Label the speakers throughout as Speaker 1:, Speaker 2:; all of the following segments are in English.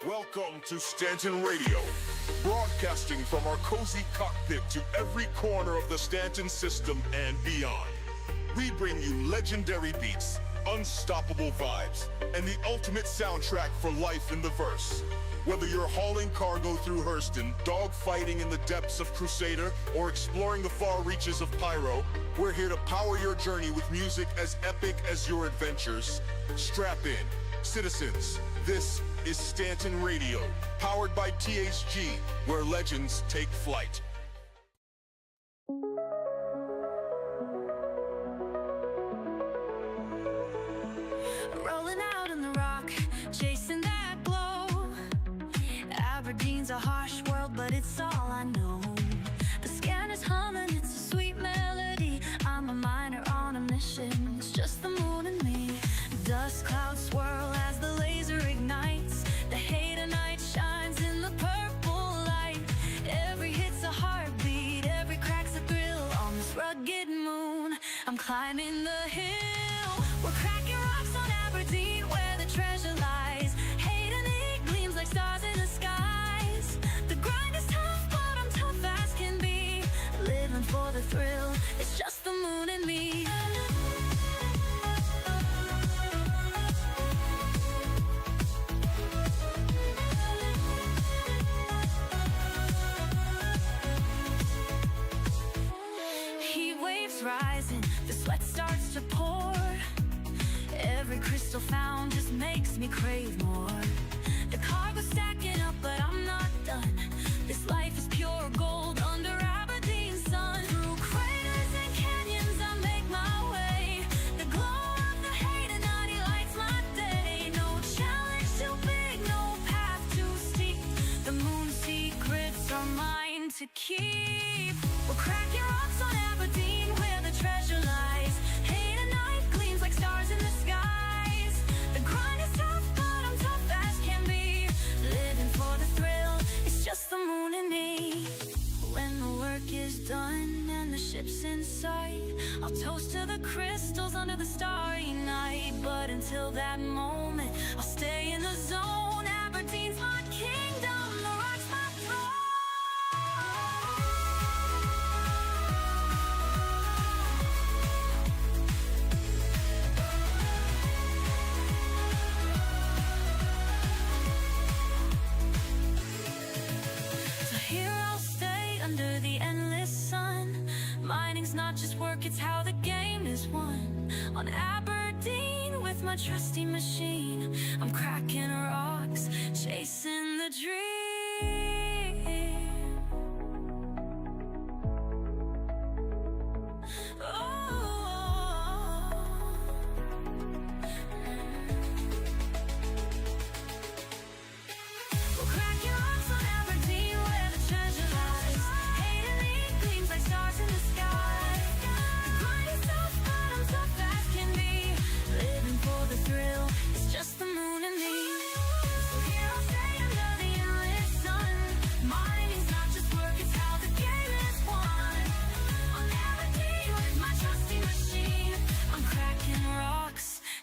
Speaker 1: Welcome to Stanton Radio, broadcasting from our cozy cockpit to every corner of the Stanton system and beyond. We bring you legendary beats, unstoppable vibes, and the ultimate soundtrack for life in the verse. Whether you're hauling cargo through Hurston, dogfighting in the depths of Crusader, or exploring the far reaches of Pyro, we're here to power your journey with music as epic as your adventures. Strap in, citizens. This is Stanton Radio, powered by THG, where legends take flight.
Speaker 2: Rolling out in the rock, chasing that glow. Aberdeen's a harsh world, but it's all I know. The scanner's humming, it's a sweet melody. I'm a miner on a mission, it's just the moon and me. Dust clouds swirl as the laser ignites. The hater night shines in the purple light. Every hit's a heartbeat, every crack's a thrill. On this rugged moon, I'm climbing the hill. We're cracking rocks on Aberdeen, where the treasure lies. Hate and it gleams like stars in the skies. The grind is tough, but I'm tough as can be. Living for the thrill, it's just the moon and me. Rising, the sweat starts to pour. Every crystal found just makes me crave more. The cargo's stacking up, but I'm not done. This life is pure gold under Aberdeen's sun. Through craters and canyons I make my way. The glow of the hate and naughty lights my day. No challenge too big, no path too steep. The moon's secrets are mine to keep. We're cracking rocks on Aberdeen, where the treasure lies. Hate and night gleams like stars in the skies. The grind is tough, but I'm tough as can be. Living for the thrill, it's just the moon and me. When the work is done and the ship's in sight, I'll toast to the crystals under the starry night. But until that moment, I'll stay in the zone. Aberdeen's my kingdom, the rock's my throne. Under the endless sun, mining's not just work, it's how the game is won. On Aberdeen with my trusty machine, I'm cracking rocks, chasing the dream.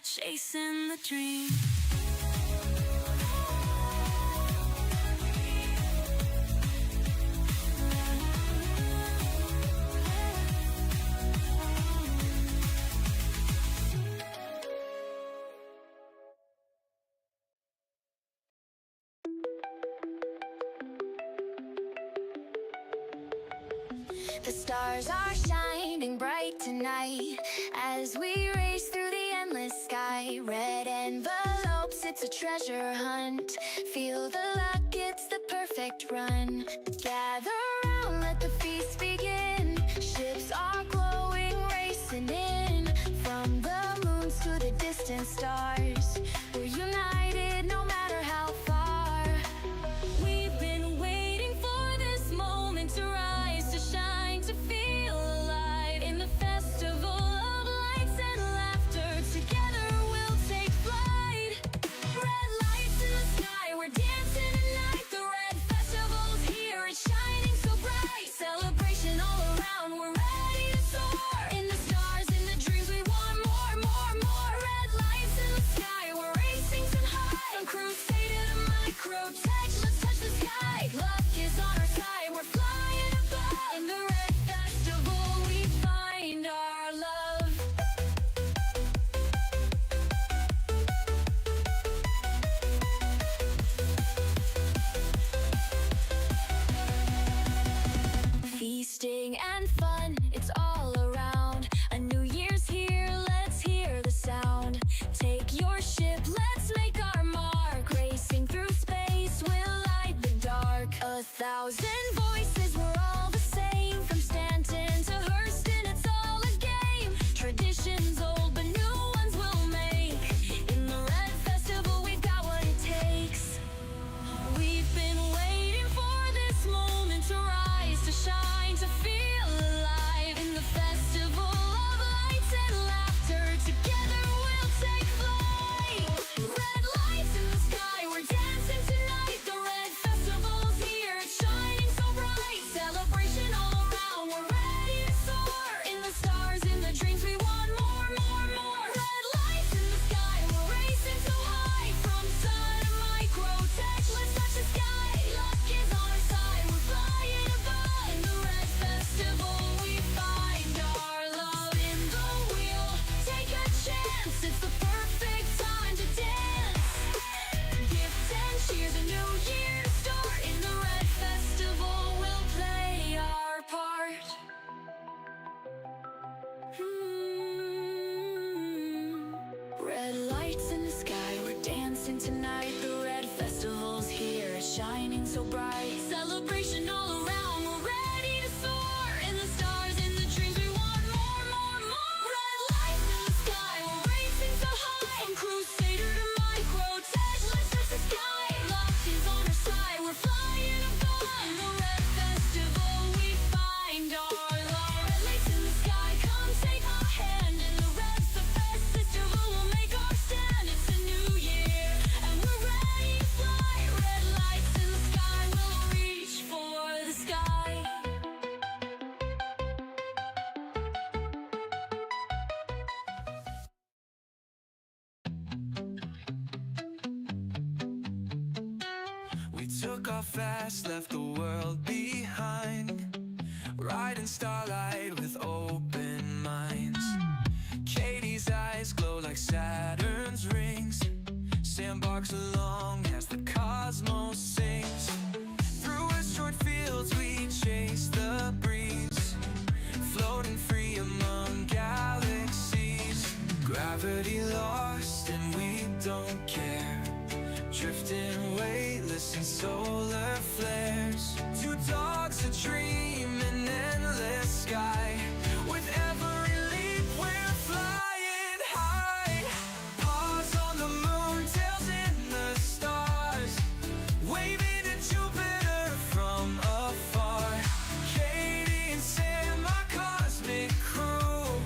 Speaker 2: Chasing the dream. The stars are shining bright tonight as we race through the endless sky. Red envelopes, it's a treasure hunt. Feel the luck, it's the perfect run. Gather round, let the feast begin. Ships are glowing, racing in. From the moons to the distant stars, we're united no matter how far. We've been waiting for this moment to rise, to shine, to feel alive in the festival of lights and laughter. Together we'll take flight. Red lights in the sky, we're dancing tonight. The red festival's here, it's shining so bright. Celebration all around, we're ready to soar. In the stars, in the dreams, we want more, more, more. Red lights in the sky. traditions old, but new ones we'll make. In the Red Festival, we've got what it takes. We've been waiting for this moment to rise, to shine, to feel alive. In the festival of lights and laughter, together we'll take flight. Red lights in the sky, we're dancing tonight. The Red Festival's here, it's shining so bright. Celebration all around, we're ready to soar. In the stars, in the dreams, we want more, more, more. Red lights in the sky, we're racing so high. From sun to microtech, let's touch the sky. Luck is on our side, we're flying above. In the Red Festival, we find our love. In the wheel, take a chance, it's the perfect time to dance. Gifts and cheers, a new year to start. In the Red Festival, we'll play our part. Red lights in the sky, we're dancing tonight. The Red Festival's here, shining so bright. Celebration all around, we're ready to soar. In the stars, in the dreams, we want more, more, more. Red lights in the sky, we're racing so high. From crusader to microtech, let's touch the sky. Luck is on our side, we're flying above. In the Red Festival, we find our love. Red lights in the sky, come take my hand. In the Red Festival, we'll make our stand. It's a new year, and we're ready to fly. Red lights in the sky, we'll reach for the sky.
Speaker 3: We took off fast, left the world behind, riding starlight with open minds. Katie's eyes glow like Saturn's rings. Sam barks along as the cosmos sings. Through asteroid fields we chase the breeze, floating free among galaxies. Gravity lost and we don't care, drifting weightless in solar flares. Two dogs a dream in endless sky. With every leap we're flying high. Paws on the moon, tails in the stars, waving to Jupiter from afar. Katie and Sam, our cosmic crew,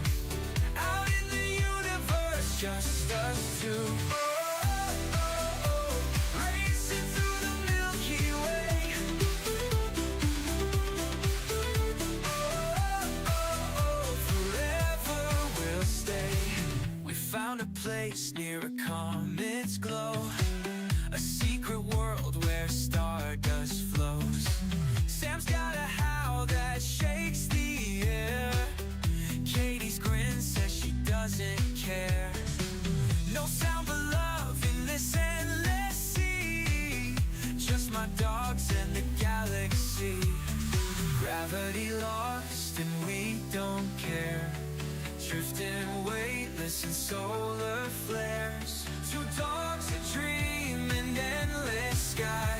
Speaker 3: out in the universe, just us two. Racing through the Milky Way. Forever we'll stay. We found a place near a comet's glow, a secret world where stardust flows. Sam's got a howl that shakes the air. Katie's grin says she doesn't care. No sound but love in this endless sea, just my dogs and the galaxy. Gravity lost and we don't care, drifting weightless in solar flares. Two dogs a dream in endless sky.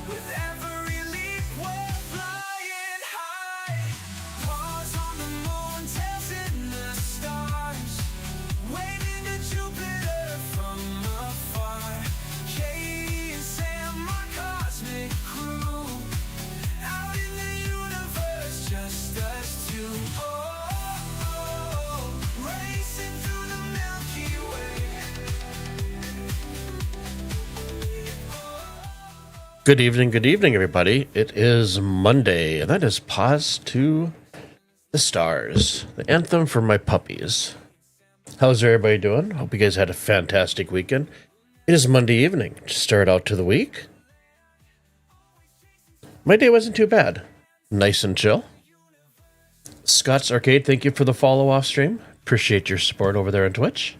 Speaker 3: With every leap we're flying high. Paws on the moon, tails in the stars, waving to Jupiter from afar. Katie and Sam, our cosmic crew, out in the universe, just us two. Racing through the Milky Way.
Speaker 4: Good evening, everybody. It is Monday, and that is Pause to the Stars, the anthem for my puppies. How's everybody doing? Hope you guys had a fantastic weekend. It is Monday evening to start out to the week. My day wasn't too bad. Nice and chill. Scott's Arcade, thank you for the follow-off stream. Appreciate your support over there on Twitch.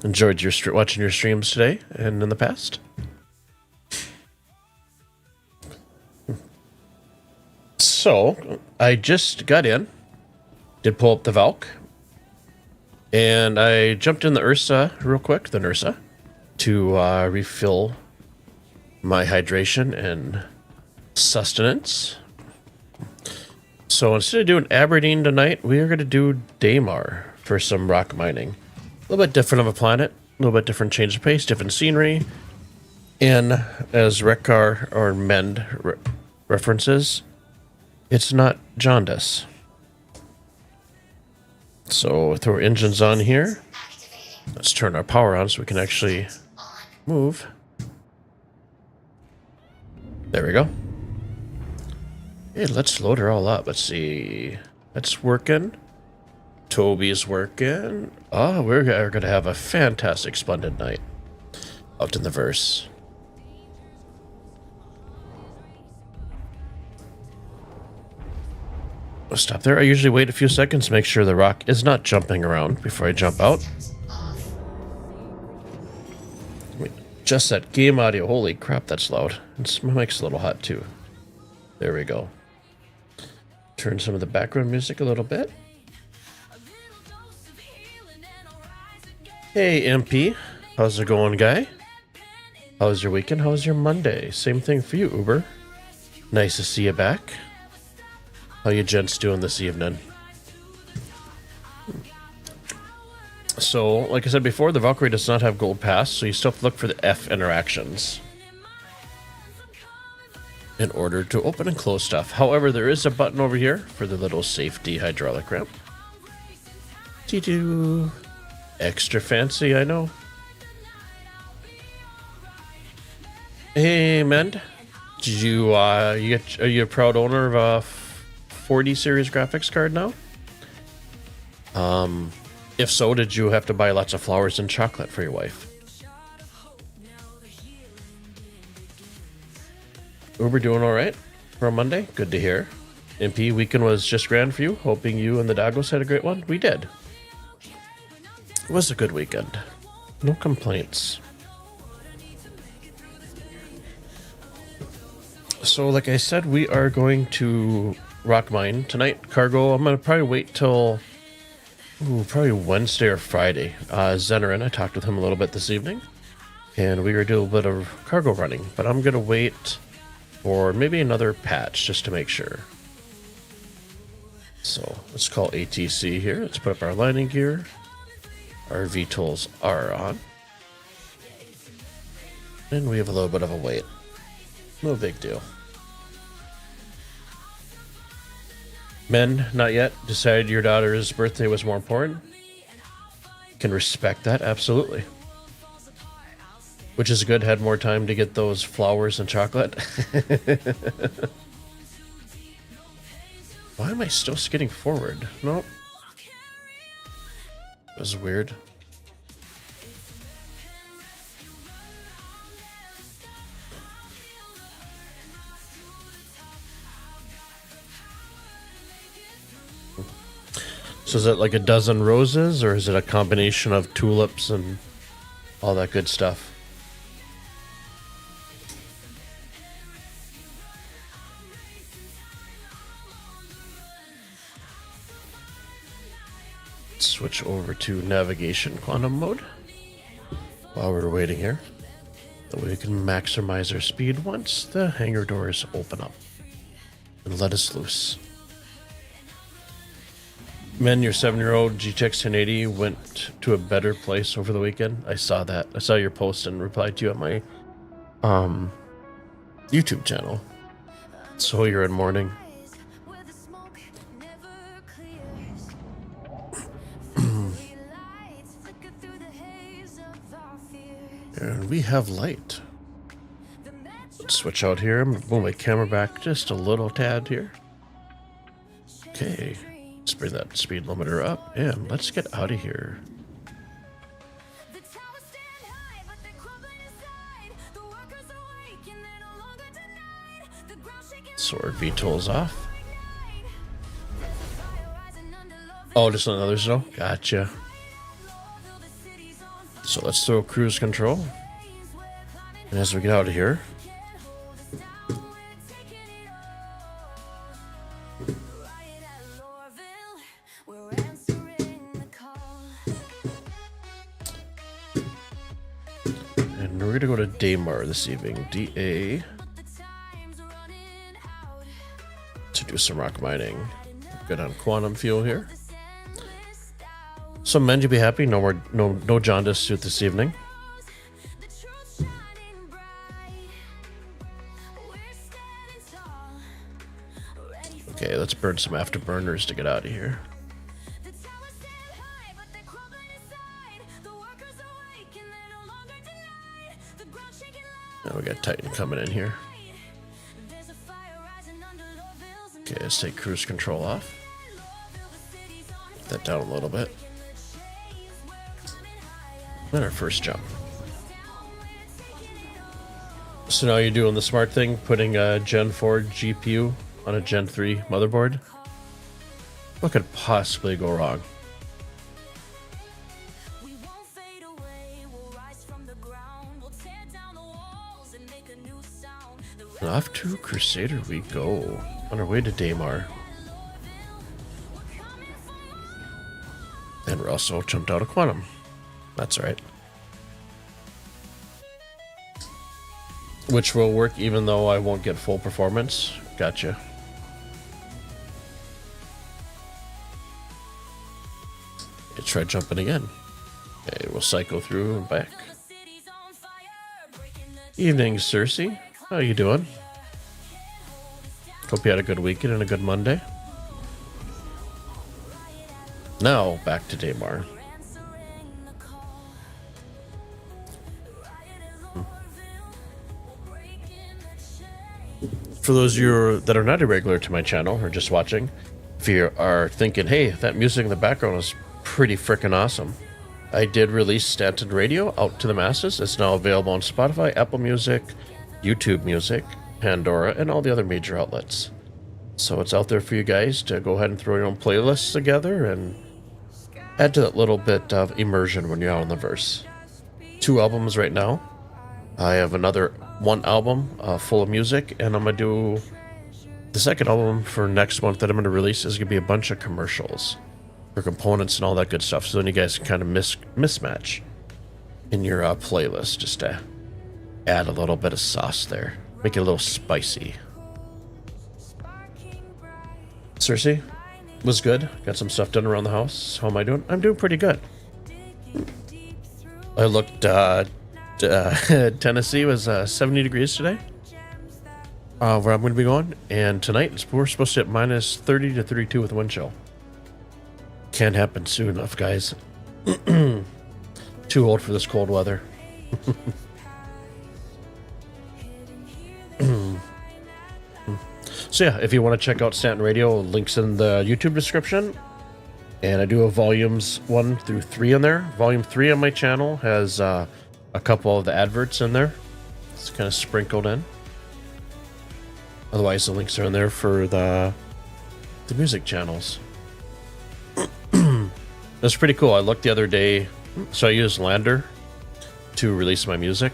Speaker 4: Enjoyed your watching your streams today and in the past. So, I just got in, did pull up the Valk, and I jumped in the Ursa real quick, the Nursa, to refill my hydration and sustenance. So instead of doing Aberdeen tonight, we are going to do Daymar for some rock mining. A little bit different of a planet, a little bit different change of pace, different scenery. And as Rekar or Mend references, it's not jaundice. So with our engines on here, let's turn our power on so we can actually move. There we go. Hey, let's load her all up. Let's see. That's working. Toby's working. Oh, we're going to have a fantastic, splendid night out in the verse. We'll stop there. I usually wait a few seconds to make sure the rock is not jumping around before I jump out. Just that game audio. Holy crap, that's loud. My mic's a little hot too. There we go. Turn some of the background music a little bit. Hey, MP. How's it going, guy? How's your weekend? How's your Monday? Same thing for you, Uber. Nice to see you back. How you gents doing this evening? So, like I said before, the Valkyrie does not have gold pass, so you still have to look for the F interactions in order to open and close stuff. However, there is a button over here for the little safety hydraulic ramp. Dee-doo. Extra fancy, I know. Hey, Mend. Did you, are you a proud owner of a 40 series graphics card now? If so, did you have to buy lots of flowers and chocolate for your wife? Uber doing all right for a Monday? Good to hear. MP, weekend was just grand for you. Hoping you and the doggos had a great one. We did. It was a good weekend. No complaints. So, like I said, we are going to rock mine tonight. Cargo, I'm going to probably wait till probably Wednesday or Friday. Zenerin, I talked with him a little bit this evening, and we are doing a little bit of cargo running, but I'm going to wait for maybe another patch just to make sure. So let's call ATC here. Let's put up our landing gear. Our VTOLs are on. And we have a little bit of a wait. No big deal. Men, not yet. Decided your daughter's birthday was more important. Can respect that, absolutely. Which is good, had more time to get those flowers and chocolate. Why am I still skidding forward? Nope. That was weird. So is it like a dozen roses, or is it a combination of tulips and all that good stuff? Switch over to navigation quantum mode while we're waiting here. That way we can maximize our speed once the hangar doors open up and let us loose. Men, your 7-year-old GTX 1080 went to a better place over the weekend. I saw that. I saw your post and replied to you on my YouTube channel. So you're in mourning. And we have light. Let's switch out here. I'm gonna move my camera back just a little tad here. Okay. Let's bring that speed limiter up and let's get out of here. So our VTOL's off. Oh, just another zone? Gotcha. So let's throw cruise control. And as we get out of here, and we're gonna go to Daymar this evening. DA to do some rock mining. Good on quantum fuel here. So men, you be happy. No more, no jaundice suit this evening.
Speaker 2: The truth's shining bright. We're standing tall. Ready for
Speaker 4: Okay, let's burn some afterburners to get out of here.
Speaker 2: the towers stand high, but they're crumbling inside. The workers awake and they're no longer denied. The ground shaking loud.
Speaker 4: Now we got Titan coming in here.
Speaker 2: There's a fire rising under Lowville's and
Speaker 4: Okay, let's take cruise control off.
Speaker 2: Lowville, the city's on
Speaker 4: Get that down a little bit.
Speaker 2: breaking the chains. We're climbing higher.
Speaker 4: Then our first jump.
Speaker 2: Down, we're taking it all.
Speaker 4: So now you're doing the smart thing, putting a Gen 4 GPU on a Gen 3 motherboard. What could possibly go wrong?
Speaker 2: We won't fade away. We'll rise from the ground. We'll tear down the walls and make a new sound. The
Speaker 4: And off to Crusader we go. On our way to Daymar. And we're also jumped out of Quantum. That's right. Which will work even though I won't get full performance. Gotcha. Okay, try jumping again. Okay, we'll cycle through and back.
Speaker 2: city's on fire. Breaking the
Speaker 4: Evening, Cersei. How you doing? Hope you had a good weekend and a good Monday. Now, back to Daymar.
Speaker 2: answering the call. Riot is Lowville. We're breaking the chains.
Speaker 4: For those of you that are not irregular to my channel or just watching, if you are thinking, hey, that music in the background is pretty freaking awesome, I did release Stanton Radio out to the masses. It's now available on Spotify, Apple Music, YouTube Music, Pandora, and all the other major outlets. So it's out there for you guys to go ahead and throw your own playlists together and add to that little bit of immersion when you're out on the verse. 2 albums right now. I have another 1 album full of music, and I'm going to do the second album for next month that I'm going to release is going to be a bunch of commercials for components and all that good stuff. So then you guys can kind of mismatch in your playlist just to add a little bit of sauce there. Make it a little spicy. Cersei, was good. Got some stuff done around the house. How am I doing? I'm doing pretty good. I looked, Tennessee was 70 degrees today. Where I'm going to be going. And tonight, we're supposed to hit minus 30 to 32 with wind chill. Can't happen soon enough, guys. Too old for this cold weather. So yeah, if you want to check out Stanton Radio, links in the YouTube description. And I do have volumes 1 through 3 in there. Volume 3 on my channel has a couple of the adverts in there. It's kind of sprinkled in. Otherwise, the links are in there for the music channels. That's pretty cool. I looked the other day. So I used Lander to release my music.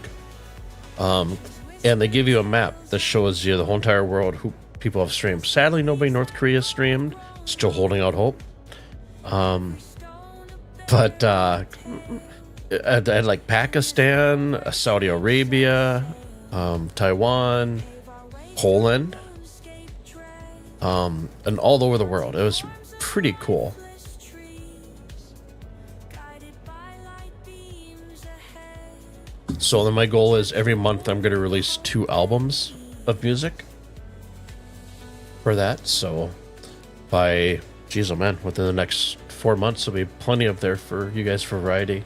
Speaker 4: And they give you a map that shows you the whole entire world who people have streamed. Sadly, nobody in North Korea streamed. Still holding out hope. But I had like Pakistan, Saudi Arabia, Taiwan, Poland, and all over the world. It was pretty cool. So then my goal is every month I'm going to release 2 albums of music for that. So by, geez, oh man, within the next 4 months, there'll be plenty up there for you guys for variety.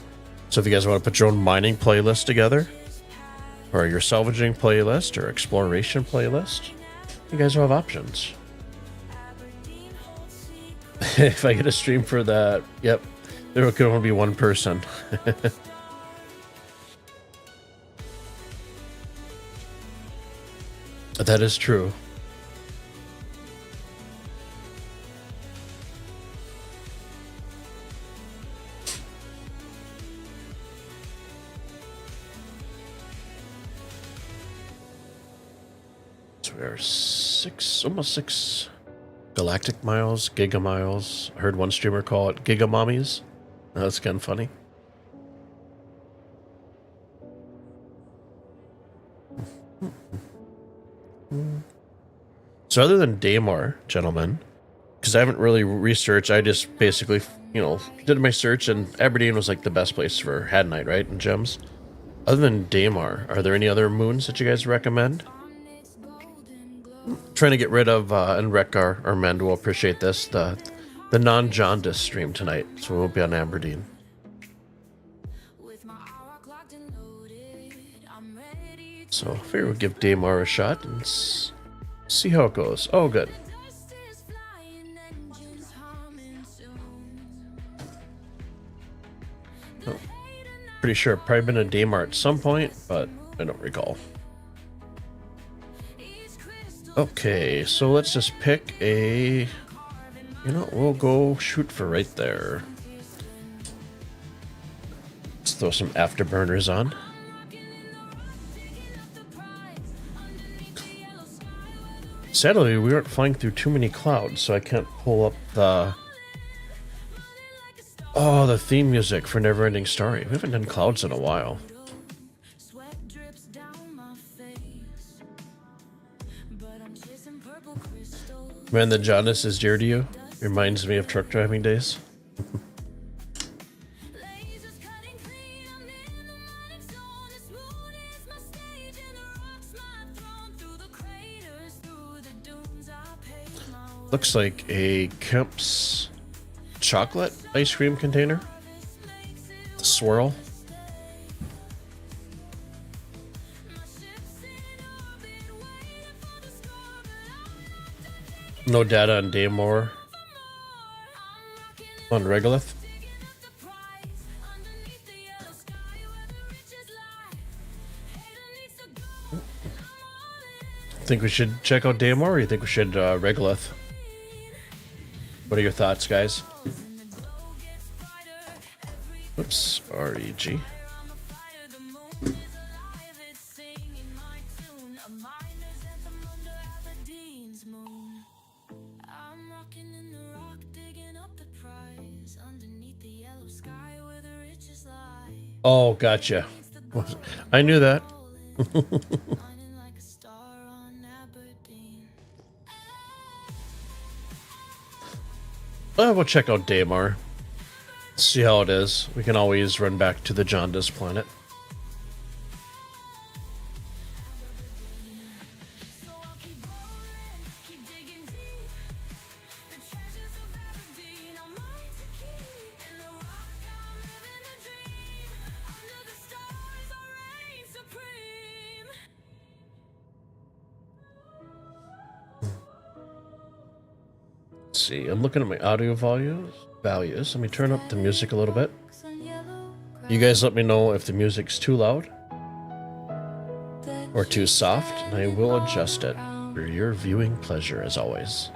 Speaker 4: So if you guys want to put your own mining playlist together, or your salvaging playlist, or exploration playlist, you guys will have options. If I get a stream for that, yep, there could only be 1 person. That is true. So we are almost 6 galactic miles, giga miles. I heard one streamer call it giga mommies. That's kind of funny. So other than Daymar, gentlemen, because I haven't really researched, I just basically you know, did my search, and Aberdeen was like the best place for Had Night, right? And gems. Other than Damar, are there any other moons that you guys recommend? Trying to get rid of and Rekar or Mend will appreciate this, the non-jaundice stream tonight, so we'll be on Aberdeen. So I figure we'll give Damar a shot and see how it goes. Oh, good. Oh, pretty sure I've probably been a Damar at some point, but I don't recall. Okay, so let's just pick a... You know, we'll go shoot for right there. Let's throw some afterburners on. Sadly, we aren't flying through too many clouds, so I can't pull up the... Oh, the theme music for Neverending Story. We haven't done clouds in a while. Man, the jaundice is dear to you. Reminds me of truck driving days. Looks like a Kemp's chocolate ice cream container. The swirl. No data on Daymore. On Regolith. Think we should check out Daymore, or you think we should Regolith? What are your thoughts, guys? Oops, REG. Oh, gotcha. I knew that. We'll check out Daymar. See how it is. We can always run back to the Jaundice planet. See, I'm looking at my audio values. Let me turn up the music a little bit. You guys let me know if the music's too loud or too soft, and I will adjust it for your viewing pleasure, as always.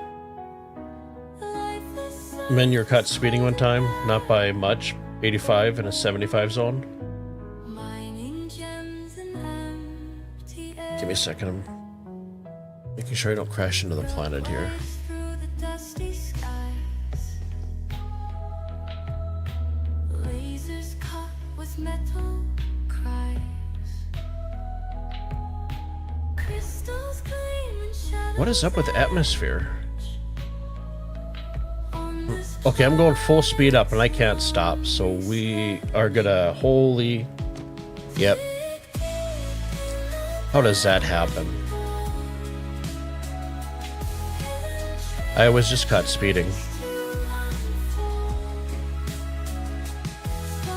Speaker 4: Men, you're caught speeding one time, not by much, 85 in a 75 zone. Give me a second, I'm making sure I don't crash into the planet here. What is up with the atmosphere? Okay, I'm going full speed up and I can't stop, so we are gonna... Holy... Yep. How does that happen? I was just caught speeding.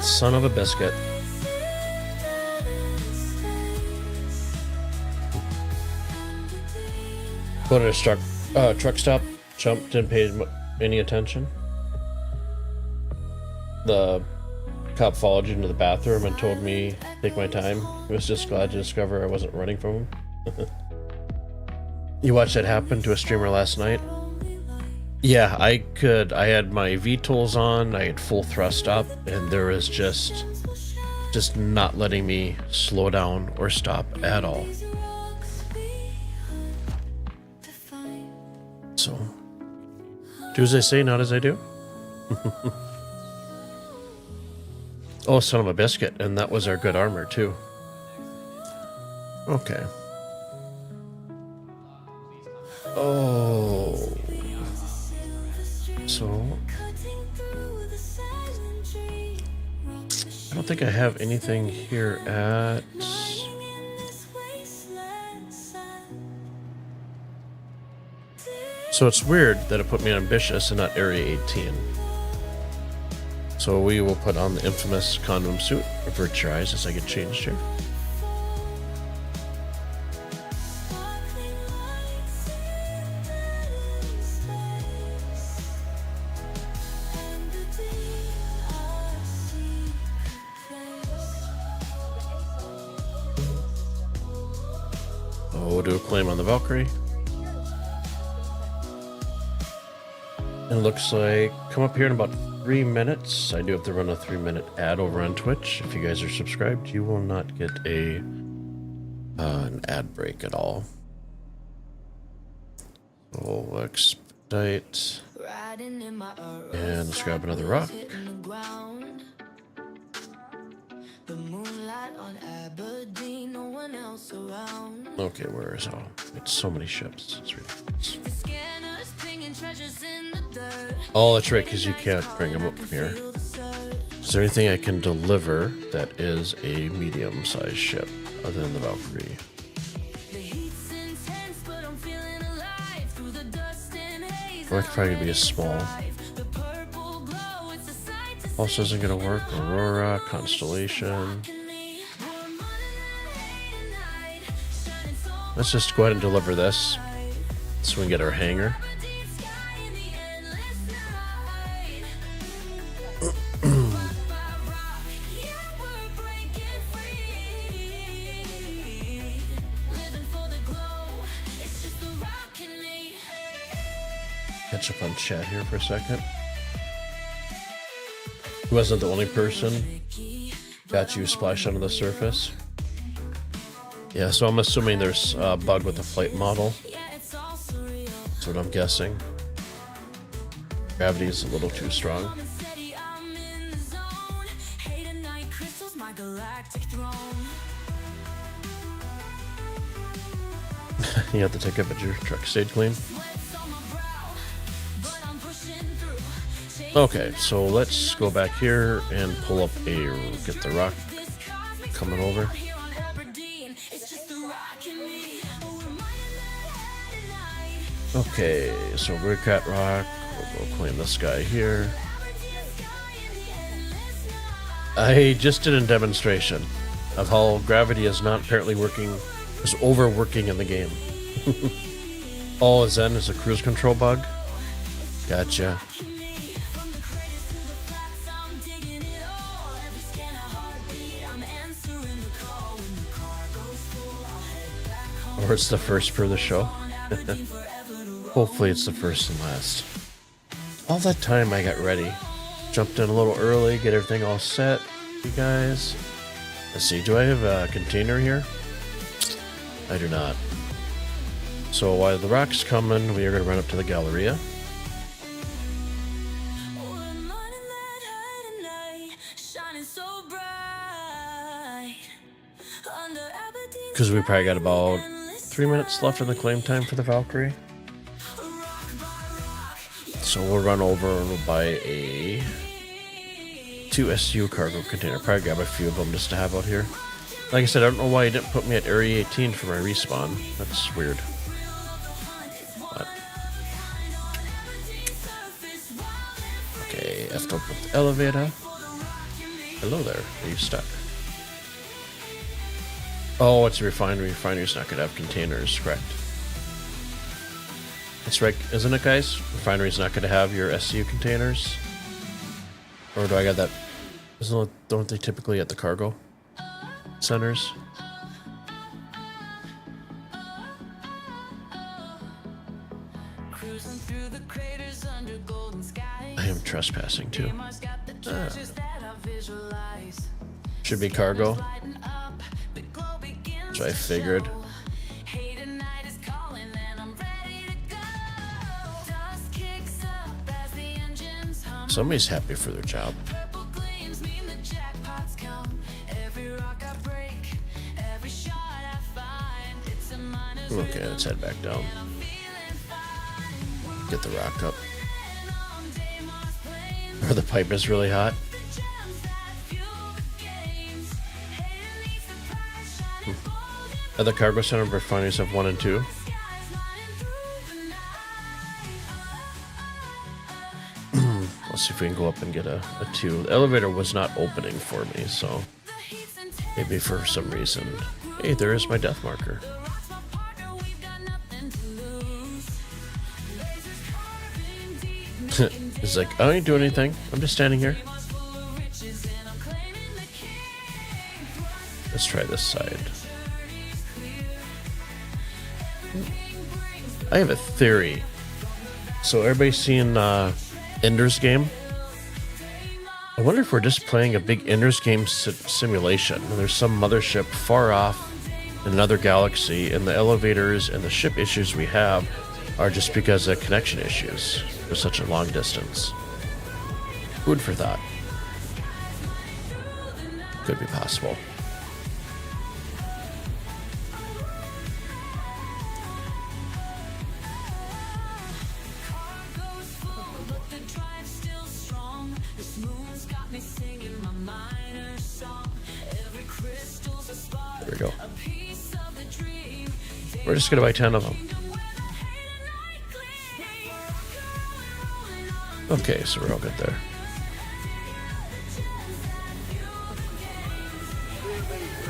Speaker 4: Son of a biscuit. Go to a truck stop, jumped, didn't pay any attention. The cop followed you into the bathroom and told me to take my time. He was just glad to discover I wasn't running from him. You watched that happen to a streamer last night? Yeah, I had my VTOLs on, I had full thrust up, and there was just not letting me slow down or stop at all. So, do as I say, not as I do. Oh, son of a biscuit, and that was our good armor too. Okay. Oh. So, I don't think I have anything here at... So it's weird that it put me on ambitious and not area 18. So we will put on the infamous condom suit, avert your eyes as I get changed here. We'll do a claim on the Valkyrie. It looks like come up here in about 3 minutes. I do have to run a 3-minute ad over on Twitch. If you guys are subscribed, you will not get a an ad break at all. So we'll expedite. And let's grab another rock. Okay, where is all? It's so many ships. It's ridiculous. Oh, that's right, because you can't bring them up from here. Is there anything I can deliver that is a medium-sized ship other than the Valkyrie? Or it's probably gonna be a small. Also isn't gonna work. Aurora, Constellation. Let's just go ahead and deliver this so we can get our hangar. Catch up on chat here for a second. He wasn't the only person got you splashed onto the surface. Yeah, so I'm assuming there's a bug with the flight model. That's what I'm guessing. Gravity is a little too strong. You have to take up at your truck stayed clean. Okay, so let's go back here and pull up get the rock coming over. Okay, so we're cat rock. We'll claim this guy here. I just did a demonstration of how gravity is not apparently working, is overworking in the game. Oh, Zen is a cruise control bug? Gotcha. Or it's the first for the show. Hopefully it's the first and last. All that time I got ready. Jumped in a little early, get everything all set, you guys. Let's see, do I have a container here? I do not. So while the rock's coming, we are going to run up to the Galleria. Because we probably got about 3 minutes left in the claim time for the Valkyrie. So we'll run over and we'll buy a 2 SU cargo container. Probably grab a few of them just to have out here. Like I said, I don't know why he didn't put me at Area 18 for my respawn. That's weird. But. Okay, effed up with the elevator. Hello there. Are you stuck? Oh, it's a refinery. Refinery's not going to have containers, correct? That's right, isn't it, guys? Refinery's not going to have your SCU containers? Or do I got that? Don't they typically at the cargo centers? I am trespassing too. Should be cargo. So I figured. Somebody's happy for their job. Okay, let's head back down. Get the rock up. Or the pipe is really hot. At the cargo center, refineries have 1 and 2. Let's see if we can go up and get a 2. The elevator was not opening for me, so maybe for some reason. Hey, there is my death marker. He's like, I ain't doing anything. I'm just standing here. Let's try this side. I have a theory. So everybody's seen Ender's Game? I wonder if we're just playing a big Ender's Game simulation. There's some mothership far off in another galaxy, and the elevators and the ship issues we have are just because of connection issues for such a long distance. Food for thought. Could be possible. There we go. We're just gonna buy 10 of them. Okay, so we're all good there.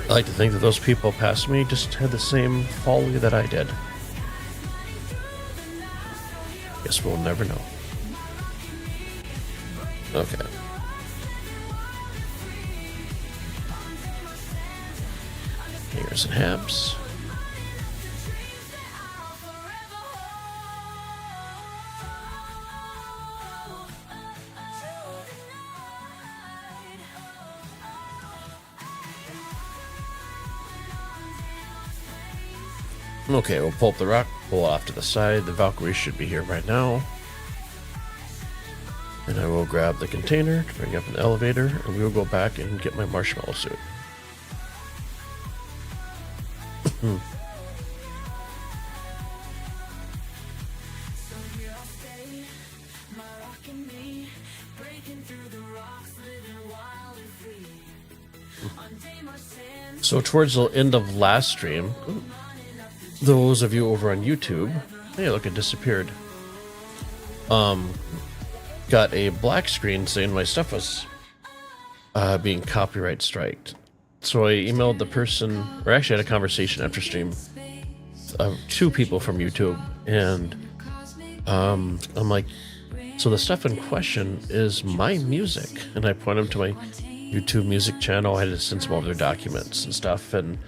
Speaker 4: I like to think that those people past me just had the same folly that I did. Guess we'll never know. Okay. Here's some habs. Okay, we'll pull up the rock, pull off to the side. The Valkyrie should be here right now. And I will grab the container to bring up an elevator, and we will go back and get my marshmallow suit. So towards the end of last stream, those of you over on YouTube, hey, look, it disappeared. Got a black screen saying my stuff was being copyright striked. So I emailed the person, or actually had a conversation after stream, 2 people from YouTube, and I'm like, so the stuff in question is my music, and I point them to my YouTube music channel. I had to send some over their documents and stuff, and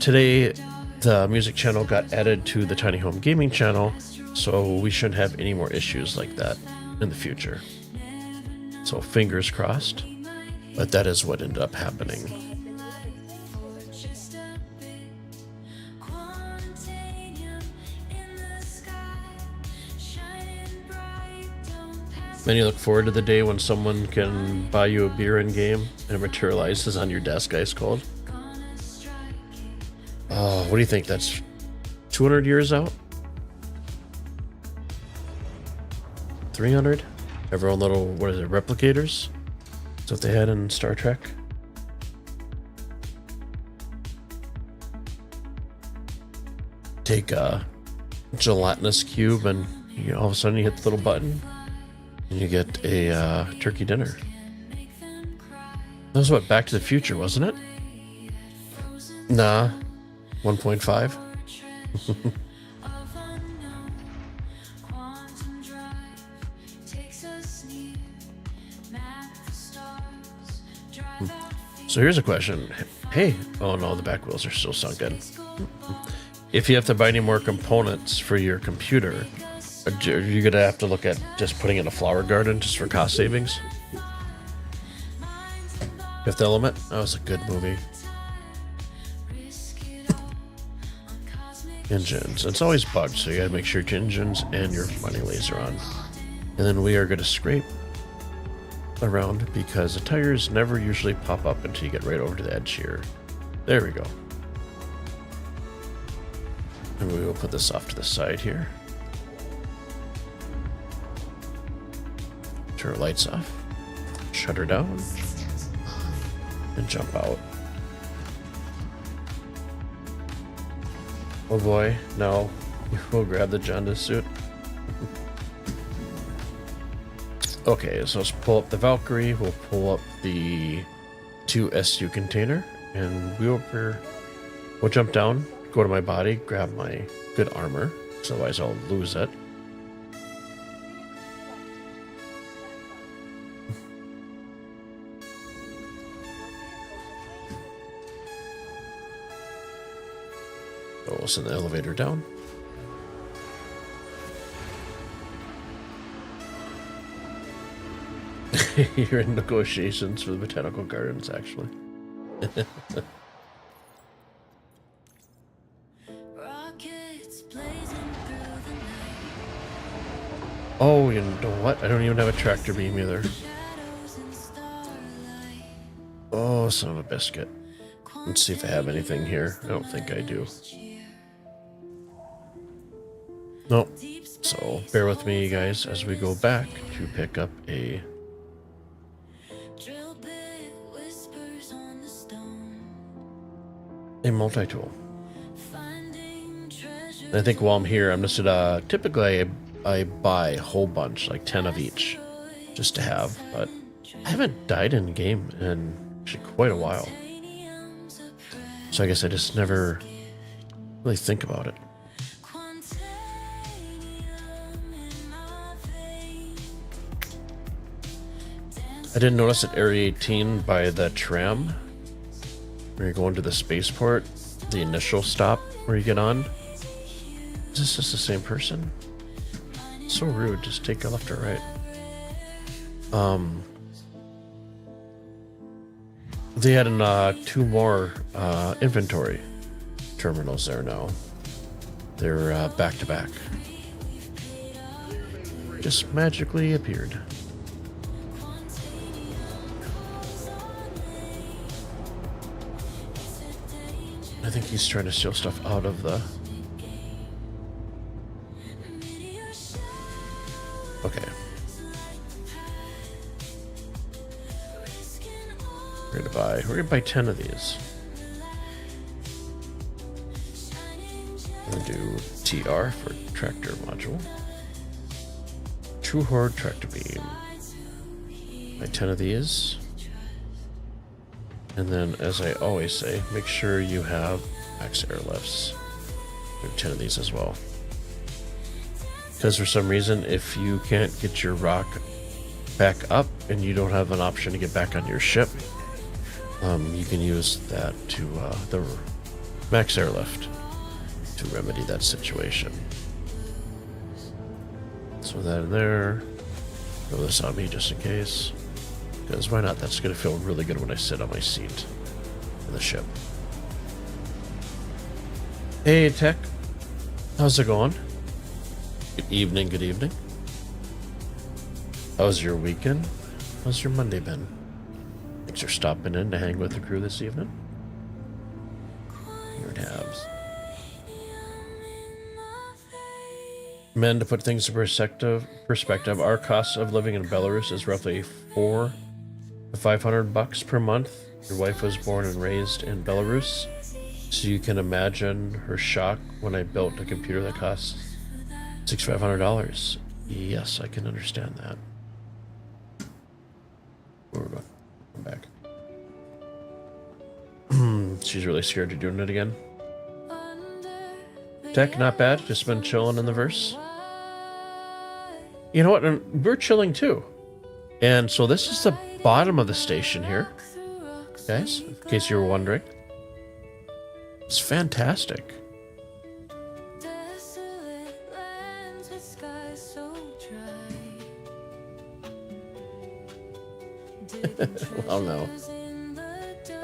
Speaker 4: today the music channel got added to the Tiny Home Gaming channel, so we shouldn't have any more issues like that in the future. So fingers crossed, but that is what ended up happening. Then you look forward to the day when someone can buy you a beer in game and it materializes on your desk ice cold. Oh, what do you think? That's 200 years out? 300? Everyone little, what is it, replicators? That's what they had in Star Trek. Take a gelatinous cube and all of a sudden you hit the little button and you get a turkey dinner. That was what, Back to the Future, wasn't it? Nah, 1.5. So here's a question. Hey, oh no, the back wheels are still sunken. If you have to buy any more components for your computer, are you going to have to look at just putting in a flower garden just for cost savings? Fifth Element? That was a good movie. Engines. It's always bugged, so you got to make sure your engines and your running laser on. And then we are going to scrape around because the tires never usually pop up until you get right over to the edge here. There we go. And we will put this off to the side here. Turn our lights off. Shut her down. And jump out. Oh boy, no. We'll grab the jaundice suit. Okay, so let's pull up the Valkyrie. We'll pull up the 2 SU container, and we'll jump down, go to my body, grab my good armor, so otherwise I'll lose it. So we'll send the elevator down. You're in negotiations for the botanical gardens, actually.
Speaker 2: Rockets blazing through the night.
Speaker 4: Oh, you know what? I don't even have a tractor beam either.
Speaker 2: Shadows and starlight.
Speaker 4: Oh, son of a biscuit. Let's see if I have anything here. I don't think I do. Nope. So bear with me, guys, as we go back to pick up a
Speaker 2: Drill bit whispers on the stone.
Speaker 4: multi-tool.
Speaker 2: Finding treasure.
Speaker 4: And I think while I'm here, I'm just gonna typically I buy a whole bunch, like 10 of each, just to have. But I haven't died in game in actually quite a while, so I guess I just never really think about it. I didn't notice at Area 18 by the tram, where you're going to the spaceport, the initial stop where you get on. Is this just the same person? So rude, just take a left or right. They had 2 more inventory terminals there now. They're back to back. Just magically appeared. I think he's trying to steal stuff out of the... Okay. We're gonna buy 10 of these. I'm gonna do TR for tractor module. True Horde tractor beam. Buy 10 of these. And then, as I always say, make sure you have max airlifts. Do 10 of these as well. Because for some reason, if you can't get your rock back up and you don't have an option to get back on your ship, you can use that to the max airlift to remedy that situation. So that in there. Throw this on me just in case. Because why not? That's going to feel really good when I sit on my seat in the ship. Hey, Tech. How's it going? Good evening, good evening. How's your weekend? How's your Monday been? Thanks for stopping in to hang with the crew this evening. Here it has. Men, to put things in perspective, our cost of living in Belarus is roughly $400 to $500 per month. Your wife was born and raised in Belarus, so you can imagine her shock when I built a computer that costs $600-$500. Yes, I can understand that. Where we're going? Come back. She's really scared of doing it again. Tech, not bad. Just been chilling in the verse. You know what? And we're chilling too. And so this is the bottom of the station here, guys, in case you were wondering. It's fantastic. Well, no.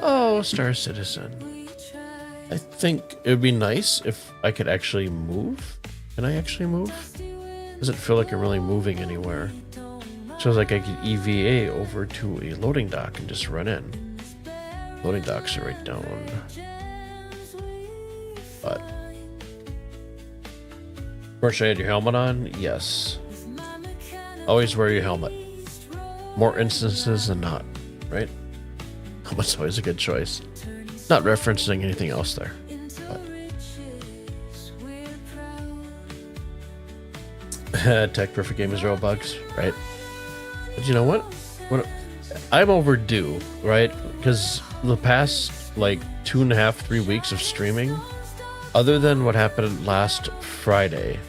Speaker 4: Oh, Star Citizen. I think it would be nice if I could actually move. Can I actually move? Doesn't feel like I'm really moving anywhere. Feels like I could EVA over to a loading dock and just run in. Loading docks are right down. But of course, I had your helmet on. Yes. Always wear your helmet. More instances than not, right? Helmet's always a good choice. Not referencing anything else there. But Tech Perfect Game is real bugs, right? But you know what? I'm overdue, right? Because the past like 2.5, 3 weeks of streaming, other than what happened last Friday,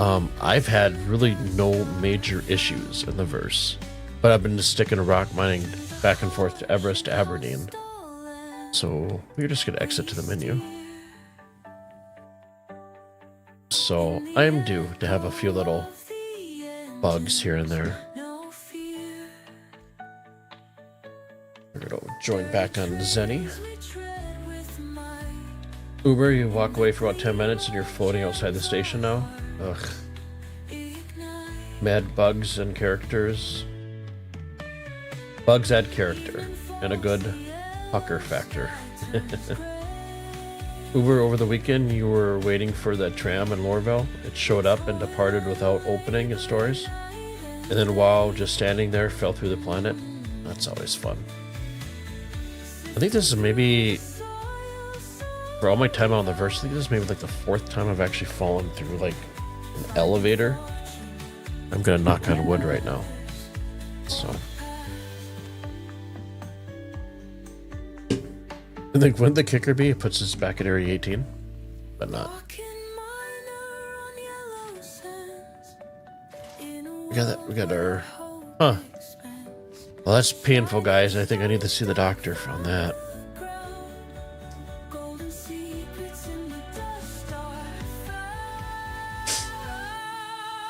Speaker 4: I've had really no major issues in the verse. But I've been just sticking to ROC Mining back and forth to Everest to Aberdeen. So we're just gonna exit to the menu. So I am due to have a few little bugs here and there. We're gonna join back on Zenny. Uber, you walk away for about 10 minutes and you're floating outside the station now. Ugh. Mad bugs and characters. Bugs add character and a good pucker factor. Uber, over the weekend you were waiting for the tram in Lorville. It showed up and departed without opening its doors. And then while just standing there, fell through the planet. That's always fun. I think this is maybe, for all my time on the verse, I think this is maybe like the 4th time I've actually fallen through like an elevator. I'm gonna knock on wood right now. So. I think when the kicker be, it puts us back at area 18, but not. We got that. We got our. Huh. Well, that's painful, guys. I think I need to see the doctor on that.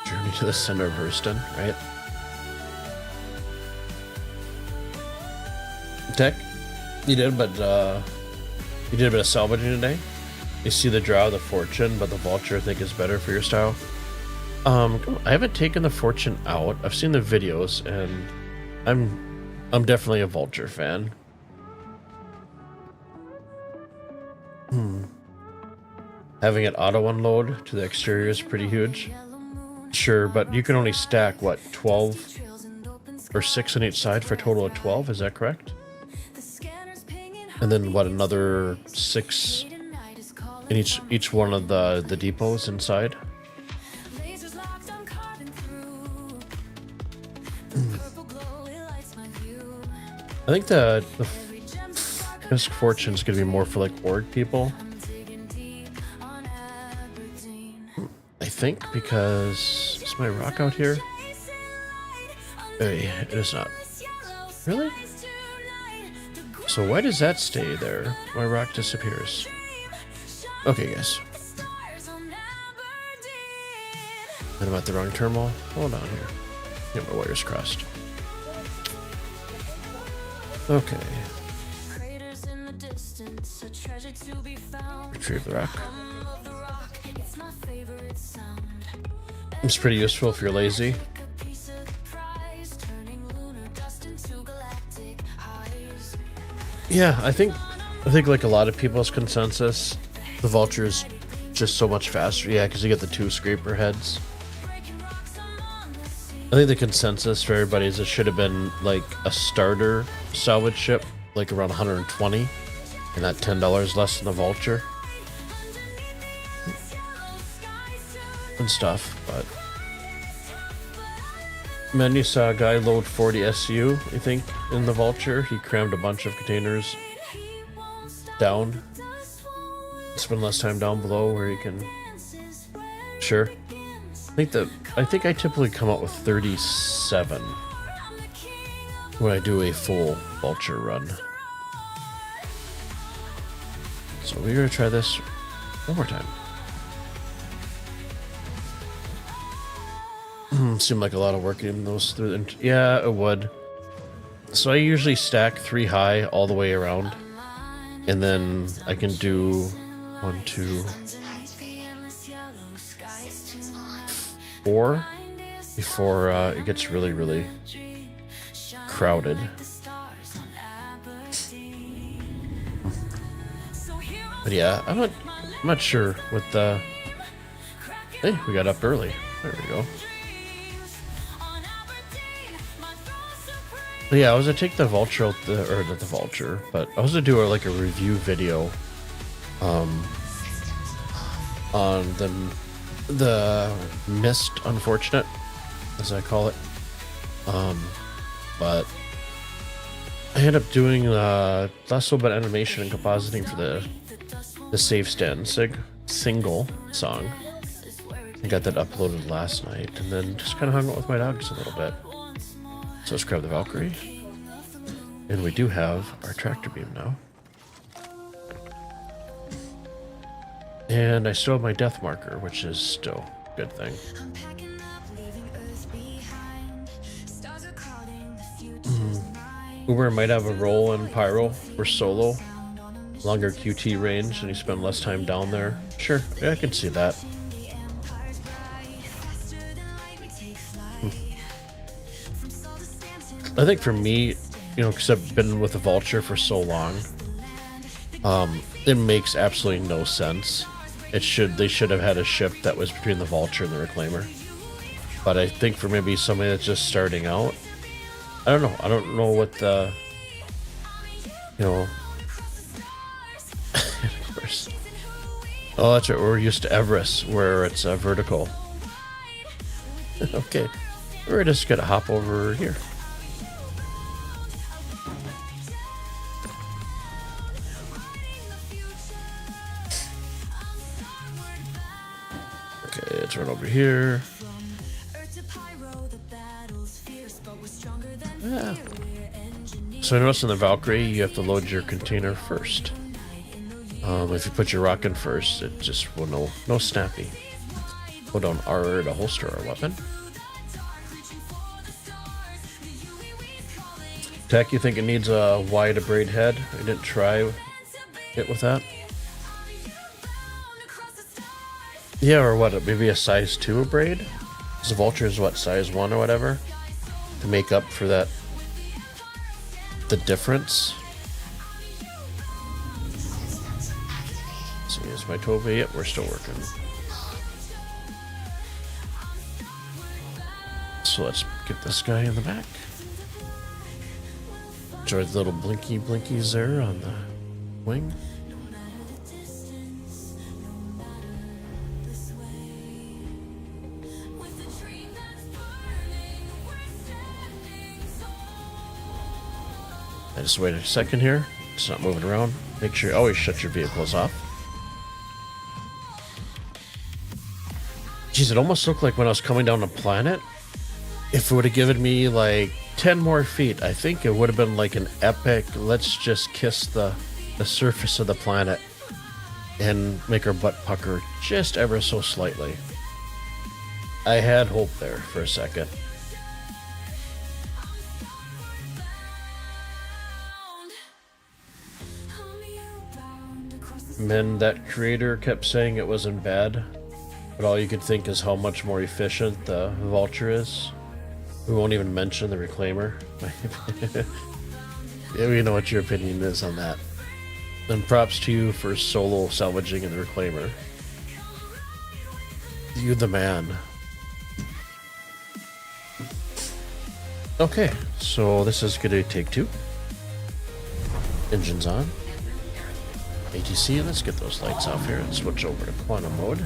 Speaker 4: Journey to the center of Hurston, right? Tech, you did, but you did a bit of salvaging today. You see the Drow, the Fortune, but the Vulture I think is better for your style. I haven't taken the Fortune out. I've seen the videos, and I'm definitely a Vulture fan. Having it auto unload to the exterior is pretty huge. Sure, but you can only stack what, 12 or 6 on each side for a total of 12, is that correct? And then what, another 6 in each one of the depots inside? I think the Fisk Fortune is going to be more for like org people. I think, because is my rock out here? Hey, it is not. Really? So why does that stay there? My rock disappears. Okay, guys. And I'm at the wrong terminal. Hold on here. Get my wires crossed. Okay. Retrieve the rock. It's pretty useful if you're lazy. Yeah, I think like a lot of people's consensus, the Vulture is just so much faster. Yeah, because you get the 2 scraper heads. I think the consensus for everybody is it should have been like a starter salvage ship, like around 120, and that $10 less than the Vulture and stuff. But man, you saw a guy load 40 SU, I think, in the Vulture. He crammed a bunch of containers down. Spend less time down below where he can. Sure. I think I typically come out with 37 when I do a full Vulture run. So we're gonna try this one more time. Seemed like a lot of work in those through. Yeah, it would. So I usually stack 3 high all the way around, and then I can do 1, 2, 4 before it gets really, really crowded. But yeah, I'm not sure with the. Hey, we got up early. There we go. But yeah, I was gonna take the Vulture out or not the Vulture, but I was gonna do like a review video on the the missed unfortunate, as I call it. But I ended up doing last little bit of animation and compositing for the Save Stanton single song. I got that uploaded last night, and then just kind of hung out with my dogs a little bit. So let's grab the Valkyrie, and we do have our tractor beam now. And I still have my death marker, which is still a good thing. Uber might have a role in Pyro for solo. Longer QT range, and you spend less time down there. Sure, yeah, I can see that. I think for me, you know, because I've been with the Vulture for so long, it makes absolutely no sense. They should have had a ship that was between the Vulture and the Reclaimer. But I think for maybe somebody that's just starting out, I don't know. I don't know what the, you know. Of course. Oh, that's right. We're used to Everest, where it's vertical. Okay, we're just gonna hop over here. Okay, let's run over here. Yeah. So I noticed in the Valkyrie, you have to load your container first. If you put your rock in first, it just will no snappy. Hold down R to holster our weapon. Tech, you think it needs a wide braid head? I didn't try it with that. Yeah, or what? Maybe a size 2 braid? This Vulture is what, size 1 or whatever? To make up for that, the difference. So here's my Toby. Yep, we're still working. So let's get this guy in the back. Enjoy the little blinkies there on the wing. I just wait a second here. It's not moving around. Make sure you always shut your vehicles off. Geez, it almost looked like when I was coming down the planet, if it would have given me like 10 more feet, I think it would have been like an epic, let's just kiss the surface of the planet and make our butt pucker just ever so slightly. I had hope there for a second. And then that creator kept saying it wasn't bad, but all you could think is how much more efficient the Vulture is. We won't even mention the Reclaimer. Yeah, we know what your opinion is on that. And props to you for solo salvaging in the Reclaimer. You the man. Okay, so this is gonna take 2. Engines on. ATC, let's get those lights off here and switch over to quantum mode.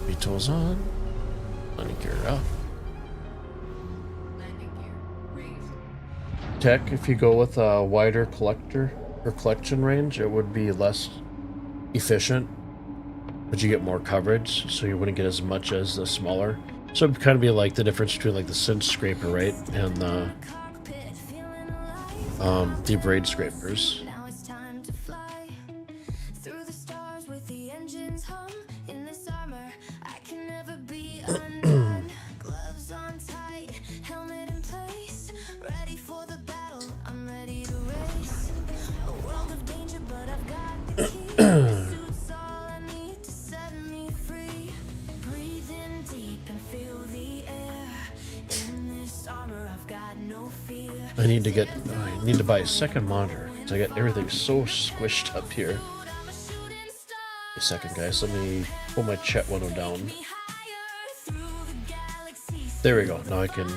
Speaker 4: VTOL's on. Landing gear off. Tech, if you go with a wider collection range, it would be less efficient, but you get more coverage, so you wouldn't get as much as the smaller. So it'd kind of be like the difference between like the cinch scraper, right, and the braid scrapers.
Speaker 2: Now it's time to fly through the stars with the engines hum in this armor. I can never be undone. Gloves on tight, helmet in place, ready for the battle. I'm ready to race. A world of danger, but I've got the key. Suit's all I need to set me free. Breathe in deep and feel the air. In this armor, I've got no fear.
Speaker 4: I need to buy a second monitor because I got everything so squished up here. A second, guys. Let me pull my chat window down. There we go. Now I can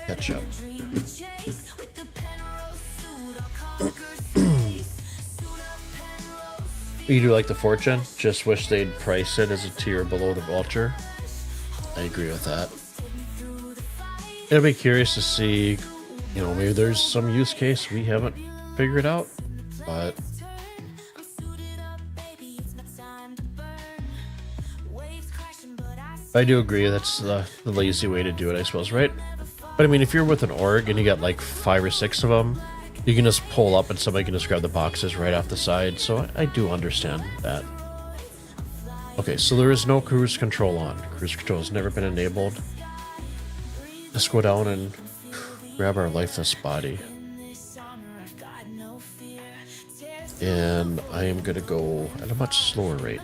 Speaker 4: catch up. You do like the Fortune? Just wish they'd price it as a tier below the Vulture. I agree with that. I'd be curious to see, you know, maybe there's some use case we haven't figured out, but I do agree that's the lazy way to do it, I suppose, right? But I mean, if you're with an org and you got like 5 or 6 of them, you can just pull up and somebody can just grab the boxes right off the side. So I do understand that. Okay, so there is no cruise control on. Cruise control has never been enabled. Let's go down and grab our lifeless body. And I am going to go at a much slower rate.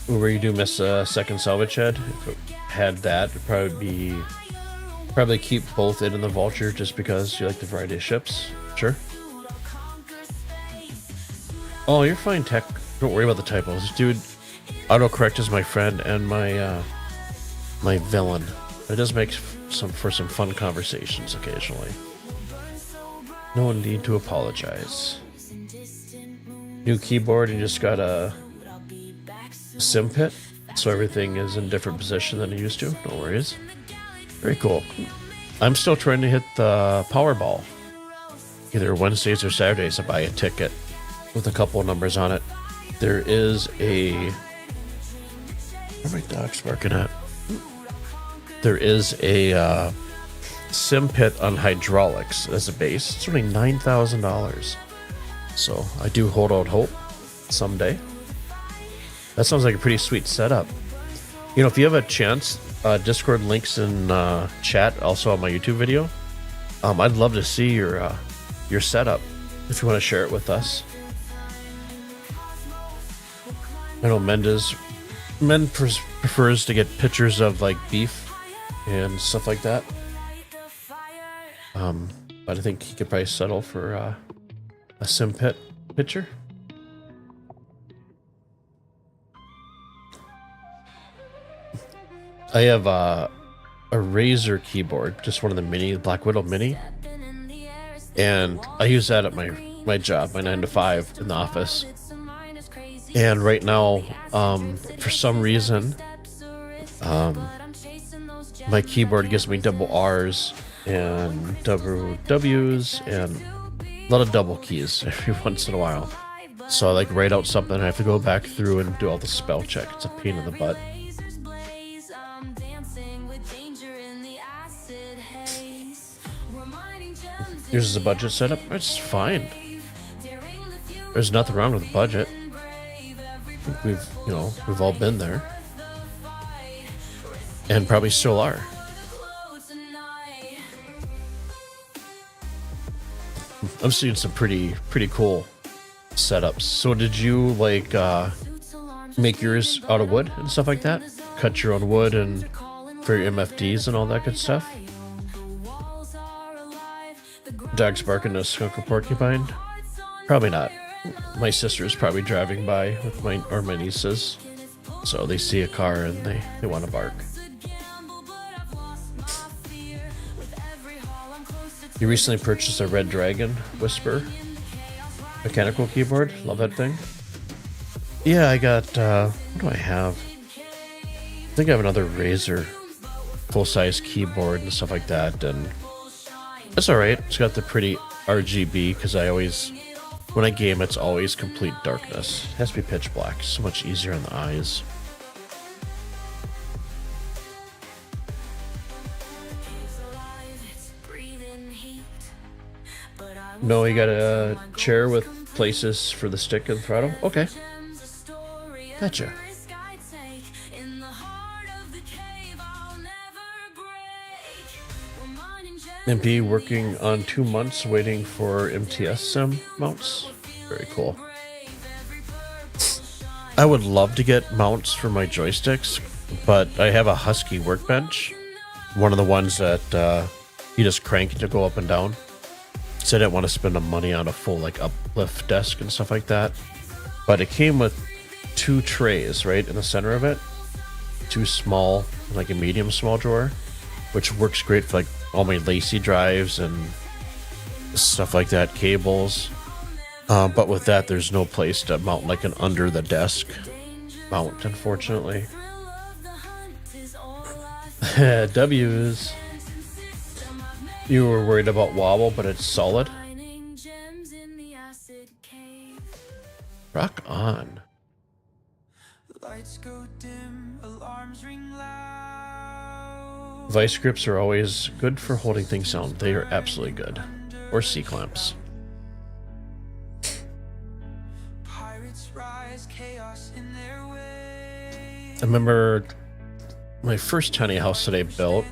Speaker 4: Where you do miss a second salvage head. If it had that, it'd probably keep both in the Vulture just because you like the variety of ships. Sure. Oh, you're fine, Tech. Don't worry about the typos, dude. Autocorrect is my friend and my my villain. It does make for some fun conversations occasionally. No need to apologize. New keyboard, you just got a sim pit, so everything is in a different position than it used to. No worries. Very cool. I'm still trying to hit the Powerball. Either Wednesdays or Saturdays I buy a ticket with a couple of numbers on it. There is a... Where are my dogs barking at? There is a sim pit on hydraulics as a base. It's only $9,000. So I do hold out hope someday. That sounds like a pretty sweet setup. You know, if you have a chance, Discord links in chat, also on my YouTube video. I'd love to see your setup if you want to share it with us. I know Men prefers to get pictures of like beef and stuff like that. But I think he could probably settle for a sim pit picture. I have a Razer keyboard, just one of the mini, Black Widow Mini, and I use that at my job, my 9 to 5 in the office. And right now, for some reason, my keyboard gives me double R's and double W's and a lot of double keys every once in a while. So I like write out something and I have to go back through and do all the spell check. It's a pain in the butt. Here's a budget setup. It's fine. There's nothing wrong with the budget. I think we've all been there. And probably still are. I'm seeing some pretty cool setups. So did you like make yours out of wood and stuff like that? Cut your own wood and for your MFDs and all that good stuff? Dog's barking a skunk or porcupine? Probably not. My sister's probably driving by with my nieces. So they see a car and they want to bark. You recently purchased a Red Dragon Whisper mechanical keyboard. Love that thing. Yeah, I got, what do I have? I think I have another Razer full-size keyboard and stuff like that, and it's alright. It's got the pretty RGB, because when I game, it's always complete darkness. It has to be pitch black. So much easier on the eyes. No, you got a chair with places for the stick and throttle? Okay. Gotcha. MP working on 2 months waiting for MTS sim mounts. Very cool. I would love to get mounts for my joysticks, but I have a Husky workbench. One of the ones that you just crank to go up and down. So I didn't want to spend the money on a full like uplift desk and stuff like that. But it came with 2 trays right in the center of it. 2 small, like a medium small drawer, which works great for like all my Lacey drives and stuff like that, cables. But with that, there's no place to mount like an under the desk mount, unfortunately. W's. You were worried about wobble, but it's solid. Rock on.
Speaker 3: Lights go dim, alarms ring loud.
Speaker 4: Vice grips are always good for holding things down. They are absolutely good. Or C-clamps.
Speaker 3: Pirates rise, chaos in their way.
Speaker 4: I remember my first tiny house that I built.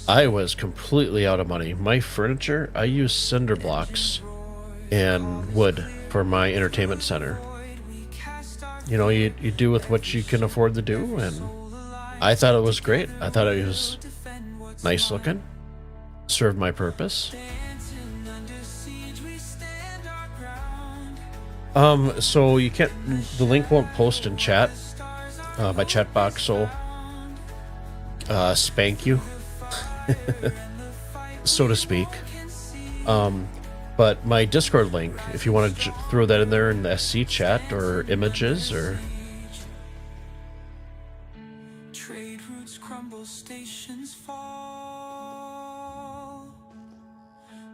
Speaker 4: I was completely out of money. My furniture, I used cinder blocks and wood for my entertainment center. You know, you do with what you can afford to do, and I thought it was great. I thought it was nice looking, served my purpose. So you can't, the link won't post in chat. My chat box will spank you, so to speak. But my Discord link, if you want to throw that in there in the SC chat or images or...
Speaker 3: Trade routes crumble, stations fall.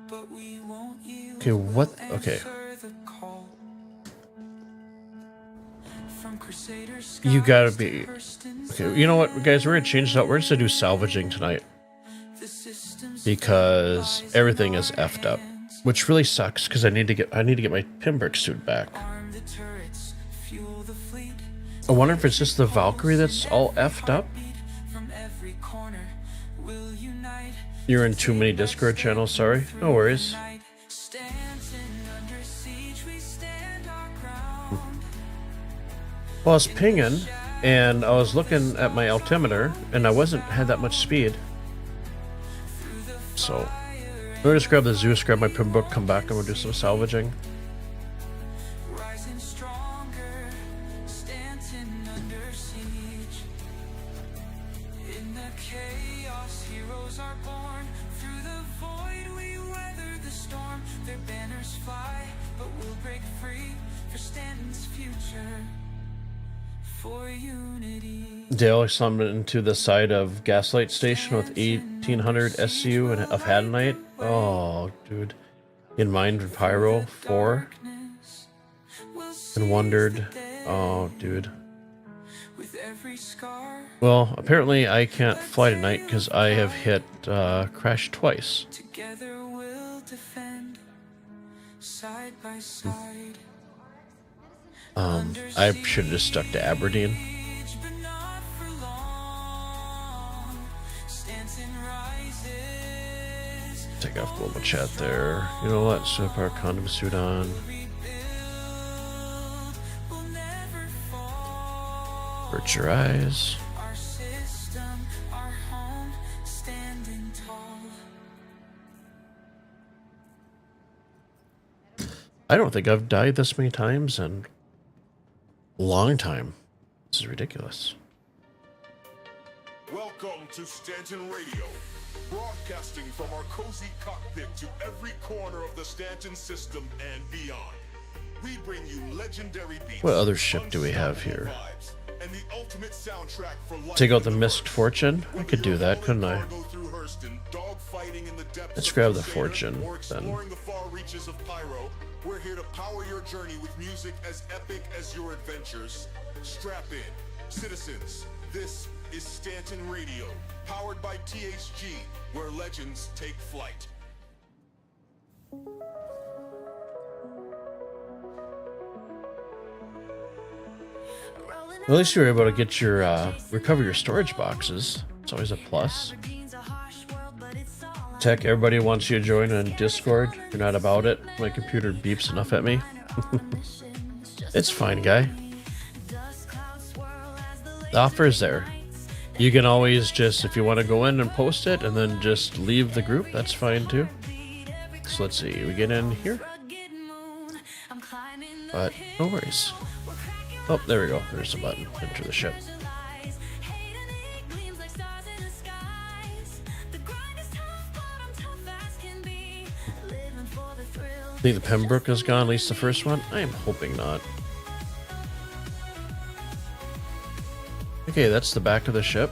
Speaker 3: But we won't yield.
Speaker 4: Okay, what? Okay. You gotta be... Okay, you know what, guys? We're gonna change it out. We're just gonna do salvaging tonight. Because everything is effed up. Which really sucks, because I need to get my pinbrick suit back. I wonder if it's just the Valkyrie that's all effed up. You're in too many Discord channels, sorry. No worries. Well, I was pinging, and I was looking at my altimeter, and I had that much speed. So... I'm gonna just grab the Zeus, grab my pin book, come back, and we'll do some salvaging.
Speaker 3: Stanton under siege. In the chaos, heroes are born. Through the void, we weather the storm. Their banners fly, but we'll break free for Stanton's future. For unity.
Speaker 4: Dale summoned into the side of Gaslight Station with 1800 SU and of Hadanite. Oh, dude. In mind with Pyro 4. And wondered. Oh, dude. Well, apparently I can't fly tonight because I have hit crash twice.
Speaker 3: Together we'll defend, side by side.
Speaker 4: I should have just stuck to Aberdeen. Take off global chat there. You know what? So our condom suit on. Hurt your eyes. I don't think I've died this many times in a long time. This is ridiculous.
Speaker 1: Welcome to Stanton Radio, broadcasting from our cozy cockpit to every corner of the Stanton system and beyond. We bring you legendary beats.
Speaker 4: What other ship do we have here?
Speaker 1: And the ultimate soundtrack for life.
Speaker 4: Take out the Missed Fortune? I could do that, couldn't I? Let's grab the Fortune, then.
Speaker 1: The far reaches of Pyro. We're here to power your journey with music as epic as your adventures. Strap in, citizens. This is Stanton Radio, powered by THG, where legends take flight.
Speaker 4: At least you were able to get your recover your storage boxes. It's always a plus. Tech, everybody wants you to join on Discord. You're not about it. My computer beeps enough at me. It's fine, guy. The offer is there. You can always just, if you want to go in and post it and then just leave the group, that's fine too. So let's see, we get in here. But no worries. Oh, there we go. There's the button. Enter the ship. I think the Pembroke is gone, at least the first one. I am hoping not. Okay, that's the back of the ship.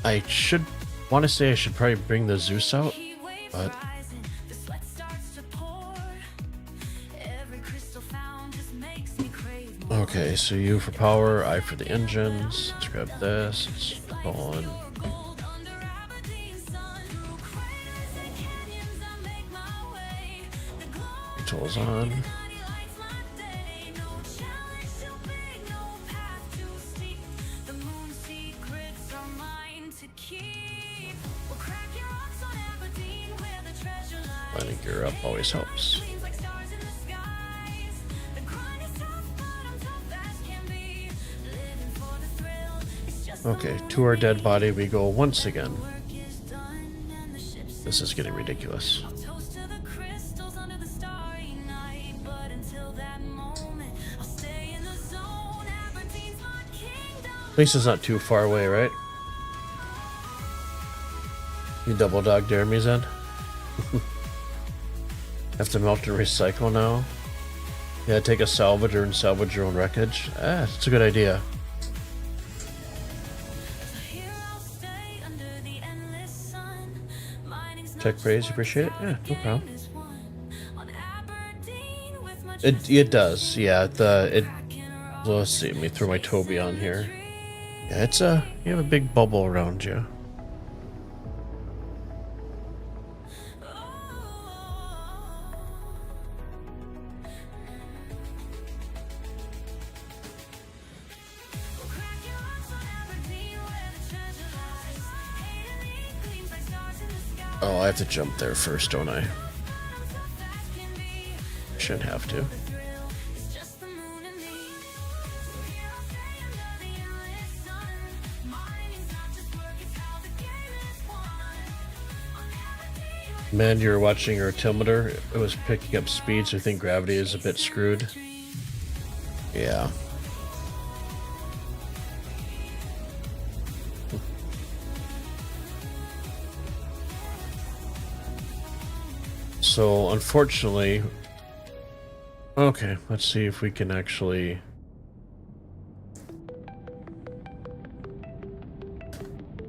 Speaker 4: I should want to say I should probably bring the Zeus out, but okay, so you for power, I for the engines. Let's grab this. Let's go on. Tools on. Landing gear up always helps. Okay, to our dead body we go once again. This is getting ridiculous. At least it's not too far away, right? You double dog dare me, Zen? Have to melt and recycle now? Yeah, take a salvager and salvage your own wreckage. Ah, that's a good idea. Check praise, appreciate it? Yeah, no problem. It does, yeah. Well, let's see, let me throw my Toby on here. Yeah, it's you have a big bubble around you. Oh, I have to jump there first, don't I? Shouldn't have to. Man, you're watching your altimeter. It was picking up speed, so I think gravity is a bit screwed. Yeah. So, unfortunately... Okay, let's see if we can actually...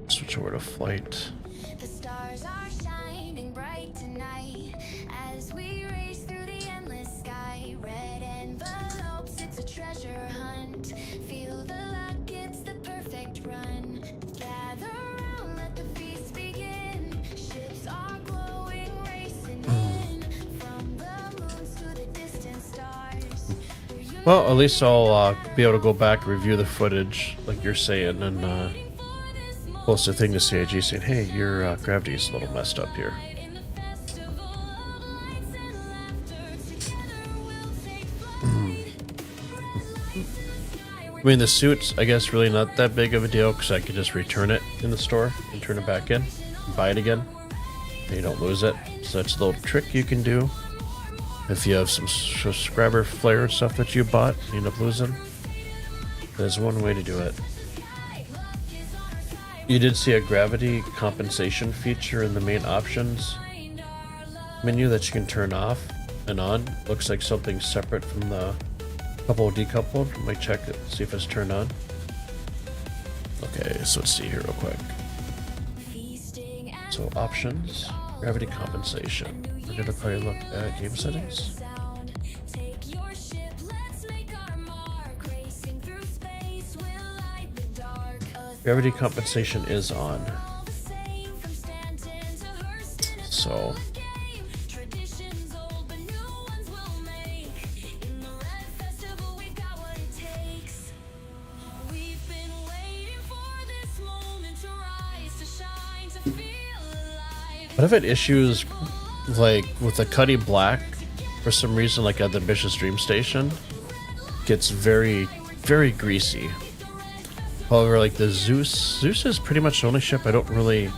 Speaker 4: switch over to flight.
Speaker 2: The stars are shining bright tonight as we race through the endless sky. Red envelopes, it's a treasure hunt. Feel the luck, it's the perfect run. Gather around, let the feast begin. Ships are glowing, racing in from the moons to the distant stars.
Speaker 4: Well, at least I'll be able to go back and review the footage, like you're saying, and post a thing to CIG saying, hey, your gravity is a little messed up here. I mean, the suit's, I guess, really not that big of a deal because I could just return it in the store and turn it back in, and buy it again, and you don't lose it. So that's a little trick you can do if you have some subscriber flare and stuff that you bought and you end up losing. There's one way to do it. You did see a gravity compensation feature in the main options menu that you can turn off and on. Looks like something separate from the couple decoupled. Might check it, see if it's turned on. Okay, so let's see here real quick. So options, gravity compensation. We're gonna probably look at game settings. Gravity compensation is on. So but I've had issues like with the Cuddy Black for some reason, like at the Ambitious Dream Station, gets very, very greasy. However, like the Zeus is pretty much the only ship I don't really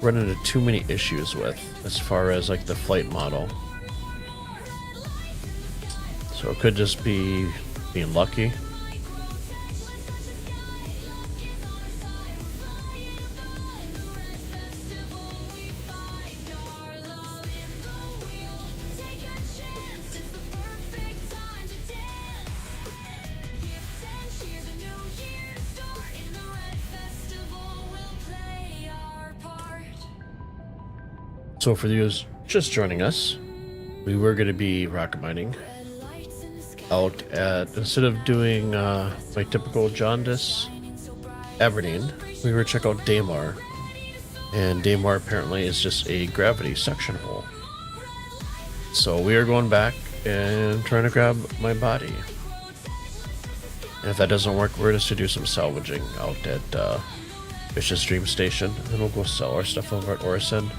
Speaker 4: run into too many issues with as far as like the flight model. So it could just be being lucky. So for those just joining us, we were going to be rock mining out at, instead of doing my typical jaundice Aberdeen, we were to check out Daymar. And Daymar apparently is just a gravity suction hole. So we are going back and trying to grab my body. And if that doesn't work, we're just to do some salvaging out at Fish's Dream Station. And then we'll go sell our stuff over at Orison.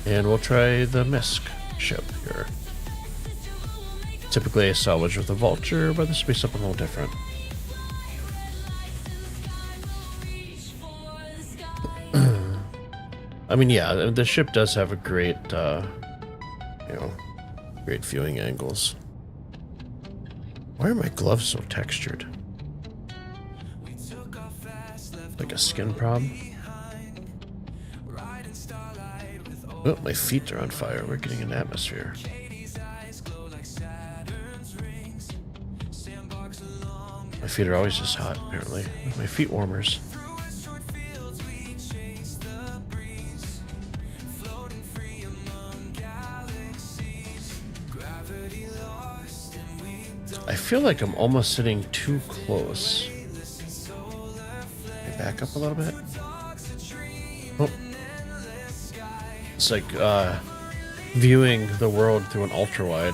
Speaker 4: And we'll try the Misk ship here. Typically I salvage with a vulture, but this will be something a little different. I mean, yeah, the ship does have a great, great viewing angles. Why are my gloves so textured? Like a skin problem? Oh, my feet are on fire. We're getting an atmosphere. My feet are always just hot, apparently. My feet warmers. I feel like I'm almost sitting too close. Back up a little bit. Oh. It's like viewing the world through an ultra wide.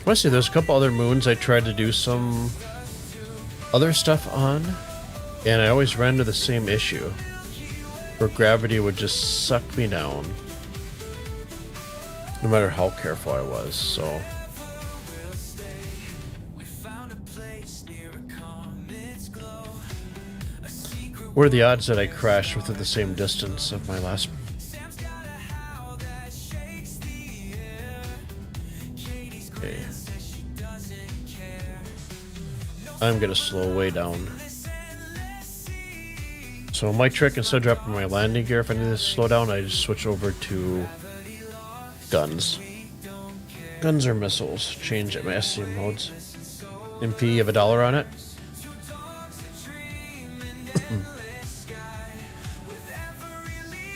Speaker 4: I see there's a couple other moons I tried to do some other stuff on, and I always ran into the same issue where gravity would just suck me down no matter how careful I was. So what are the odds that I crash within the same distance of my last? Okay. I'm gonna slow way down. So my trick, instead of dropping my landing gear, if I need to slow down, I just switch over to guns. Guns or missiles. Change at my SCM modes. MP, you have $1 on it?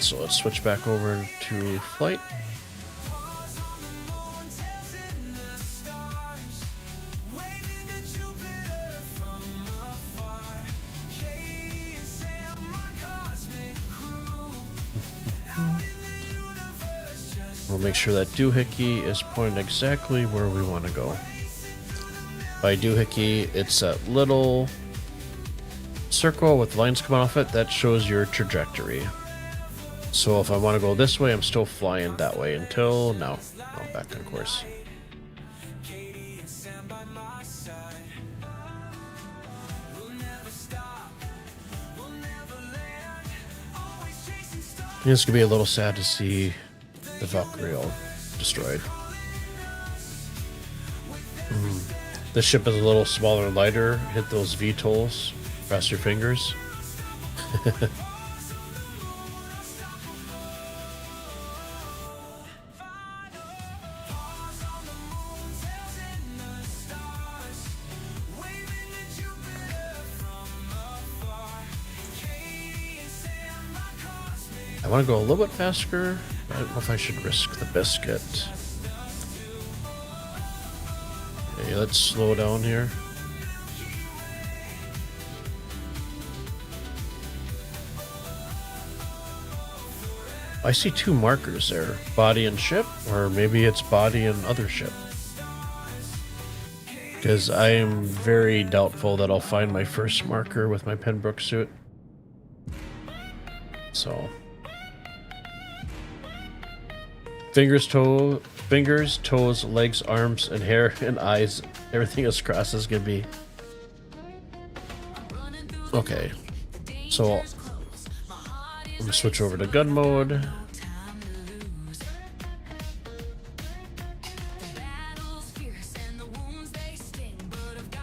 Speaker 4: So let's switch back over to flight. We'll make sure that doohickey is pointed exactly where we want to go. By doohickey, it's that little circle with lines coming off it that shows your trajectory. So if I want to go this way, I'm still flying that way until now. I'm back on course. It's gonna be a little sad to see the Valkyrie all destroyed. This ship is a little smaller and lighter. Hit those VTOLs. Cross your fingers. I want to go a little bit faster. I don't know if I should risk the biscuit. Okay, let's slow down here. I see two markers there. Body and ship, or maybe it's body and other ship. Because I am very doubtful that I'll find my first marker with my Pembroke suit. So... Fingers, toes, legs, arms, and hair, and eyes. Everything as cross as can be. Okay. So, I'm gonna switch over to gun mode.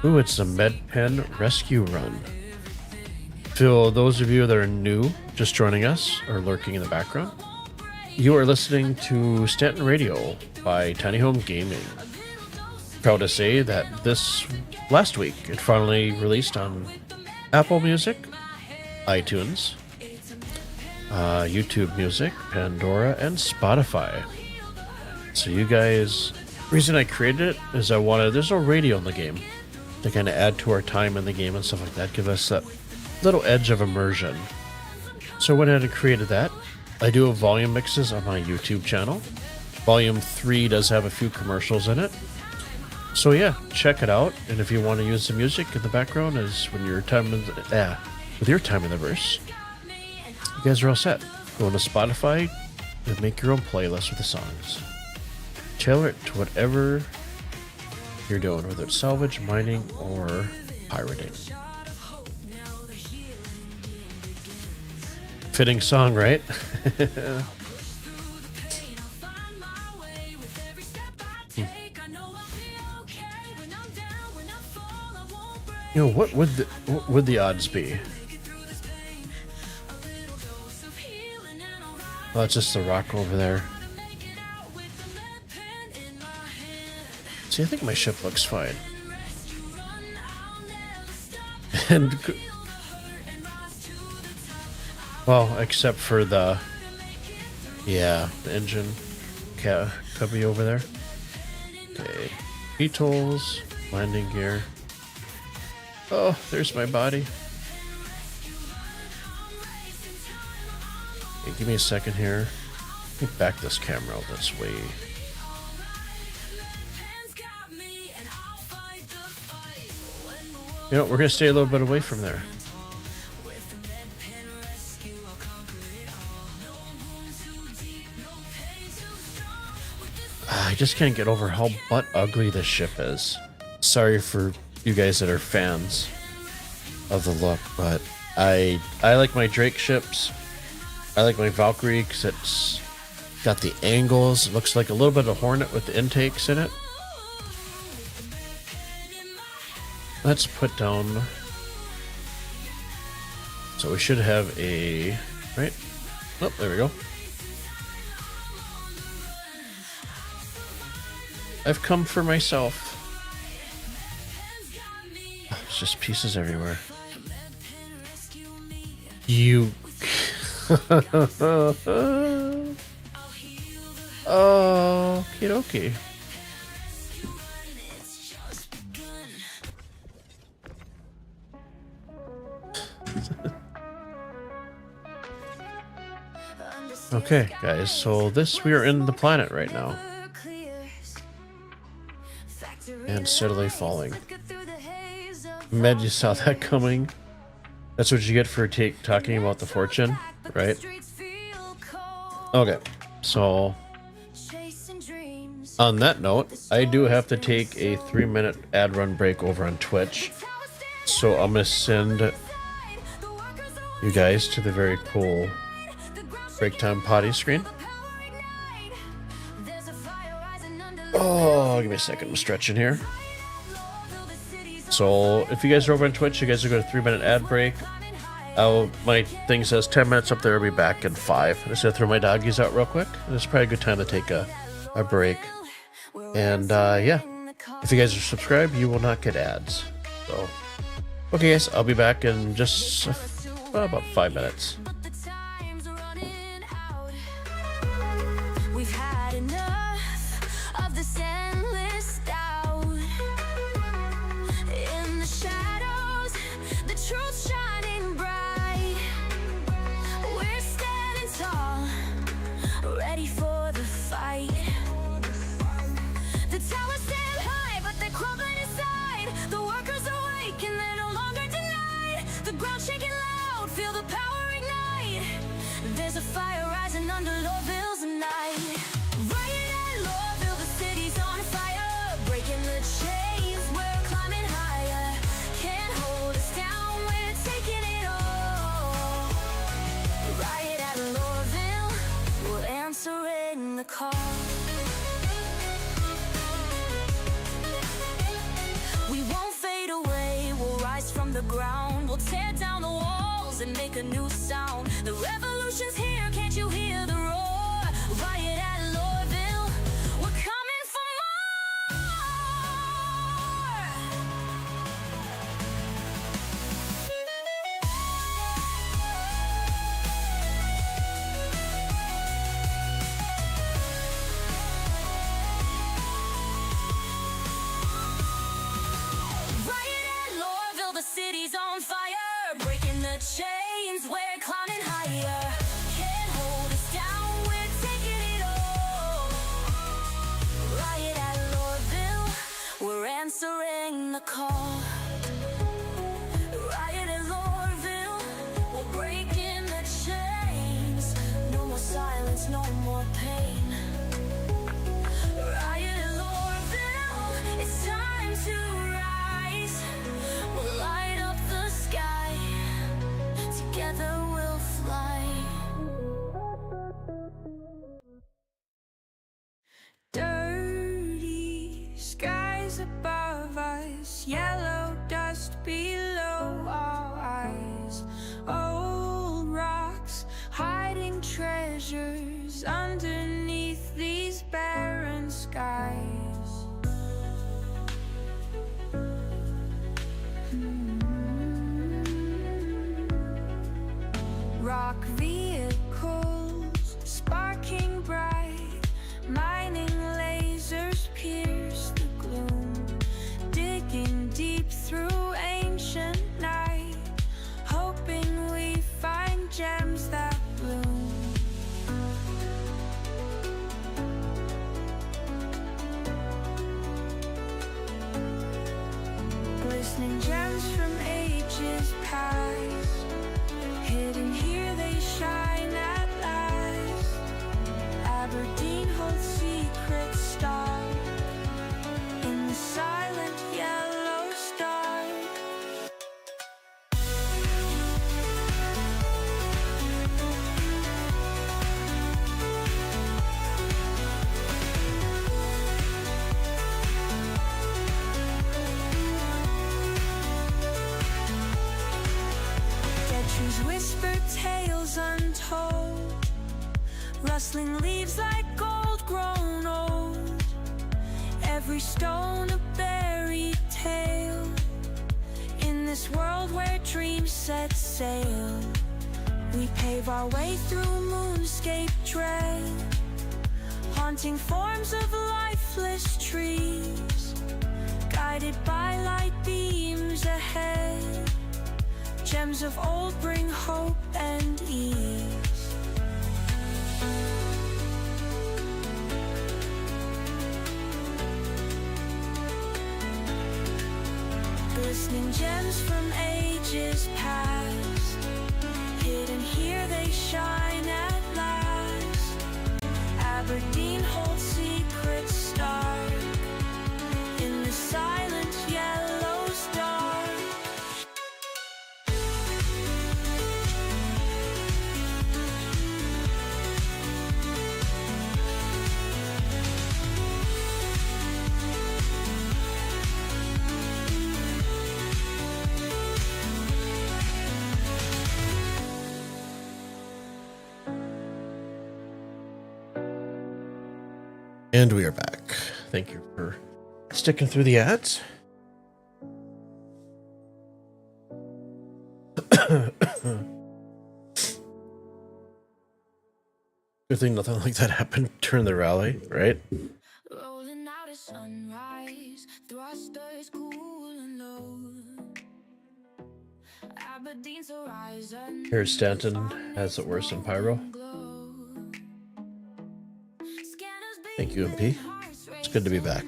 Speaker 4: Ooh, it's a MedPen Rescue Run. For those of you that are new, just joining us, or lurking in the background, You are listening to Stanton Radio by Tiny Home Gaming. Proud to say that this last week it finally released on Apple Music, iTunes, YouTube Music, Pandora, and Spotify. So you guys, reason I created it is I wanted, there's no radio in the game to kind of add to our time in the game and stuff like that, give us that little edge of immersion. So I went ahead and created that. I do have volume mixes on my YouTube channel. Volume 3 does have a few commercials in it. So yeah, check it out. And if you want to use the music in the background as when your time in the, with your time in the verse, you guys are all set. Go to Spotify and make your own playlist with the songs. Tailor it to whatever you're doing, whether it's salvage, mining, or pirating. Fitting song, right? You know, what would the odds be? Oh, it's just the rock over there. See, I think my ship looks fine. And well, except for the engine cubby over there. Okay, VTOLs, landing gear. Oh, there's my body. Okay, give me a second here. Let me back this camera out this way. You know, we're gonna stay a little bit away from there. I just can't get over how butt ugly this ship is. Sorry for you guys that are fans of the look, but I like my Drake ships. I like my Valkyrie because it's got the angles. It looks like a little bit of Hornet with the intakes in it. Let's put down. So we should have a right. Oh, there we go. I've come for myself. Oh, it's just pieces everywhere. You. Oh, okie dokie. Okay, guys, so we are in the planet right now. And steadily falling. Med, you saw that coming. That's what you get for talking about the fortune, right? Okay, so on that note, I do have to take a 3-minute ad run break over on Twitch. So I'm going to send you guys to the very cool break time potty screen. Oh, give me a second. I'm stretching here. So if you guys are over on Twitch, you guys are going to 3-minute ad break. My thing says 10 minutes up there. I'll be back in 5. I'm just going to throw my doggies out real quick. It's probably a good time to take a break. And yeah, if you guys are subscribed, you will not get ads. So, okay, guys, I'll be back in just about 5 minutes.
Speaker 2: We've had enough of this endless doubt. In the shadows, the truth's shining bright. We're standing tall, ready for the fight. The towers stand high, but they're crumbling inside. The workers awake and they're no longer denied. The ground shaking loud, feel the power ignite. There's a fire rising under Lowville's night. Right at Lowville, the city's on fire. Breaking the chains, we're climbing higher. Can't hold us down, we're taking it all. Right at Lowville, we're answering the call. We won't fade away, we'll rise from the ground. We'll tear down the walls and make a new sound. The revolution's here, can't you hear the roar? there's no more pain. Riot Lorville, it's time to rise. We'll light up the sky, together we'll fly. Dirty skies above us, yellow dust below our eyes. Old rocks hiding treasures underneath these barren skies. Rock vehicles sparking bright, mining lasers pierce the gloom, digging deep through ancient night, hoping we find gems that bloom. Glistening gems from ages past, hidden here they shine at last. Aberdeen holds secrets starred in the silent yellow star. Trees whisper tales untold, rustling leaves like gold grown old. Every stone a buried tale, in this world where dreams set sail. We pave our way through moonscape dread, haunting forms of lifeless trees, guided by light beams ahead. Gems of old bring hope and ease. Glistening gems from ages past, hidden here they shine at last. Aberdeen holds secrets starred in the silent yellow star.
Speaker 4: And we are back. Thank you for sticking through the ads. Good thing nothing like that happened during the rally, right?
Speaker 2: Rolling out at sunrise, thrusters cool and low. Aberdeen's horizon.
Speaker 4: Here Stanton has it worse than Pyro. Thank you, MP. It's good to be back.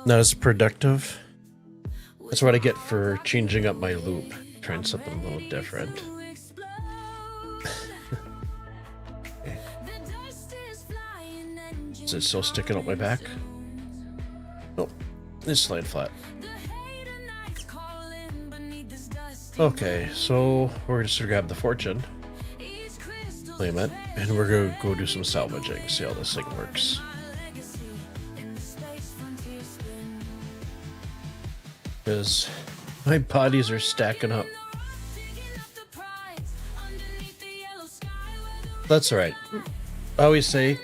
Speaker 4: Not as productive. That's what I get for changing up my loop. Trying something a little different. Okay. Is it still sticking up my back? Nope. It's laying flat. Okay, so we're just gonna grab the fortune. Claim it, and we're gonna go do some salvaging, see how this thing works. Because my bodies are stacking up. That's alright. I always say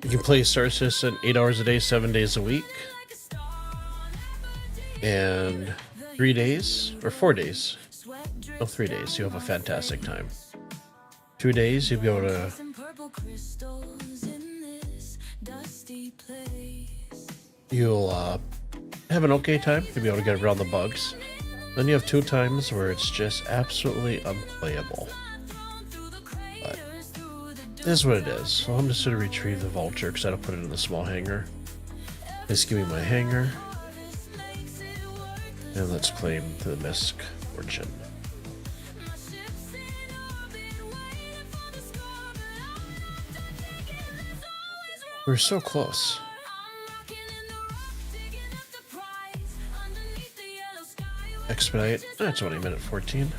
Speaker 4: you can play Star Citizen 8 hours a day, 7 days a week. And 3 days, or 4 days. No, 3 days, you have a fantastic time. 2 days, you'll be able to have an okay time. You'll be able to get around the bugs. Then you have 2 times where it's just absolutely unplayable. But it is what it is. So I'm just going to retrieve the vulture because I don't put it in the small hangar. Let's give me my hangar. And let's claim the Misk fortune. We're so close. Expedite. That's only minute 14.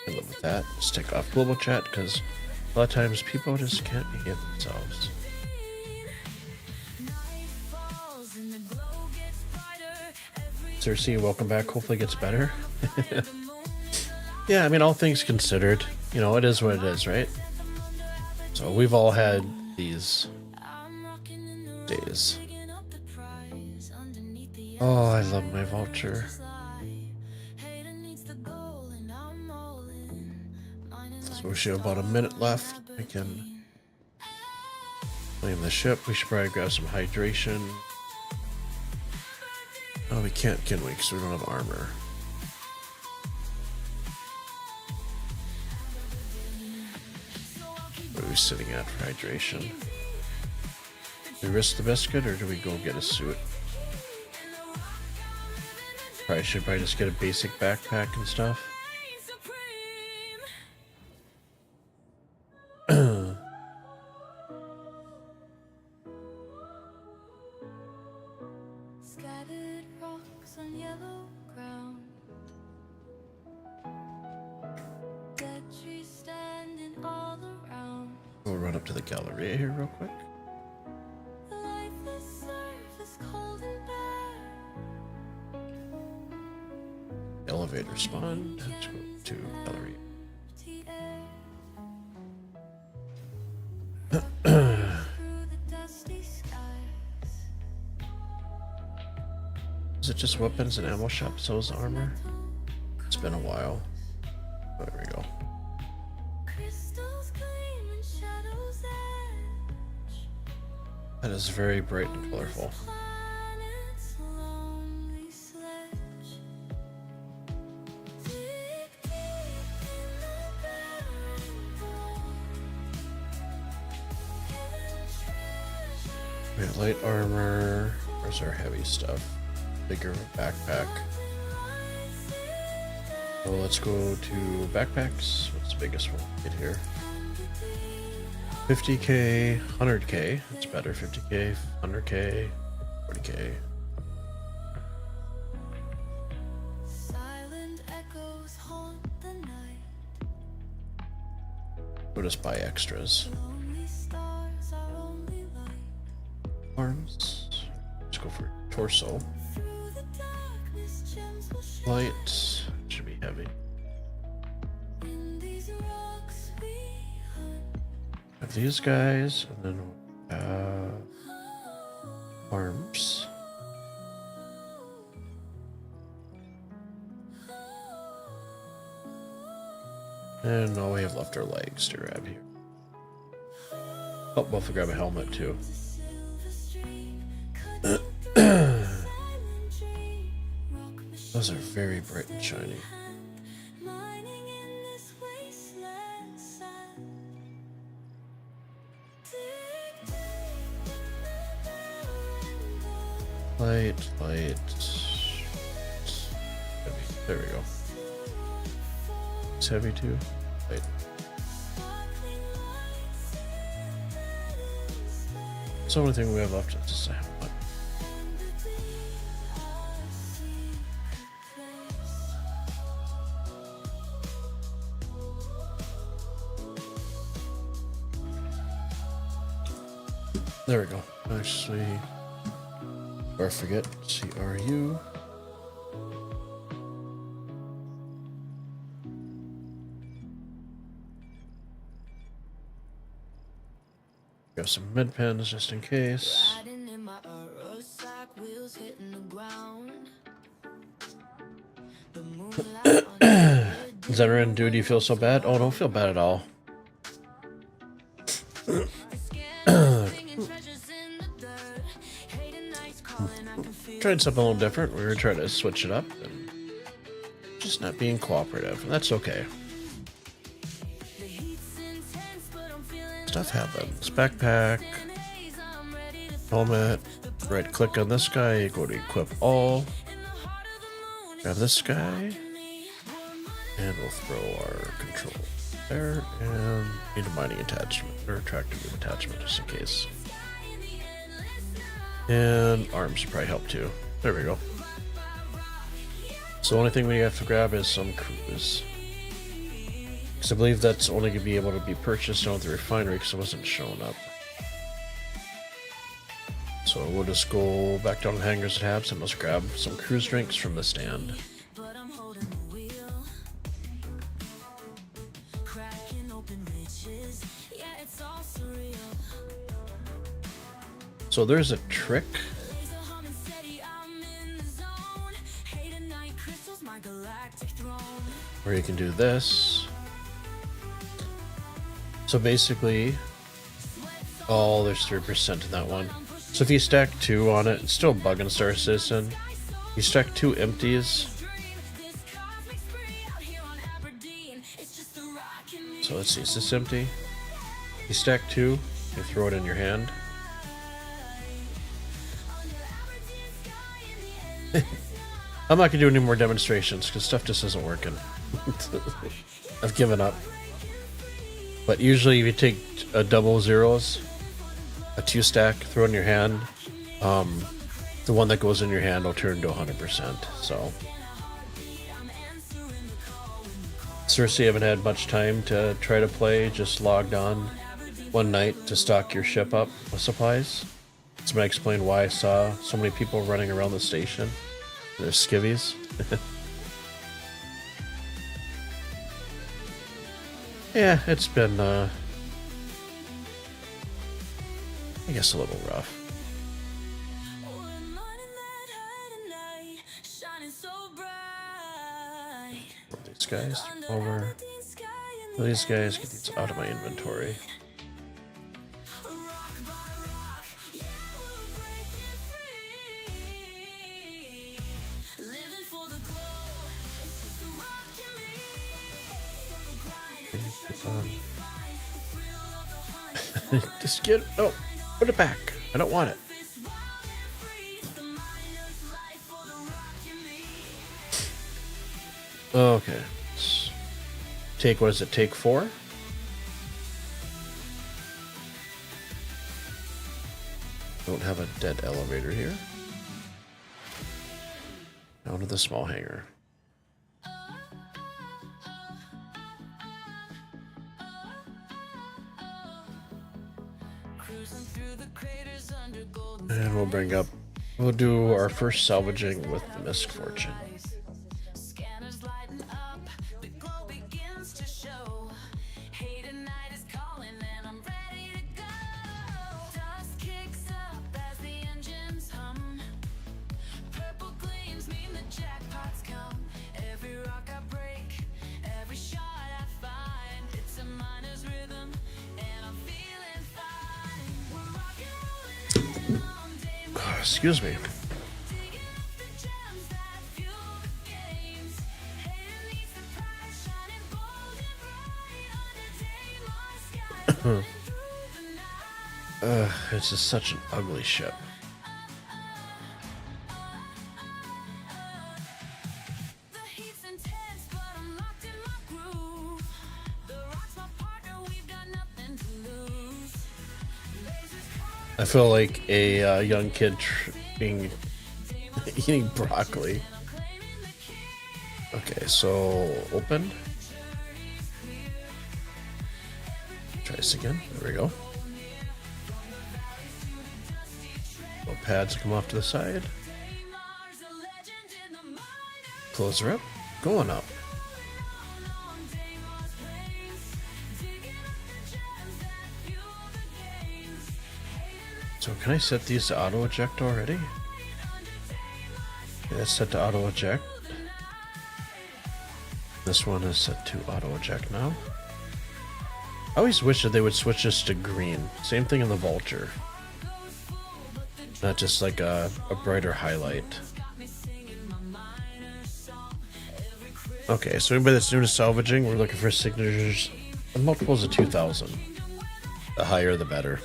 Speaker 4: I live with that. Just take off global chat because a lot of times people just can't behave themselves. Cersei, welcome back. Hopefully it gets better. Yeah, I mean, all things considered, you know, it is what it is, right? So we've all had these days. Oh, I love my vulture. So we should have about a minute left. I can claim the ship. We should probably grab some hydration. Oh, we can't, can we? Because we don't have armor. What are we sitting at for hydration? Do we risk the biscuit or do we go get a suit? Probably should just get a basic backpack and stuff.
Speaker 2: Scattered rocks on yellow ground. Dead trees standing all around.
Speaker 4: We'll run up to the Galleria here real quick.
Speaker 2: The lifeless surf is cold and bare.
Speaker 4: Elevator spawn. Let's go to Galleria.
Speaker 2: Empty air. Through the dusty skies.
Speaker 4: Is it just weapons and ammo shop sells armor? It's been a while. Oh, there we go.
Speaker 2: Crystals gleam in shadows edge.
Speaker 4: That is very bright and colorful.
Speaker 2: Planet's lonely sledge. Dig deep in the barren void. Hidden treasure.
Speaker 4: We have light armor. Where's our heavy stuff? Bigger backpack. So let's go to backpacks. What's the biggest one we get here? 50k, 100k. That's better. 50k, 100k, 40k.
Speaker 2: Silent echoes haunt the night.
Speaker 4: We'll just buy extras.
Speaker 2: Lonely stars are only light.
Speaker 4: Arms. Let's go for torso.
Speaker 2: Through the darkness, gems will shine.
Speaker 4: Light. Should be heavy.
Speaker 2: In these rocks we hunt.
Speaker 4: Have these guys, and then we'll have arms. And all we have left are legs to grab here. Oh, we'll have to grab a helmet too.
Speaker 2: Silver streak cut through the silent dream. Rock
Speaker 4: Those are very bright and shiny.
Speaker 2: mining in this wasteland sand. Dig deep in the barren void.
Speaker 4: Light, light. Heavy. There we go. It's heavy too. Light.
Speaker 2: Sparkling lights in space.
Speaker 4: So the only thing we have left is just a helmet. There we go. Actually, or forget CRU. Got some mid pens just in case.
Speaker 2: Riding in my ROC wheels hitting the ground. The moonlight on the
Speaker 4: Zeteran, dude, do you feel so bad? Oh, don't feel bad at all. Tried something a little different. We were trying to switch it up and just not being cooperative. That's okay. Stuff happens. Backpack, helmet, right click on this guy, go to equip all. Grab this guy, and we'll throw our control there, and need a mining attachment, or tractor beam attachment just in case. And arms would probably help too. There we go. So the only thing we have to grab is some cruise. Because I believe that's only going to be able to be purchased down at the refinery because it wasn't showing up. So we'll just go back down to Hangars and Habs and let's grab some cruise drinks from the stand.
Speaker 2: But I'm holding the wheel, cracking open riches. Yeah, it's all surreal.
Speaker 4: So there's a trick.
Speaker 2: Laser humming steady, I'm in the zone. Hate at night, crystals, my galactic throne.
Speaker 4: Where you can do this. So basically, oh, there's 3% in that one. So if you stack 2 on it, it's still a bug in Star Citizen. You stack 2 empties. So let's see, is this empty? You stack 2, you throw it in your hand. I'm not gonna do any more demonstrations because stuff just isn't working. I've given up. But usually if you take a double zeros, a 2 stack, throw it in your hand, the one that goes in your hand will turn to 100%. So Cersei, haven't had much time to try to play, just logged on one night to stock your ship up with supplies. That's when I explained why I saw so many people running around the station. They're skivvies. Yeah, it's been, I guess, a little rough. These guys over. These guys, get these out of my inventory. Just get, oh, put it back. I don't want it. Okay. Take, what is it? Take 4? Don't have a dead elevator here. Down to the small hangar. And we'll bring up, we'll do our first salvaging with the Mist Fortune. Excuse me. It's just such an ugly ship. I feel like a young kid eating broccoli. Okay, so open. Try this again. There we go. Little pads come off to the side. Close her up. Going up. So can I set these to auto eject already? Yeah, it's set to auto eject. This one is set to auto eject now. I always wish that they would switch this to green. Same thing in the Vulture. Not just like a brighter highlight. Okay, so anybody that's new to salvaging, we're looking for signatures. The multiples of 2,000. The higher the better.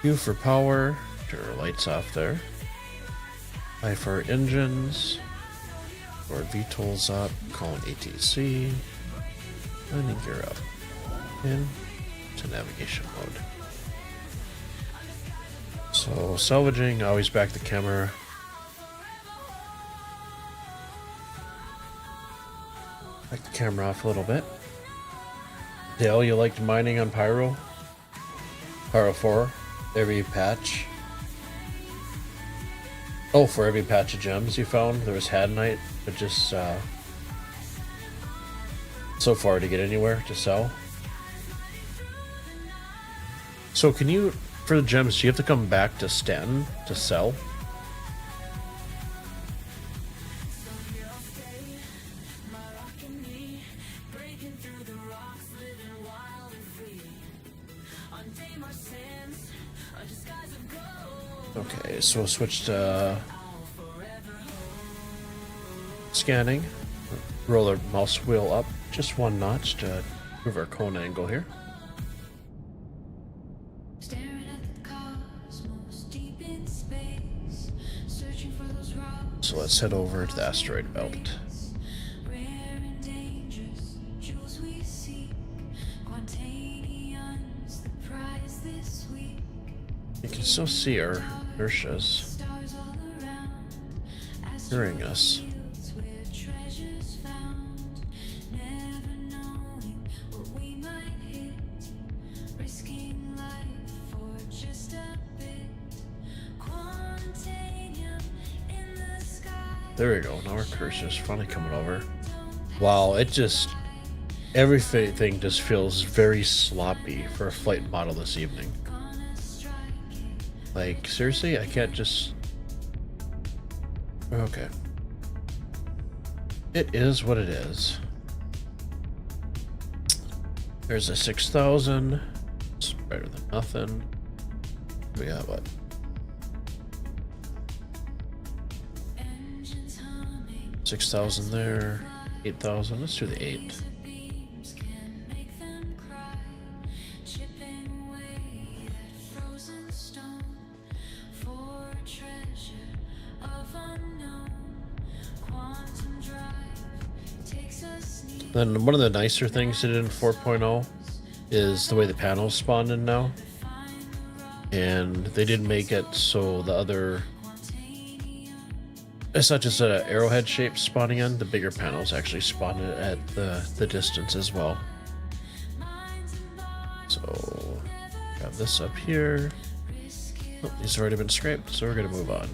Speaker 4: Q for power, turn our lights off there. I for our engines. Or VTOL's up, calling ATC, landing gear up, into navigation mode. So salvaging, always back the camera. Back the camera off a little bit. Dale, you liked mining on Pyro? Pyro 4, every patch. Oh, for every patch of gems you found, there was Hadnite, but just so far to get anywhere to sell. So can you, for the gems, do you have to come back to Stanton to sell? Okay, so we'll switch to scanning. Roll our mouse wheel up just one notch to move our cone angle here. So let's head over to the asteroid belt. You can still see our inertias hearing us. There we go. Now our cursor's finally coming over. Wow, it just... everything just feels very sloppy for a flight model this evening. Like, seriously? I can't just... Okay. It is what it is. There's a 6,000. It's better than nothing. We got what? 6,000 there. 8,000. Let's do the 8. Then one of the nicer things they did in 4.0 is the way the panels spawn in now. And they did make it so the other... it's not just an arrowhead shape spawning in, the bigger panels actually spawn at the distance as well. So, have this up here. Oh, these have already been scraped, so we're going to move on.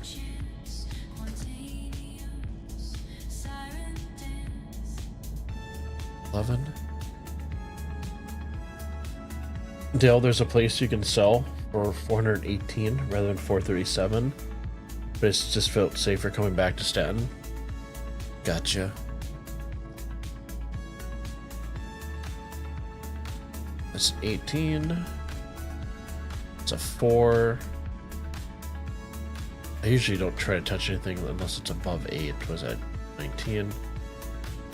Speaker 4: Dale, there's a place you can sell for 418 rather than 437, but it's just felt safer coming back to Stanton. Gotcha. That's 18. It's a 4. I usually don't try to touch anything unless it's above 8. Was that 19?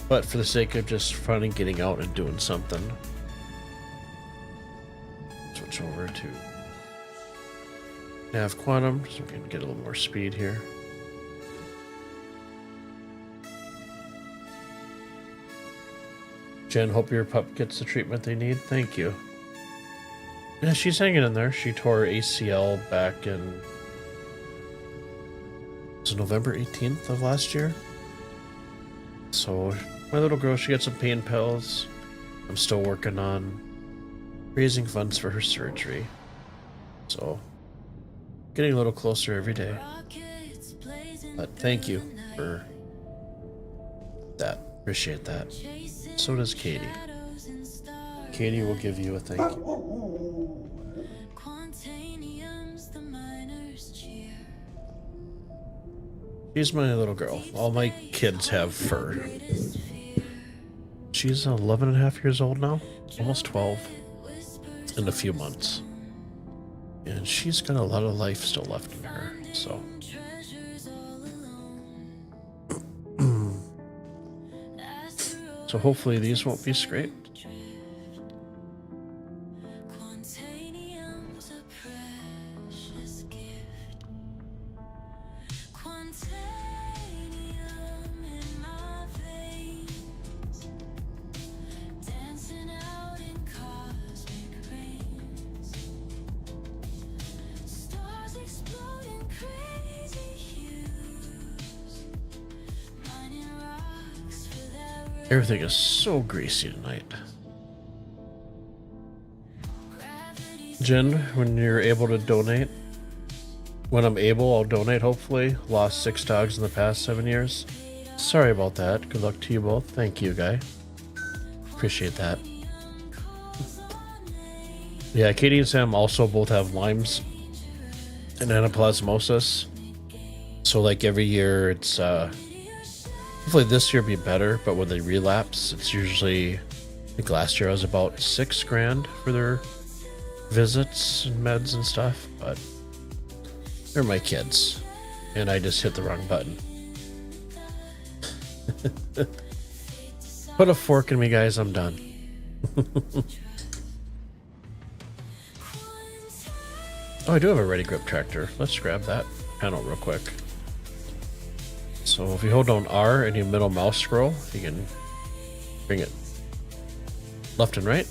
Speaker 4: But for the sake of just finally getting out and doing something, switch over to Nav Quantum so we can get a little more speed here. Jen, hope your pup gets the treatment they need. Thank you. Yeah, she's hanging in there. She tore her ACL back in... was it November 18th of last year? So... my little girl, she got some pain pills. I'm still working on raising funds for her surgery. So, getting a little closer every day. But thank you for that. Appreciate that. So does Katie. Katie will give you a thank you. She's my little girl. All my kids have fur. She's 11 and a half years old now, almost 12 in a few months. And she's got a lot of life still left in her, so. So hopefully these won't be scraped. Everything is so greasy tonight. Jen, when you're able to donate, when I'm able, I'll donate, hopefully. Lost 6 dogs in the past 7 years. Sorry about that. Good luck to you both. Thank you, guy. Appreciate that. Yeah, Katie and Sam also both have Lyme's and anaplasmosis. So like every year it's hopefully this year be better, but when they relapse, it's usually, I think last year I was about $6,000 for their visits and meds and stuff, but they're my kids and I just hit the wrong button. Put a fork in me, guys. I'm done. Oh, I do have a ready grip tractor. Let's grab that panel real quick. So if you hold down R and your middle mouse scroll, you can bring it left and right,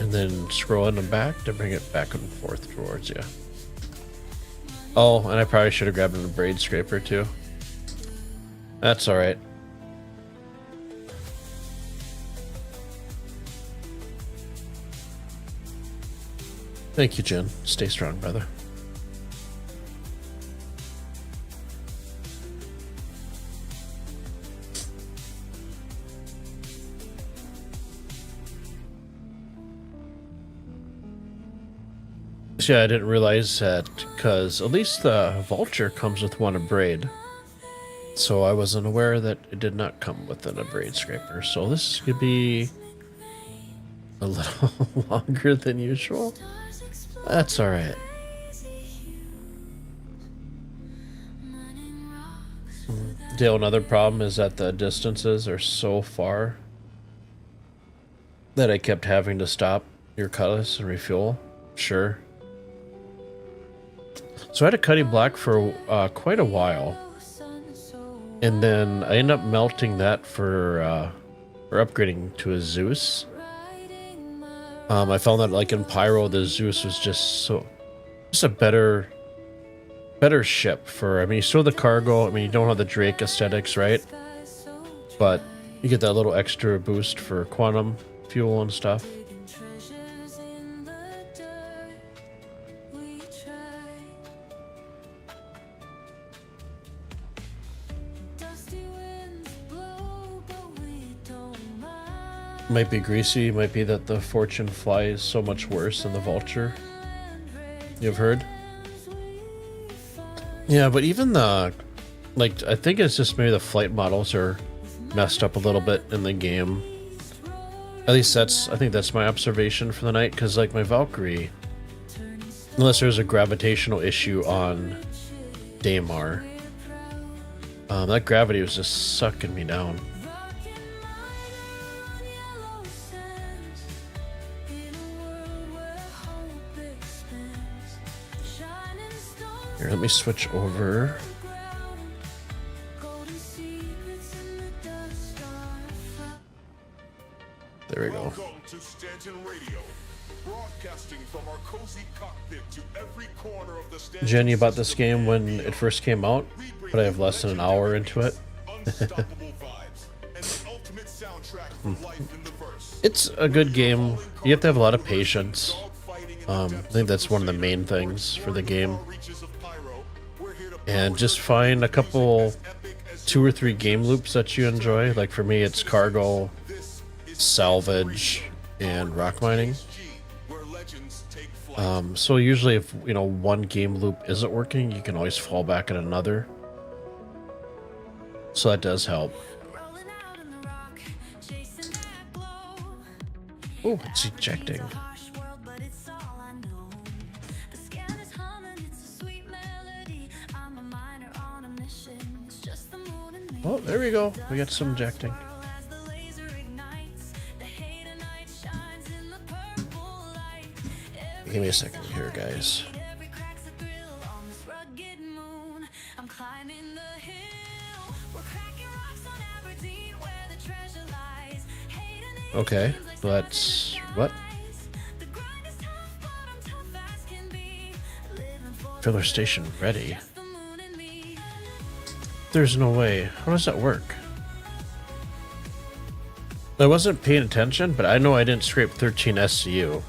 Speaker 4: and then scroll in and back to bring it back and forth towards you. Oh, and I probably should have grabbed a braid scraper too. That's all right. Thank you, Jen. Stay strong, brother. Yeah, I didn't realize that because at least the Vulture comes with one of braid. So I wasn't aware that it did not come with a braid scraper. So this could be a little longer than usual. That's all right. Dale, another problem is that the distances are so far that I kept having to stop your cutlass and refuel. Sure. So I had a Cuddy Black for quite a while, and then I ended up melting that for upgrading to a Zeus. I found that like in Pyro, the Zeus was just a better ship for. I mean, you still have the cargo. I mean, you don't have the Drake aesthetics, right? But you get that little extra boost for quantum fuel and stuff. Might be greasy, might be that the Fortune Fly is so much worse than the Vulture. You've heard? Yeah, but even the, like, I think it's just maybe the flight models are messed up a little bit in the game. At least I think that's my observation for the night, because like my Valkyrie, unless there's a gravitational issue on Daymar, that gravity was just sucking me down. Here, let me switch over. There we go.
Speaker 1: Welcome to Stanton Radio, broadcasting from our cozy cockpit to every corner of the Stanton.
Speaker 4: Jen, you bought this game when it first came out, but I have less than an hour into it.
Speaker 1: Unstoppable vibes and the ultimate soundtrack for life in the verse.
Speaker 4: It's a good game. You have to have a lot of patience. I think that's one of the main things for the game. And just find a couple, 2 or 3 game loops that you enjoy. Like for me, it's cargo, salvage, and rock mining. So usually if, you know, one game loop isn't working, you can always fall back on another. So that does help. Oh, it's ejecting. Oh, there we go. We got some ejecting. Give me a second here, guys. Okay, let's... what? Filler station ready. There's no way. How does that work? I wasn't paying attention, but I know I didn't scrape 13 SCU.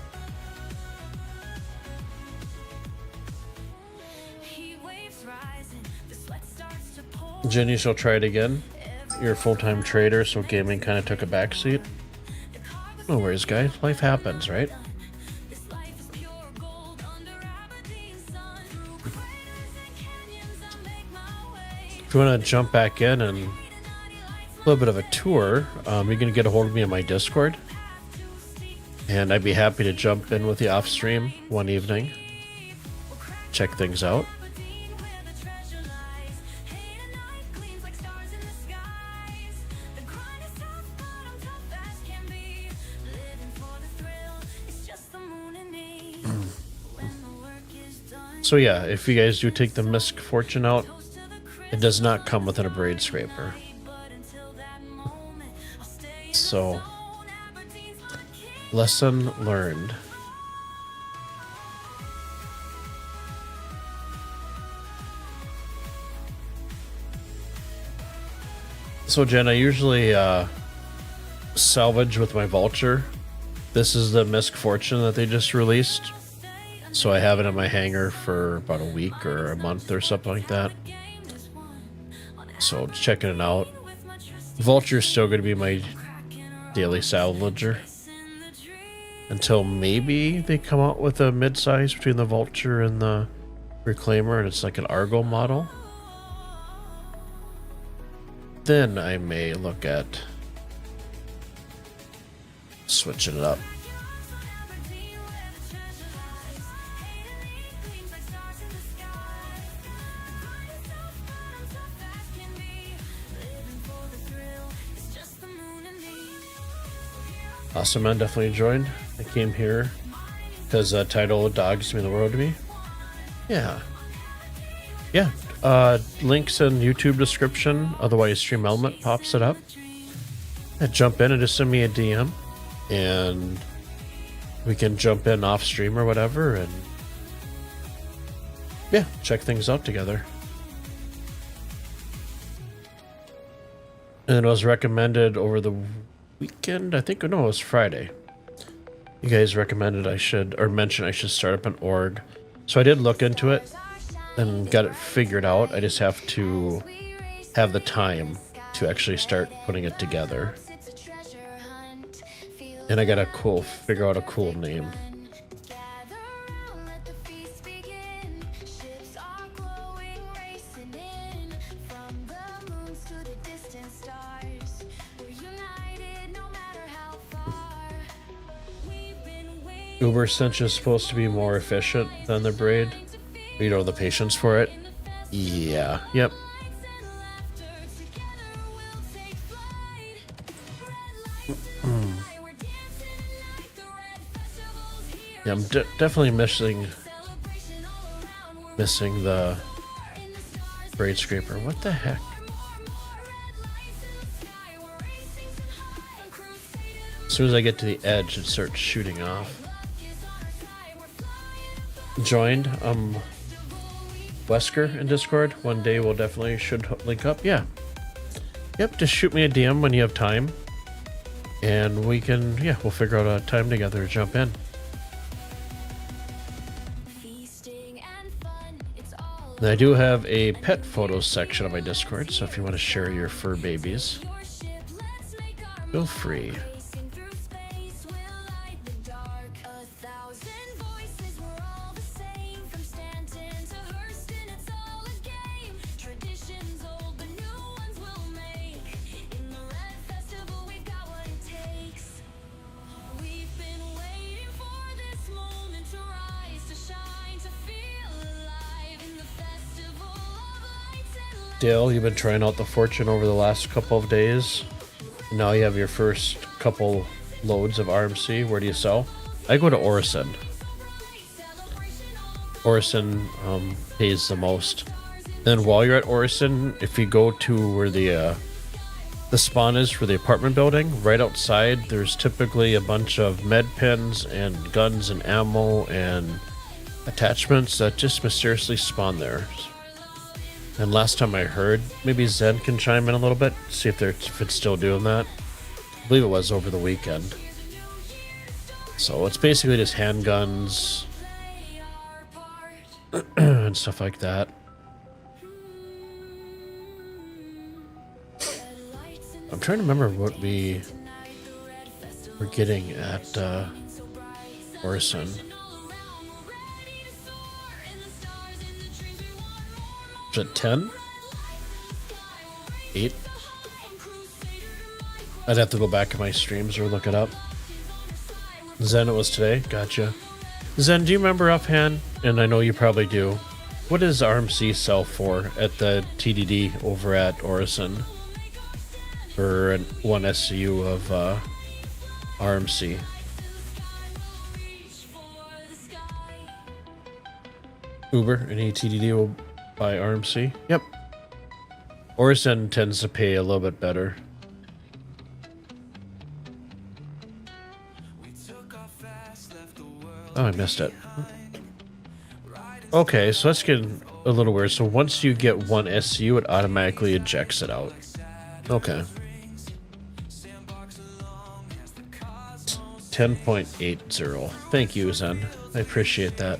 Speaker 4: Jenny, she'll try it again. You're a full-time trader, so gaming kind of took a backseat. No worries, guys. Life happens, right? If you want to jump back in and a little bit of a tour, you're going to get a hold of me on my Discord. And I'd be happy to jump in with you off stream one evening. Check things out. So yeah, if you guys do take the Misc Fortune out, it does not come with an abrade scraper. So, lesson learned. So Jen, I usually salvage with my Vulture. This is the Misc Fortune that they just released. So I have it in my hangar for about a week or a month or something like that. So checking it out. Vulture's still going to be my daily salvager. Until maybe they come out with a mid-size between the Vulture and the Reclaimer and it's like an Argo model. Then I may look at switching it up. Awesome man, definitely joined. I came here because title of dogs mean the world to me. Yeah. Links in YouTube description. Otherwise, Stream Element pops it up. Jump in and just send me a DM, and we can jump in off stream or whatever, and yeah, check things out together. And it was recommended over the weekend, I think. No, it was Friday. You guys recommended I should, or mentioned I should start up an org. So I did look into it and got it figured out. I just have to have the time to actually start putting it together. And I gotta figure out a cool name. Uber Cinch is supposed to be more efficient than the braid. You don't have the patience for it. Yeah. Yep. Yeah, I'm definitely missing the braid scraper. What the heck? As soon as I get to the edge, it starts shooting off. Joined Wesker in Discord. One day we'll definitely should link up. Yeah. Yep, just shoot me a DM when you have time. And we can, yeah, we'll figure out a time together to jump in. And I do have a pet photos section on my Discord, so if you want to share your fur babies, feel free. Dale, you've been trying out the Fortune over the last couple of days. Now you have your first couple loads of RMC. Where do you sell? I go to Orison. Orison pays the most. Then while you're at Orison, if you go to where the spawn is for the apartment building, right outside, there's typically a bunch of med pins and guns and ammo and attachments that just mysteriously spawn there. And last time I heard, maybe Zen can chime in a little bit, see if it's still doing that. I believe it was over the weekend. So it's basically just handguns and stuff like that. I'm trying to remember what we were getting at Orson. Was it 10? 8? I'd have to go back in my streams or look it up. Zen, it was today. Gotcha. Zen, do you remember offhand? And I know you probably do. What does RMC sell for at the TDD over at Orison? For one SCU of RMC. Uber, any TDD will buy RMC? Yep. Orison tends to pay a little bit better. Oh, I missed it. Okay, so let's get a little weird. So once you get one SCU, it automatically ejects it out. Okay. 10.80. Thank you, Zen. I appreciate that.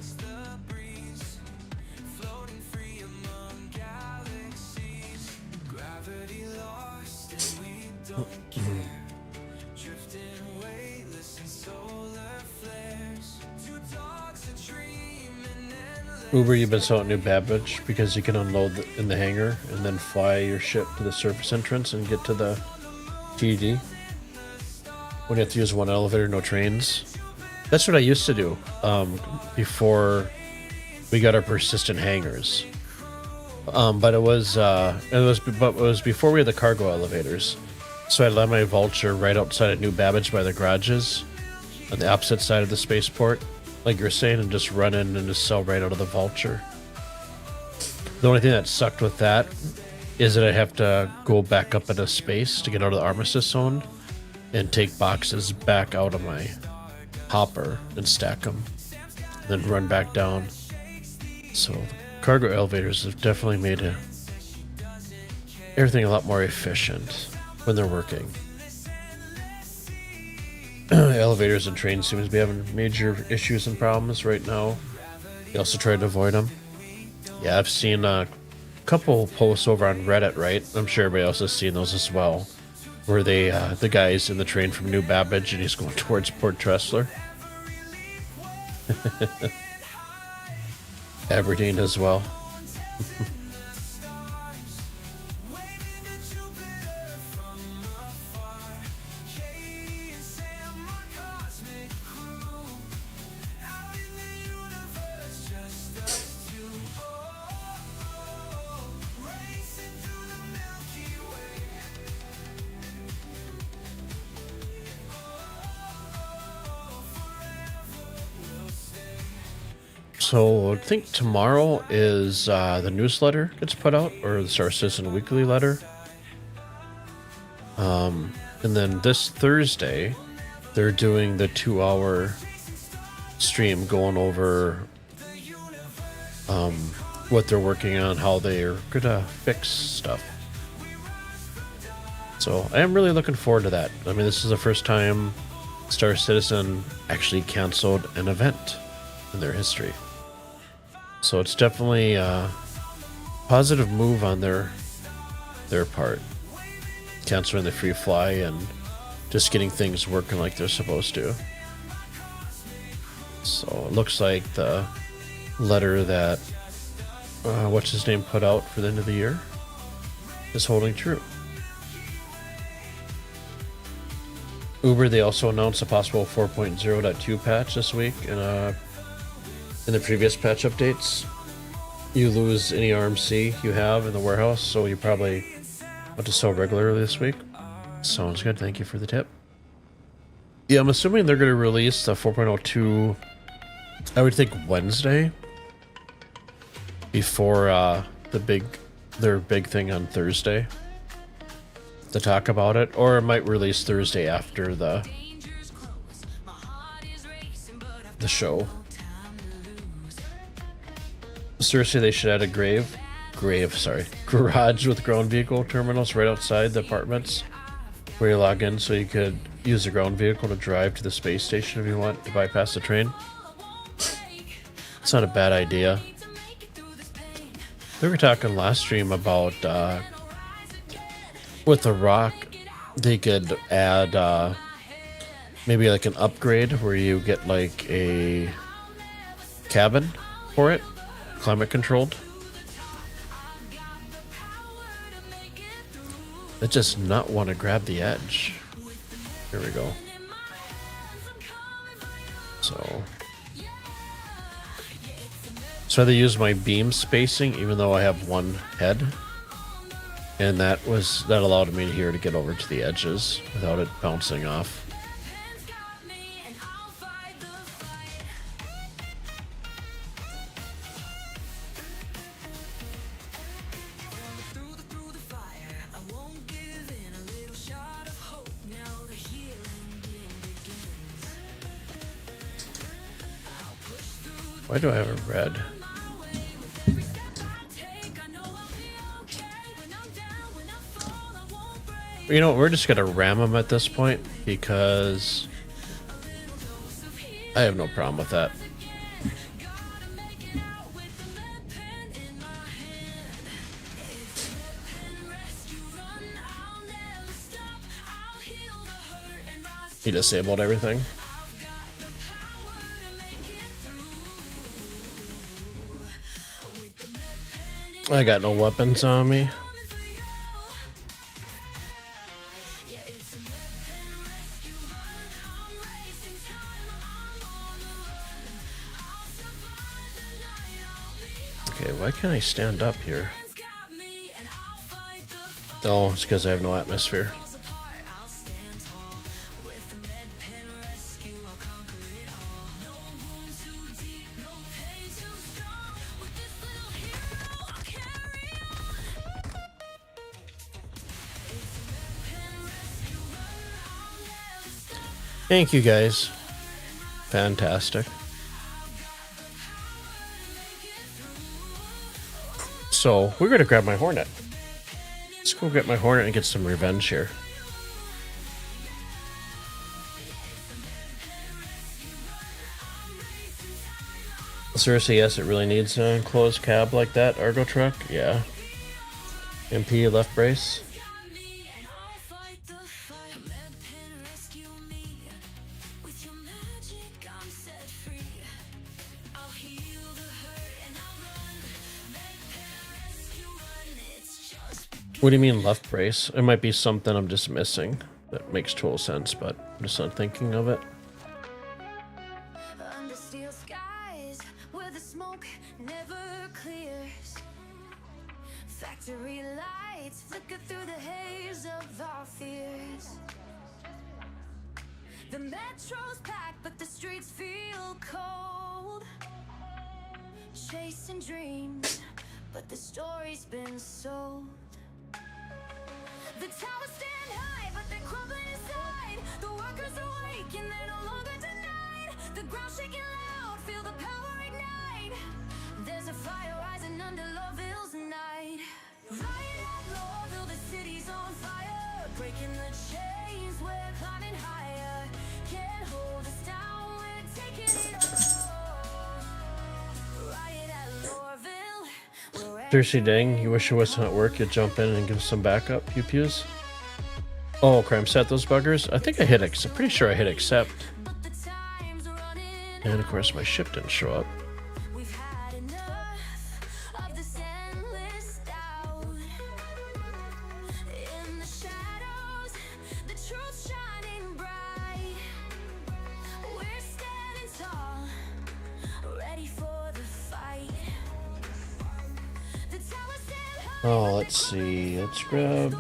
Speaker 4: Uber, you've been selling New Babbage because you can unload in the hangar and then fly your ship to the surface entrance and get to the TD. When you have to use one elevator, no trains. That's what I used to do before we got our persistent hangars. But it was before we had the cargo elevators. So I left my Vulture right outside at New Babbage by the garages on the opposite side of the spaceport, like you're saying, and just run in and just sell right out of the Vulture. The only thing that sucked with that is that I have to go back up into space to get out of the armistice zone and take boxes back out of my hopper and stack them, and then run back down. So cargo elevators have definitely made everything a lot more efficient when they're working. Elevators and trains seem to be having major issues and problems right now. They also try to avoid them. Yeah, I've seen a couple posts over on Reddit, right? I'm sure everybody else has seen those as well, where they the guy's in the train from New Babbage and he's going towards Port Tressler. Aberdeen as well. So I think tomorrow is the newsletter gets put out, or the Star Citizen Weekly letter. And then this Thursday, they're doing the 2-hour stream going over what they're working on, how they're gonna fix stuff. So I am really looking forward to that. I mean, this is the first time Star Citizen actually canceled an event in their history. So it's definitely a positive move on their part. Canceling the free fly and just getting things working like they're supposed to. So it looks like the letter that what's his name put out for the end of the year is holding true. Uber, they also announced a possible 4.0.2 patch this week, and in the previous patch updates, you lose any RMC you have in the warehouse, so you probably want to sell regularly this week. Sounds good. Thank you for the tip. Yeah, I'm assuming they're going to release the 4.02, I would think Wednesday, before their big thing on Thursday to talk about it, or it might release Thursday after the show. Seriously, they should add a garage with ground vehicle terminals right outside the apartments. where you log in so you could use a ground vehicle to drive to the space station if you want to bypass the train. It's not a bad idea. We were talking last stream about with the ROC, they could add maybe like an upgrade where you get like a cabin for it, climate controlled. I just not want to grab the edge. Here we go. So they use my beam spacing even though I have one head. And that allowed me here to get over to the edges without it bouncing off. Why do I have a red? You know, we're just gonna ram them at this point because I have no problem with that. He disabled everything. I got no weapons on me. Okay, why can't I stand up here? Oh, it's because I have no atmosphere. Thank you guys. Fantastic. So we're gonna grab my Hornet. Let's go get my Hornet and get some revenge here. Seriously, yes, it really needs an enclosed cab like that. Argo truck, yeah. MP left brace. What do you mean left brace? It might be something I'm just missing. That makes total sense, but I'm just not thinking of it.
Speaker 2: Under steel skies, where the smoke never clears. Factory lights flicker through the haze of our fears. The metro's packed, but the streets feel cold. Chasing dreams, but the story's been sold. The towers stand high, but they're crumbling inside. The workers awake and they're no longer denied. The ground shaking loud, feel the power ignite. There's a fire rising under Loveville's night. Riot at Lorville, the city's on fire. Breaking the chains, we're climbing higher. Can't hold us down, we're taking it all. Riot at Lorville.
Speaker 4: Thirsty dang, you wish it wasn't at work, you'd jump in and give some backup, pew pews. Oh, crime set those buggers? I think I hit accept. I'm pretty sure I hit accept. And of course my ship didn't show up. Oh, let's see. Let's grab.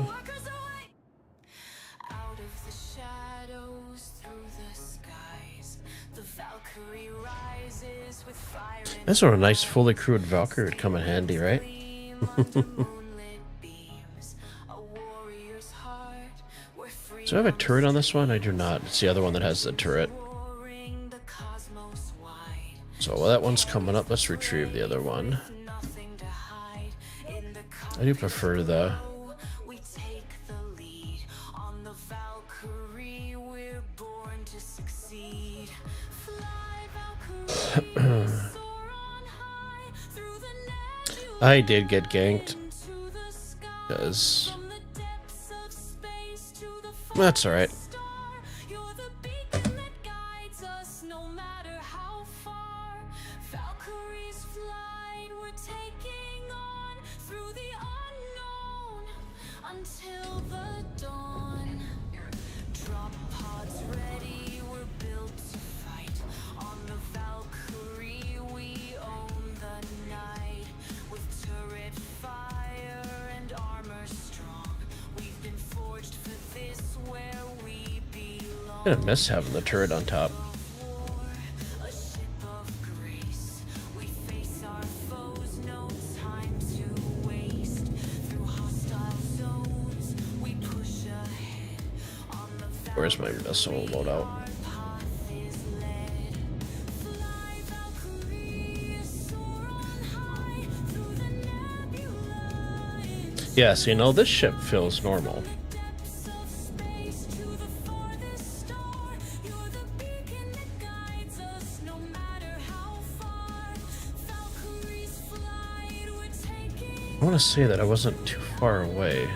Speaker 4: That's sort of a nice fully crewed Valkyrie would come in handy, right? So I have a turret on this one? I do not. It's the other one that has the turret. So while that one's coming up, let's retrieve the other one. I do prefer the
Speaker 2: Valkyrie, we're born to succeed. Fly, Valkyrie, soar on high through the nebula.
Speaker 4: I did get ganked.
Speaker 2: Into the sky.
Speaker 4: Because
Speaker 2: From the depths of space to the
Speaker 4: that's alright.
Speaker 2: farthest star, you're the beacon that guides us no matter how far. Valkyrie's flight, we're taking on through the unknown until the dawn. Drop pods ready, we're built to fight. On the Valkyrie, we own the night. With turret fire and armor strong, we've been forged for this, where we belong.
Speaker 4: I'm gonna miss having the turret on top.
Speaker 2: War, a ship of grace. We face our foes, no time to waste. Through hostile zones, we push ahead. On the
Speaker 4: Where's my missile loadout?
Speaker 2: our path is led. Fly, Valkyrie, soar on high through the nebula.
Speaker 4: Yes, you know, this ship feels normal.
Speaker 2: Depths of space to the farthest star, you're the beacon that guides us no matter how far. Valkyrie's flight, we're taking
Speaker 4: I want to say that I wasn't too far away.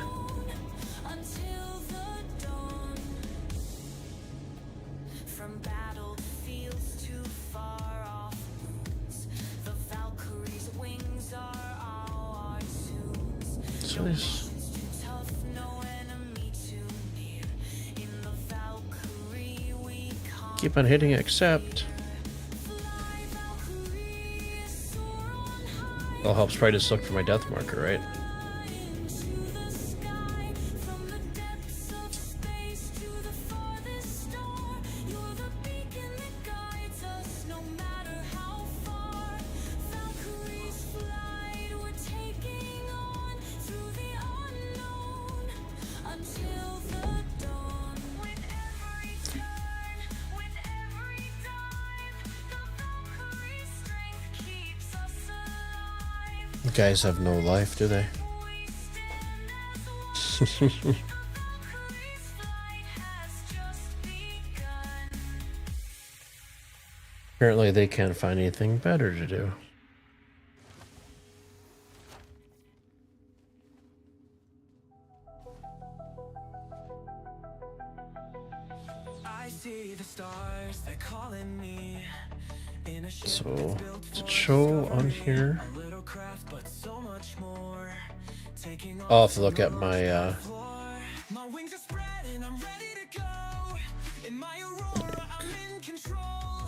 Speaker 2: until the dawn. From battlefields to far off moons, the Valkyrie's wings are our tunes.
Speaker 4: So these
Speaker 2: Too tough, no enemy too near. In the Valkyrie we come.
Speaker 4: keep on hitting accept.
Speaker 2: Fly, Valkyrie, soar on high
Speaker 4: All helps probably just look for my death marker, right?
Speaker 2: into the sky. From the depths of space to the farthest star, you're the beacon that guides us no matter how far. Valkyrie's flight, we're taking on through the unknown until the dawn. With every turn, with every dive, the Valkyrie's strength keeps us alive.
Speaker 4: You guys have no life, do they?
Speaker 2: We stand as one. Valkyrie's flight has just begun.
Speaker 4: Apparently they can't find anything better to do.
Speaker 3: I see the stars, they're calling me. In a ship
Speaker 4: So,
Speaker 3: that's built
Speaker 4: does it
Speaker 3: for
Speaker 4: show on
Speaker 3: soaring.
Speaker 4: here?
Speaker 3: A little craft, but so much more. Taking
Speaker 4: I'll
Speaker 3: off
Speaker 4: have to look at my,
Speaker 3: floor. My wings are spread and I'm ready to go. In my aurora, I'm in control.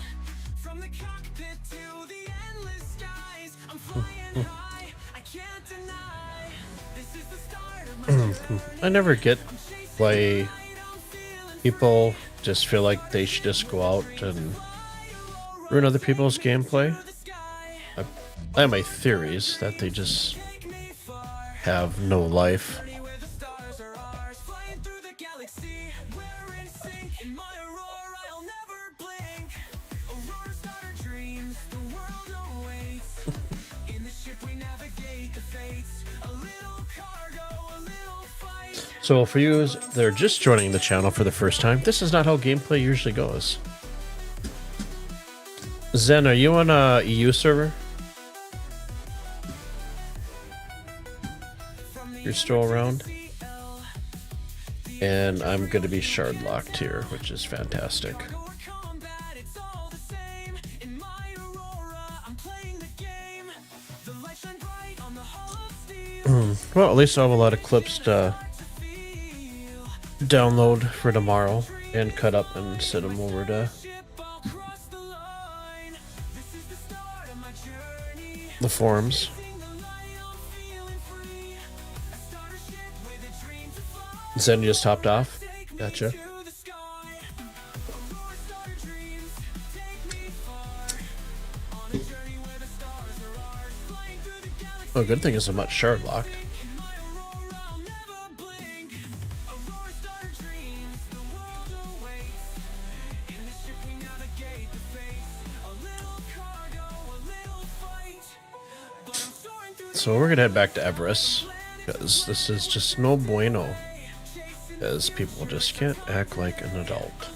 Speaker 3: From the cockpit to the endless skies, I'm flying high. I can't deny. This is the start of my journey.
Speaker 4: I never get why
Speaker 3: I'm feeling
Speaker 4: people just feel like they should just go out and ruin other people's gameplay.
Speaker 3: the sky.
Speaker 4: I have my theories that they just
Speaker 3: Take me far.
Speaker 4: have no life.
Speaker 3: Where the stars are ours, flying through the galaxy. We're in sync. In my aurora, I'll never blink. Aurora starter dreams, the world awaits. In the ship we navigate the fates. A little cargo, a little fight.
Speaker 4: So for you that are just joining the channel for the first time, this is not how gameplay usually goes. Zen, are you on a EU server? You're still around? And I'm going to be shard locked here, which is fantastic.
Speaker 3: Or combat, it's all the same. In my aurora, I'm playing the game. The light shine bright on the hull of steel.
Speaker 4: Well, at least I'll have a lot of clips to
Speaker 3: Feel
Speaker 4: download for tomorrow and cut up and send them over to
Speaker 3: ship, I'll cross the line. This is the start of my journey.
Speaker 4: the forums.
Speaker 3: Sing the light, I'm feeling free. A starter ship with a dream to fly.
Speaker 4: Zen just hopped off.
Speaker 3: Take me
Speaker 4: Gotcha.
Speaker 3: to the sky. Aurora starter dreams, take me far. On a journey where the stars are ours, flying through the galaxy.
Speaker 4: Oh, good thing is I'm not shard locked.
Speaker 3: In my aurora, I'll never blink. Aurora starter dreams, the world awaits. In the ship we navigate the fates. A little cargo, a little fight. But I'm soaring through the
Speaker 4: So we're gonna head back to Everest because this is just no bueno.
Speaker 3: chasing
Speaker 4: As people just can't act like an adult.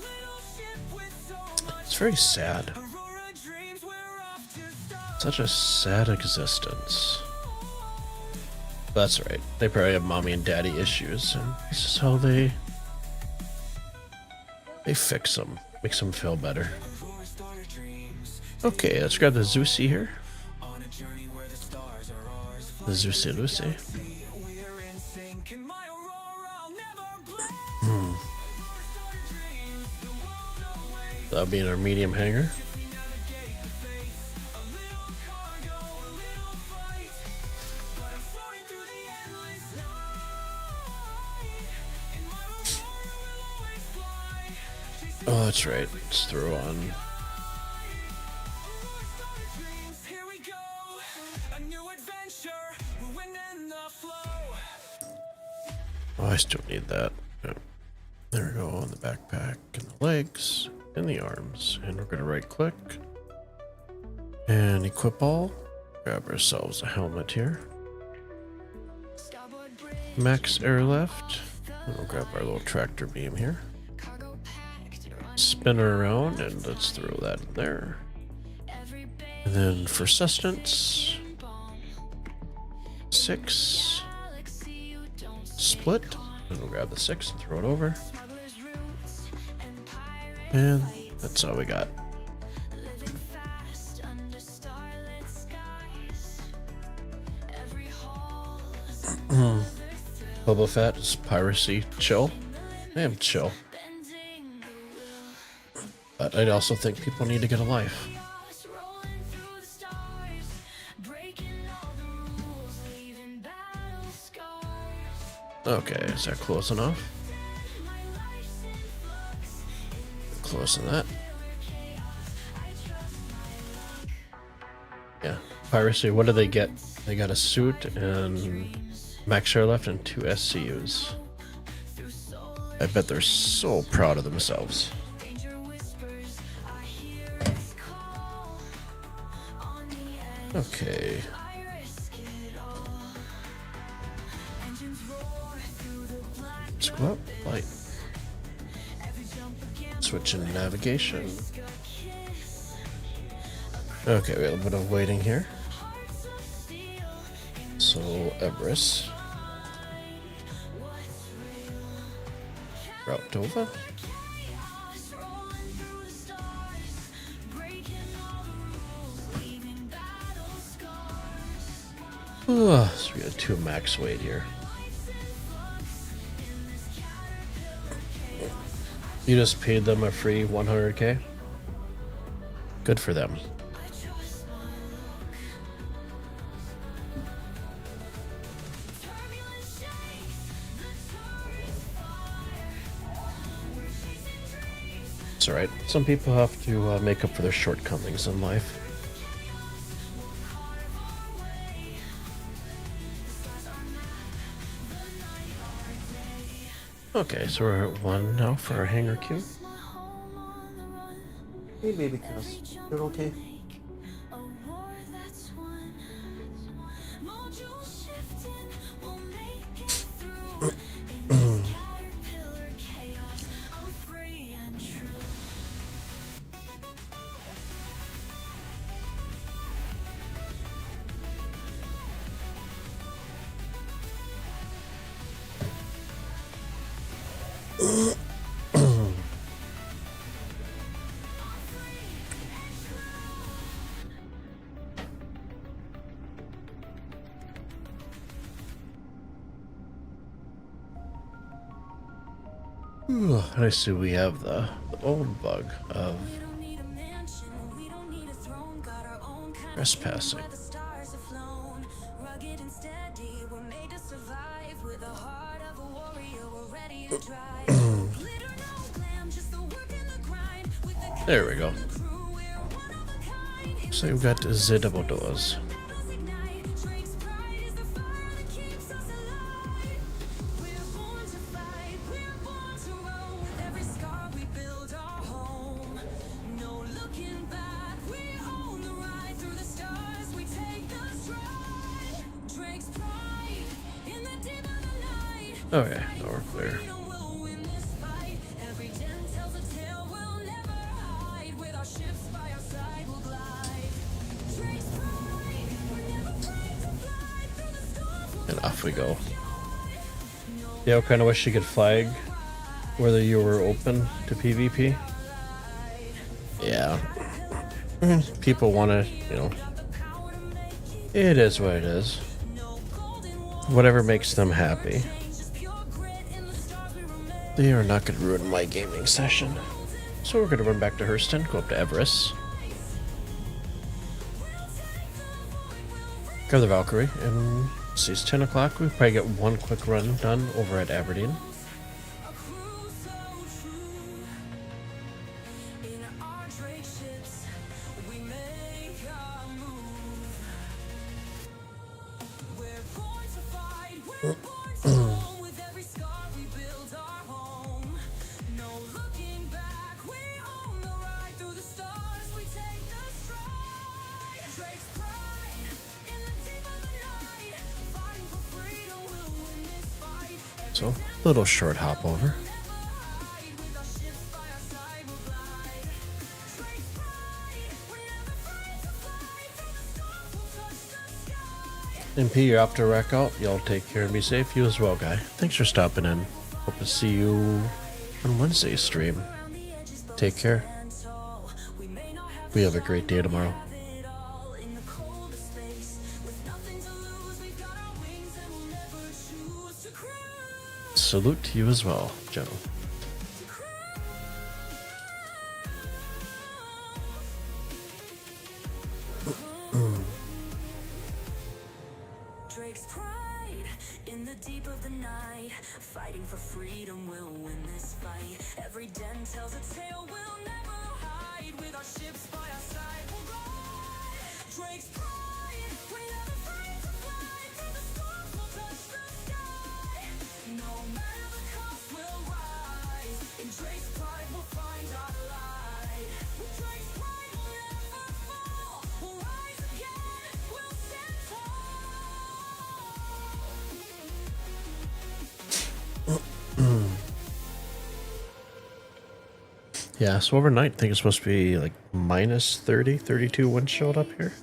Speaker 4: It's very sad. Such a sad existence. That's right. They probably have mommy and daddy issues, and this is how they fix them. Makes them feel better. Okay, let's grab the Zeusy here. The Zeusy Lucy. That'll be in our medium hanger. Oh, that's right. Let's throw on. Oh, I still need that. Yeah. There we go, on the backpack and the legs and the arms. And we're gonna right click and equip all. Grab ourselves a helmet here. Max airlift. And we'll grab our little tractor beam here. Spin her around and let's throw that in there. And then for sustenance, 6. Split. And we'll grab the 6 and throw it over. And that's all we got. Boba Fett is piracy chill. I am chill. But I also think people need to get a life. Okay, is that close enough? Close to that. Yeah, piracy. What do they get? They got a suit and max share left and 2 SCUs. I bet they're so proud of themselves. Okay. Let's go up. Light. Switch in navigation. Okay, we have a little bit of waiting here. So, Everest. Route Dova. So we got 2 max weight here. You just paid them a free 100k? Good for them. It's alright. Some people have to make up for their shortcomings in life. Okay, so we're at 1 now for our hanger queue. Hey, baby cuss. You're okay? I see we have the old bug of trespassing. There we go. So we've got the double doors. Okay, now we're clear. And off we go. Yeah, I kind of wish you could flag whether you were open to PvP. Yeah. People want to, you know, it is what it is. Whatever makes them happy. They are not going to ruin my gaming session. So we're going to run back to Hurston, go up to Everest. Grab the Valkyrie, and see, it's 10 o'clock. We probably get one quick run done over at Aberdeen. So, little short hop over. MP, you're off to wreck out. Y'all take care and be safe. You as well, guy. Thanks for stopping in. Hope to see you on Wednesday's stream. Take care. We have a great day tomorrow. Salute to you as well, General.
Speaker 2: Drake's pride in the deep of the night, fighting for freedom, we'll win this fight. Every den tells a tale we'll never hide. With our ships by our side, we'll ride. Drake's pride, we never afraid to fly. Through the storms, we'll touch the sky. No matter the cost, we'll rise. In Drake's pride, we'll find our light. With Drake's pride, we'll never fall. We'll rise again, we'll stand tall.
Speaker 4: Yeah, so overnight, I think it's supposed to be like minus 30, 32 wind chill up here.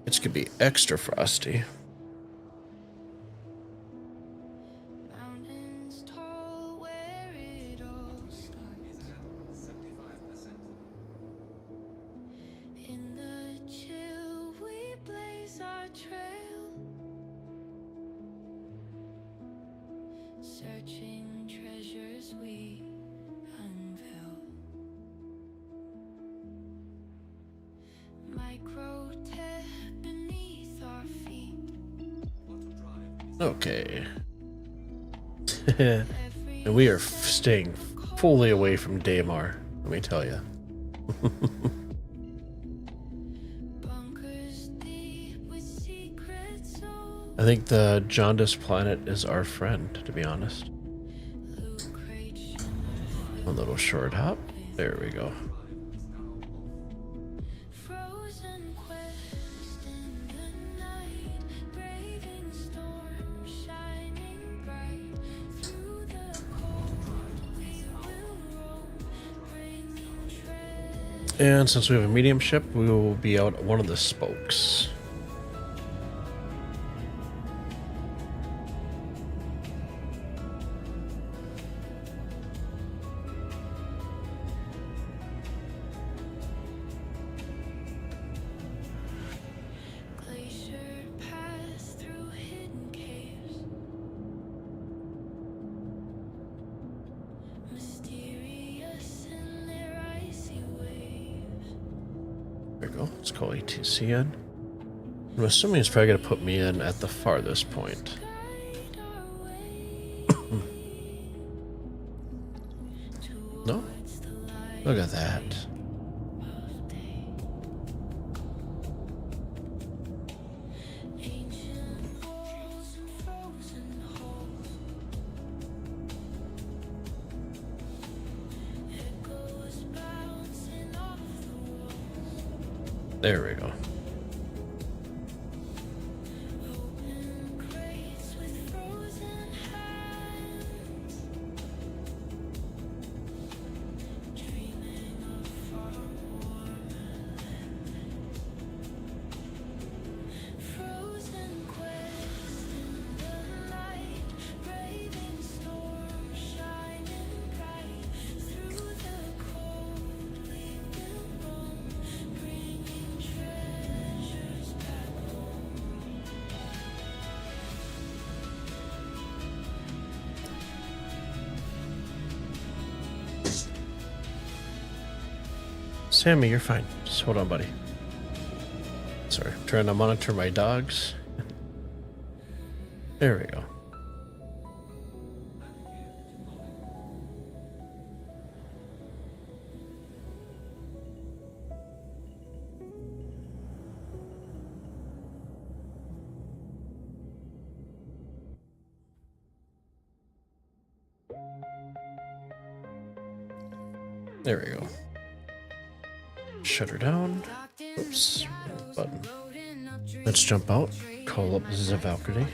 Speaker 4: It's gonna be extra frosty.
Speaker 2: Mountains tall where it all starts. In the chill we blaze our trail, searching treasures we unveil. Microtech beneath our feet.
Speaker 4: Okay. And we are staying fully away from Daymar, let me tell you.
Speaker 2: Bunkers deep with secret souls.
Speaker 4: I think the jaundiced planet is our friend, to be honest.
Speaker 2: Loot crates shimmer.
Speaker 4: A little short hop. There we go.
Speaker 2: Frozen quest in the night, braving storm, shining bright. Through the cold we will roam, bringing treasure.
Speaker 4: And since we have a medium ship, we will be out at one of the spokes.
Speaker 2: Glacier pass through hidden caves, mysterious in their icy waves.
Speaker 4: There we go. Let's call ATC in. I'm assuming it's probably going to put me in at the farthest point.
Speaker 2: Guide our way
Speaker 4: No?
Speaker 2: towards the light
Speaker 4: Look at that.
Speaker 2: of day. Ancient walls and frozen halls, echoes bouncing off the walls.
Speaker 4: There we go.
Speaker 2: Open crates with frozen hands, dreaming of far warmer land. Frozen quest in
Speaker 4: Sammy, you're fine. Just hold on, buddy. Sorry, I'm trying to monitor my dogs. There we go. There we go. Shut her down. Oops. Button. Let's jump out. Call up the Valkyrie.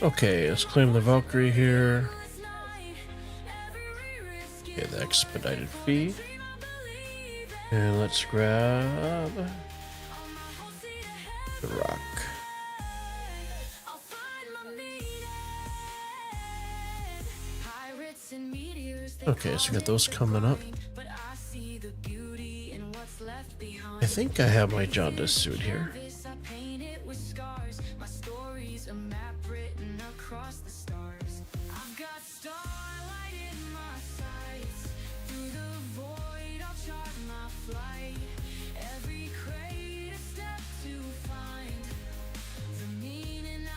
Speaker 4: Okay, let's claim the Valkyrie here. Okay, the expedited fee. And let's grab the rock. Okay, so we got those coming up. I think I have my jaundice suit here.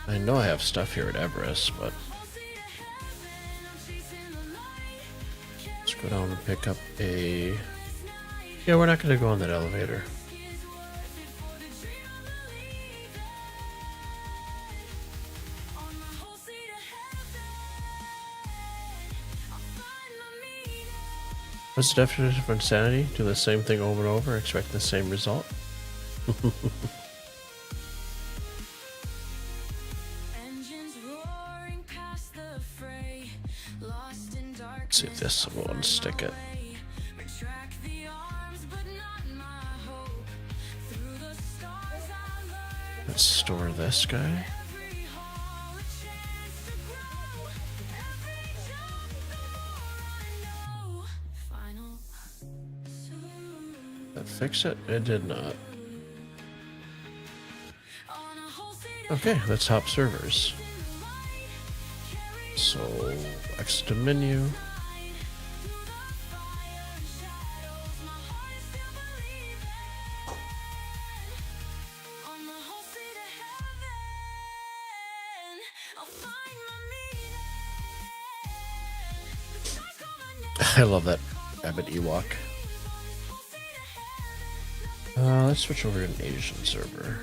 Speaker 4: I know I have stuff here at Everest, but let's go down and pick up a... Yeah, we're not going to go on that elevator. What's the definition of insanity? Do the same thing over and over, expect the same result? Let's see if this will unstick it. Let's store this guy. That fix it? It did not. Okay, let's hop servers. So, exit to menu. I love that rabbit Ewok. Let's switch over to an Asian server.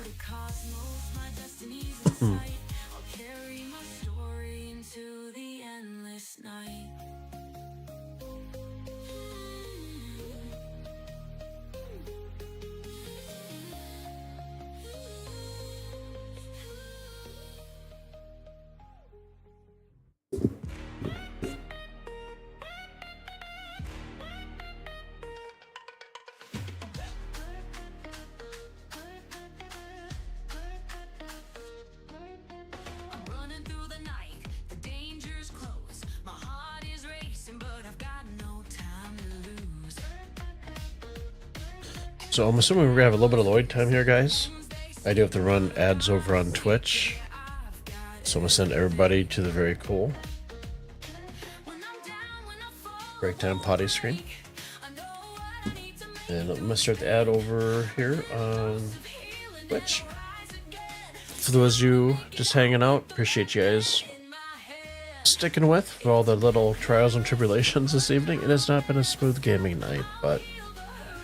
Speaker 4: So I'm assuming we're gonna have a little bit of load time here, guys. I do have to run ads over on Twitch, so I'm gonna send everybody to the very cool break time potty screen, and I'm gonna start the ad over here on Twitch. For those of you just hanging out, appreciate you guys sticking with for all the little trials and tribulations this evening. It has not been a smooth gaming night, but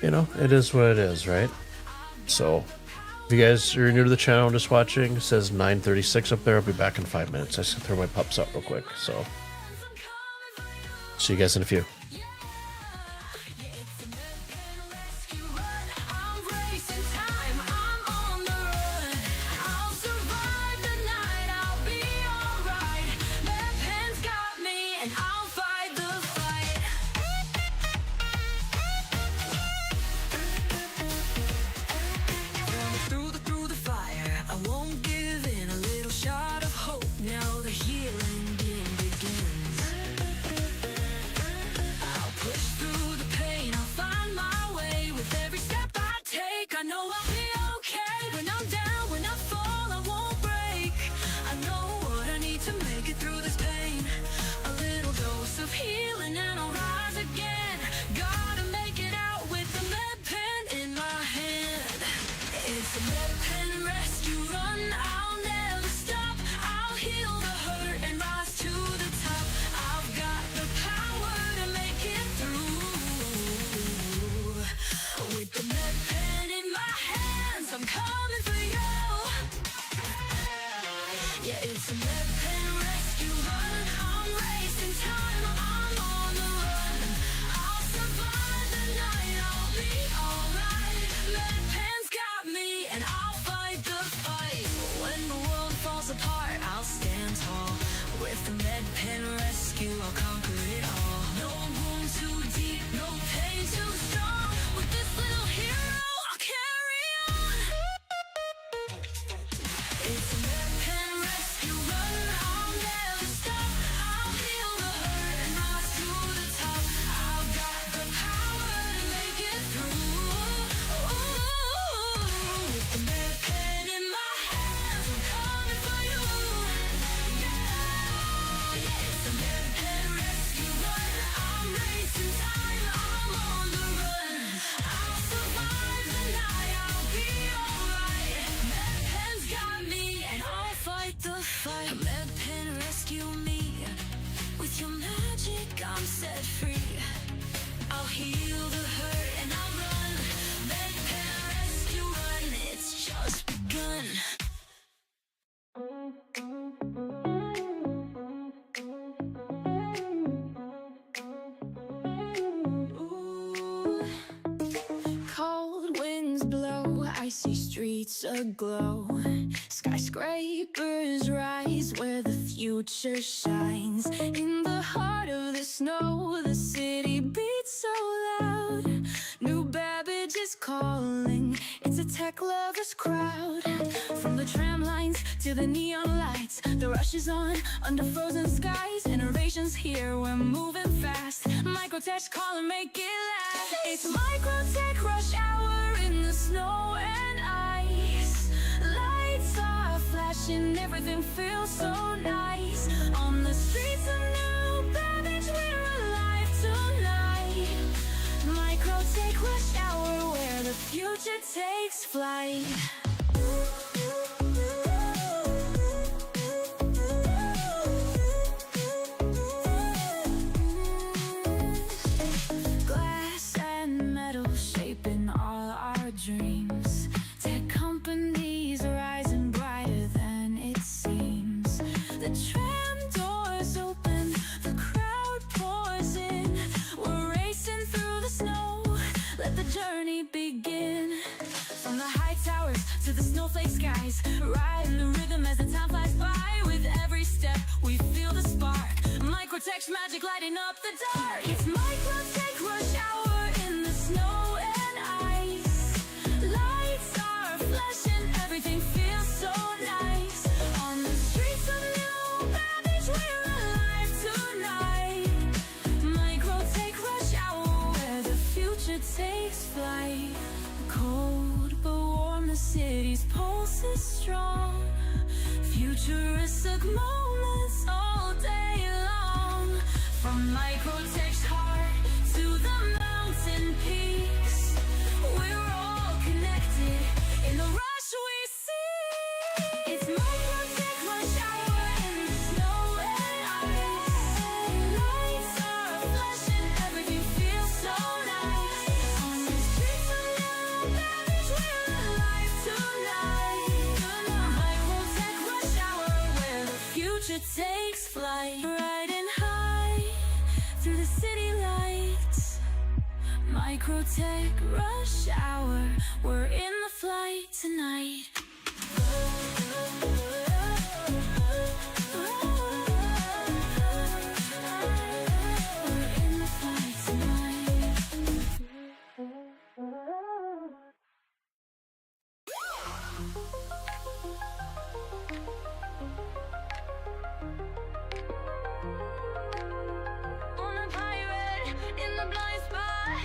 Speaker 4: you know, it is what it is, right? So, if you guys are new to the channel and just watching, it says 9:36 up there. I'll be back in 5 minutes. I just throw my pups out real quick. So, see you guys in a few.
Speaker 3: Through the fire, I
Speaker 2: It's a med pen rescue run. I'm racing time, I'm on the run. I'll survive the night, I'll be alright. Med pen's got me and I'll fight the fight. When the world falls apart, I'll stand tall. With the med pen rescue, I'll conquer it all. No wound too deep, no pain too strong. With this little hero, I'll carry on. It's a med pen rescue run. I'll never stop. I'll heal the hurt and rise to the top. I've got the power to make it through. With the med pen in my hands, I'm coming for you. It's a med pen rescue run. I'm racing time, I'm on the run. I'll survive the night, I'll be alright. Med pen's got me and I'll fight the fight. Med pen rescue me. With your magic, I'm set free. I'll heal the hurt and I'll run. Med pen rescue run. It's just begun. Ooh. Cold winds blow, icy streets aglow. Skyscrapers rise where the future shines. In the heart of the snow, the city beats so loud. New Babbage is calling, it's a tech lovers crowd. From the tram lines to the neon lights, the rush is on under frozen skies. Innovation's here, we're moving fast. Microtech call and make it last. It's Microtech rush hour in the snow and ice. Lights are flashing, everything feels so nice. On the streets of New Babbage, we're alive tonight. Microtech rush hour, where the future takes flight. Glass and metal shaping all our dreams. Tech companies rising brighter than it seems. The tram doors open, the crowd pours in. We're racing through the snow, let the journey begin. From the high towers to the snowflake skies, riding the rhythm as the time flies by. With every step we feel the spark, Microtech's magic lighting up the dark. It's Microtech rush hour in the snow and ice. Lights are flashing, everything feels so nice. On the streets of New Babbage, we're alive tonight. Microtech rush hour, where the future takes flight. Cold but warm, the city's pulse is strong. Futuristic moments all day long. From Microtech's heart to the mountain peaks, we're all connected in the rush we see. It's Microtech rush hour in the snow and ice. Lights are flashing, everything feels so nice. On the streets of New Babbage, we're alive tonight. Microtech rush hour, where the future takes flight. Riding high through the city lights. Microtech rush hour, we're in the flight tonight. We're in the flight tonight. On a pirate in the blind spot.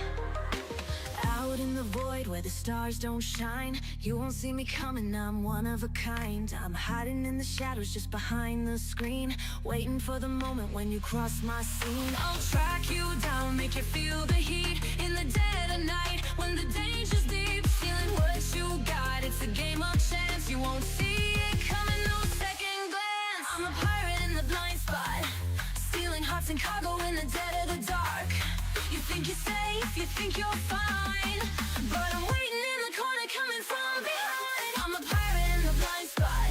Speaker 2: Out in the void where the stars don't shine, you won't see me coming, I'm one of a kind. I'm hiding in the shadows just behind the screen, waiting for the moment when you cross my scene. I'll track you down, make you feel the heat in the dead of night, when the danger's deep. Feeling what you got, it's a game of chance. You won't see it coming, no second glance. I'm a pirate in the blind spot, stealing hearts and cargo in the dead of the dark. You think you're safe, you think you're fine, but I'm waiting in the corner coming from behind. I'm a pirate in the blind spot,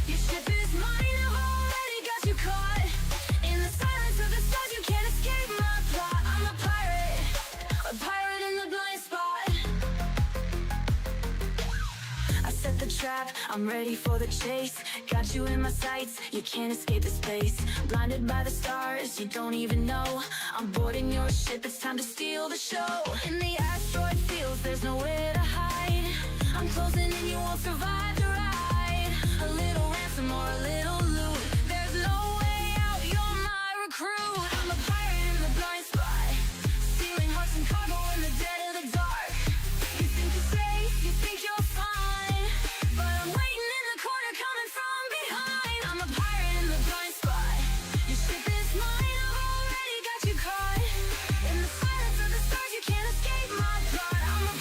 Speaker 2: your ship is mine, I've set the trap, I'm ready for the chase. Got you in my sights, you can't escape the space. Blinded by the stars, you don't even know. I'm boarding your ship, it's time to steal the show. In the asteroid fields, there's nowhere to hide. I'm closing in, you won't survive the ride. A little ransom or a little loot, there's no way out, you're my recruit. I'm a pirate in the blind spot, stealing hearts and cargo in the dead of the dark. You think you're safe, you think you're fine, but I'm waiting in the corner coming from behind. I'm a pirate in the blind spot, your ship is mine, I've already got you caught. In the silence of the stars, you can't escape my plot. I'm a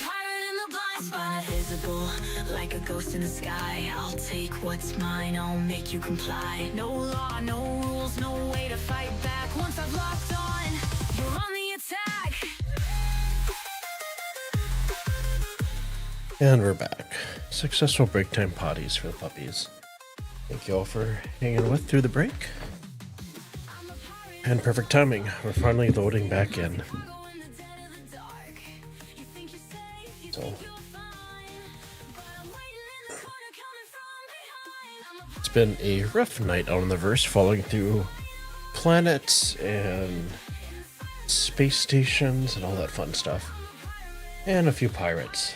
Speaker 2: pirate in the blind spot. I'm invisible, like a ghost in the sky. I'll take what's mine, I'll make you comply. No law, no rules, no way to fight back. Once I've locked on, you're on the attack.
Speaker 4: And we're back. Successful break time potties for the puppies. Thank you all for hanging with through the break. And perfect timing. We're finally loading back in. So it's been a rough night out on the verse, falling through planets and space stations and all that fun stuff. And a few pirates.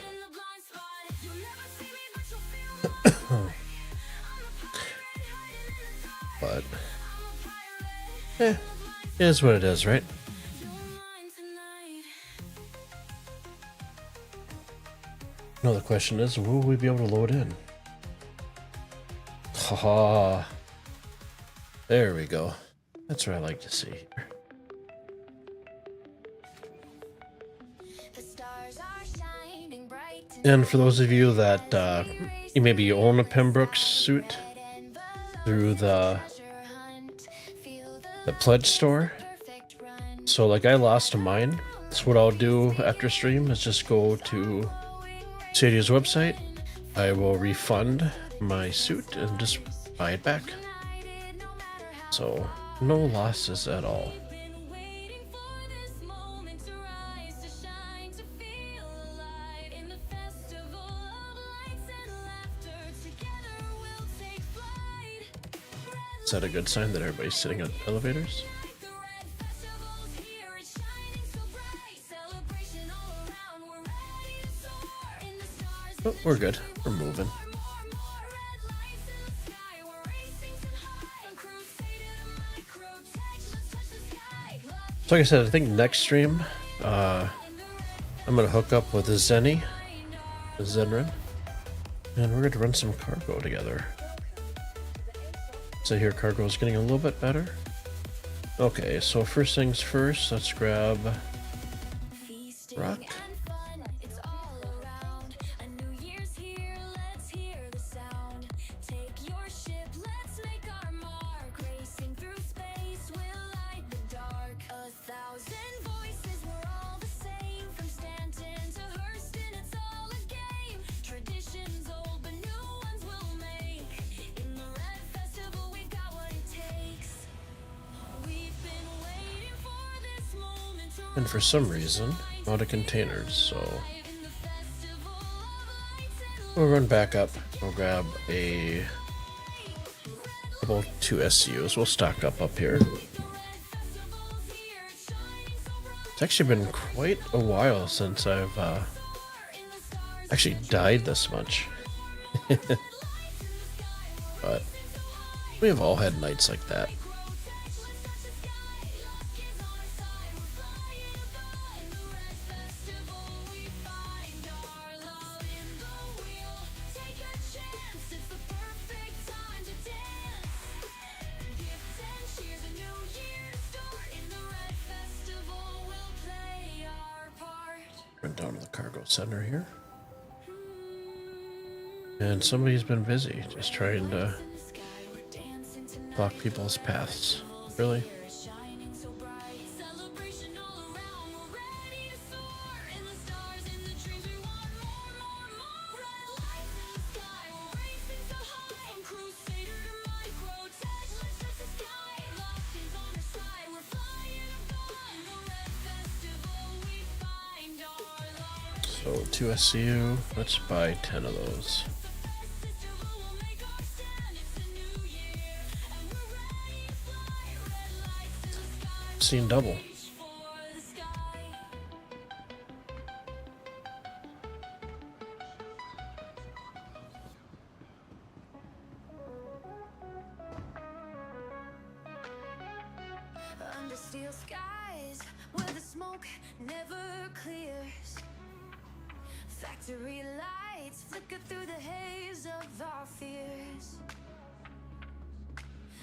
Speaker 4: But it is what it is, right? No, the question is, will we be able to load in? Haha. There we go. That's what I like to see here. And for those of you that you maybe own a Pembroke suit through the pledge store, so like I lost mine, so what I'll do after stream is just go to Sadie's website. I will refund my suit and just buy it back. So no losses at all. Is that a good sign that everybody's sitting on elevators? Oh, we're good. We're moving. So like I said, I think next stream, I'm going to hook up with a Zenny, a Zenrin, and we're going to run some cargo together. So here cargo is getting a little bit better. Okay, so first things first, let's grab rock. And for some reason, out of containers, so we'll run back up. We'll grab about 2 SCUs. We'll stock up here. It's actually been quite a while since I've actually died this much. But we have all had nights like that. Run down to the cargo center here. And somebody's been busy just trying to block people's paths. Really? So 2 SCU, let's buy 10 of those. Seen double.
Speaker 2: Under steel skies, where the smoke never clears. Factory lights flicker through the haze of our fears.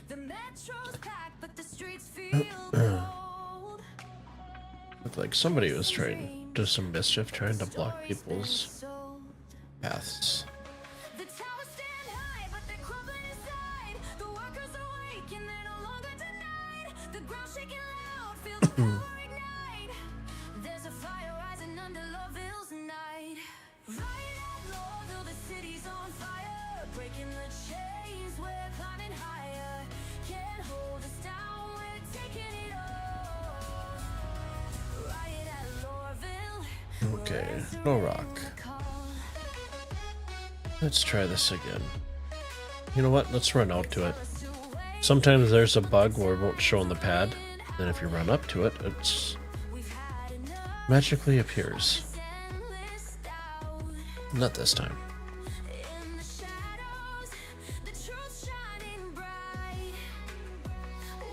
Speaker 2: The metro's packed, but the streets feel cold.
Speaker 4: Looked like somebody was trying to do some mischief, trying to block people's paths.
Speaker 2: The towers stand high, but they're crumbling inside. The workers are awake and they're no longer denied. The ground shaking loud, feel the power ignite. There's a fire rising under Loville's night. Right at Lowville, the city's on fire. Breaking the chains, we're climbing higher. Can't hold us down, we're taking it all. Riot at Lowville.
Speaker 4: Okay, no rock. Let's try this again. You know what? Let's run out to it. Sometimes there's a bug where it won't show on the pad, and if you run up to it, it's magically appears. Not this time.
Speaker 2: In the shadows, the truth's shining bright.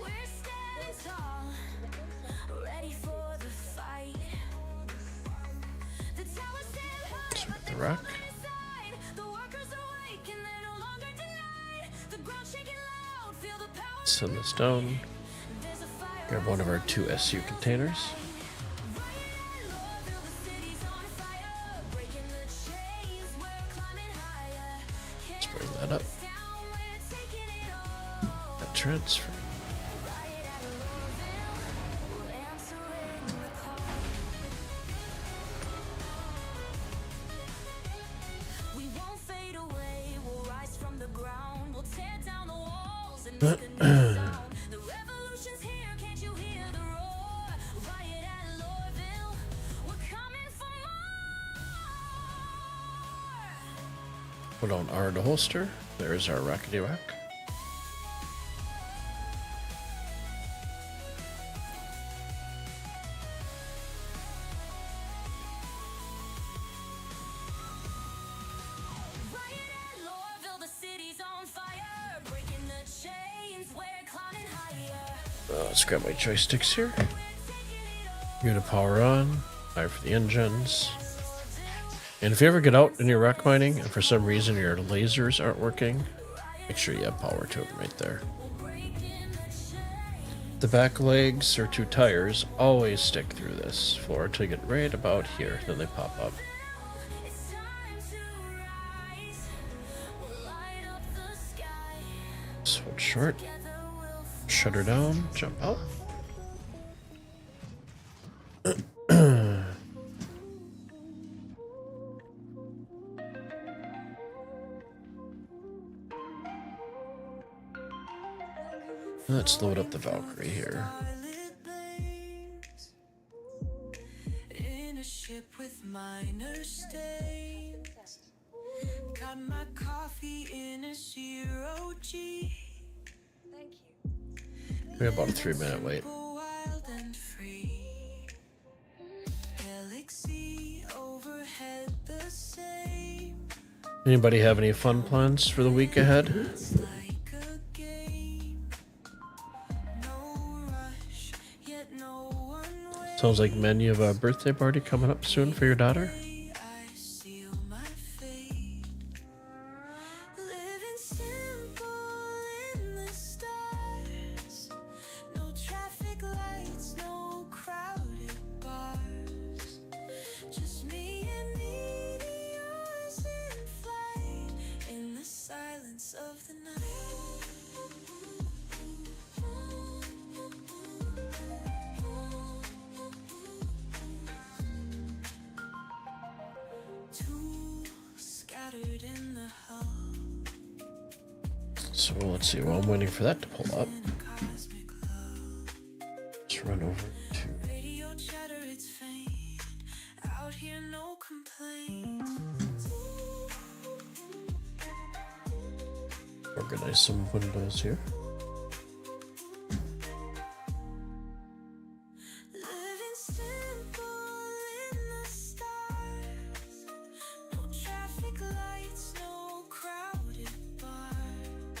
Speaker 2: We're standing tall, ready for the fight. The towers stand high, but
Speaker 4: The rock.
Speaker 2: inside. The workers awake and they're no longer denied. The ground shaking loud, feel the power.
Speaker 4: Send this down.
Speaker 2: There's a fire.
Speaker 4: Grab one of our 2 SU containers.
Speaker 2: Lowville, the city's on fire. Breaking the chains, we're climbing higher.
Speaker 4: Let's bring that up.
Speaker 2: Down, we're taking it all.
Speaker 4: That transfer.
Speaker 2: Riot at Lowville, we're answering the call. We won't fade away, we'll rise from the ground. We'll tear down the walls and make a new sound. The revolution's here, can't you hear the roar? Riot at Lowville, we're coming for more.
Speaker 4: Put on R to holster. There's our rockety rock.
Speaker 2: Riot at Lowville, the city's on fire. Breaking the chains, we're climbing higher.
Speaker 4: Let's grab my joysticks here. Unit power on. Fire for the engines. And if you ever get out in your rock mining and for some reason your lasers aren't working, make sure you have power to them right there. The back legs or 2 tires always stick through this floor until you get right about here, then they pop up.
Speaker 2: It's time to rise. We'll light up the sky.
Speaker 4: Just hold short,
Speaker 2: Together we'll
Speaker 4: shut her down, jump out. Let's load up the Valkyrie here.
Speaker 3: In a ship with minor stains. Got my coffee in a 0G.
Speaker 4: We have about a 3-minute wait.
Speaker 3: Wild and free. Galaxy overhead the same.
Speaker 4: Anybody have any fun plans for the week ahead?
Speaker 3: It's like a game. No rush, yet no one waits.
Speaker 4: Sounds like men, you have a birthday party coming up soon for your daughter.
Speaker 3: I seal my fate. Living simple in the stars. No traffic lights, no crowded bars. Just me and meteors in flight in the silence of the night. Tools scattered in the hull
Speaker 4: So let's see, while I'm waiting for that to pull up,
Speaker 3: in a cosmic love.
Speaker 4: let's run over to
Speaker 3: Radio chatter, it's faint. Out here, no complaint.
Speaker 4: Organize some windows here.
Speaker 2: Living simple in the stars. No traffic lights, no crowded bars.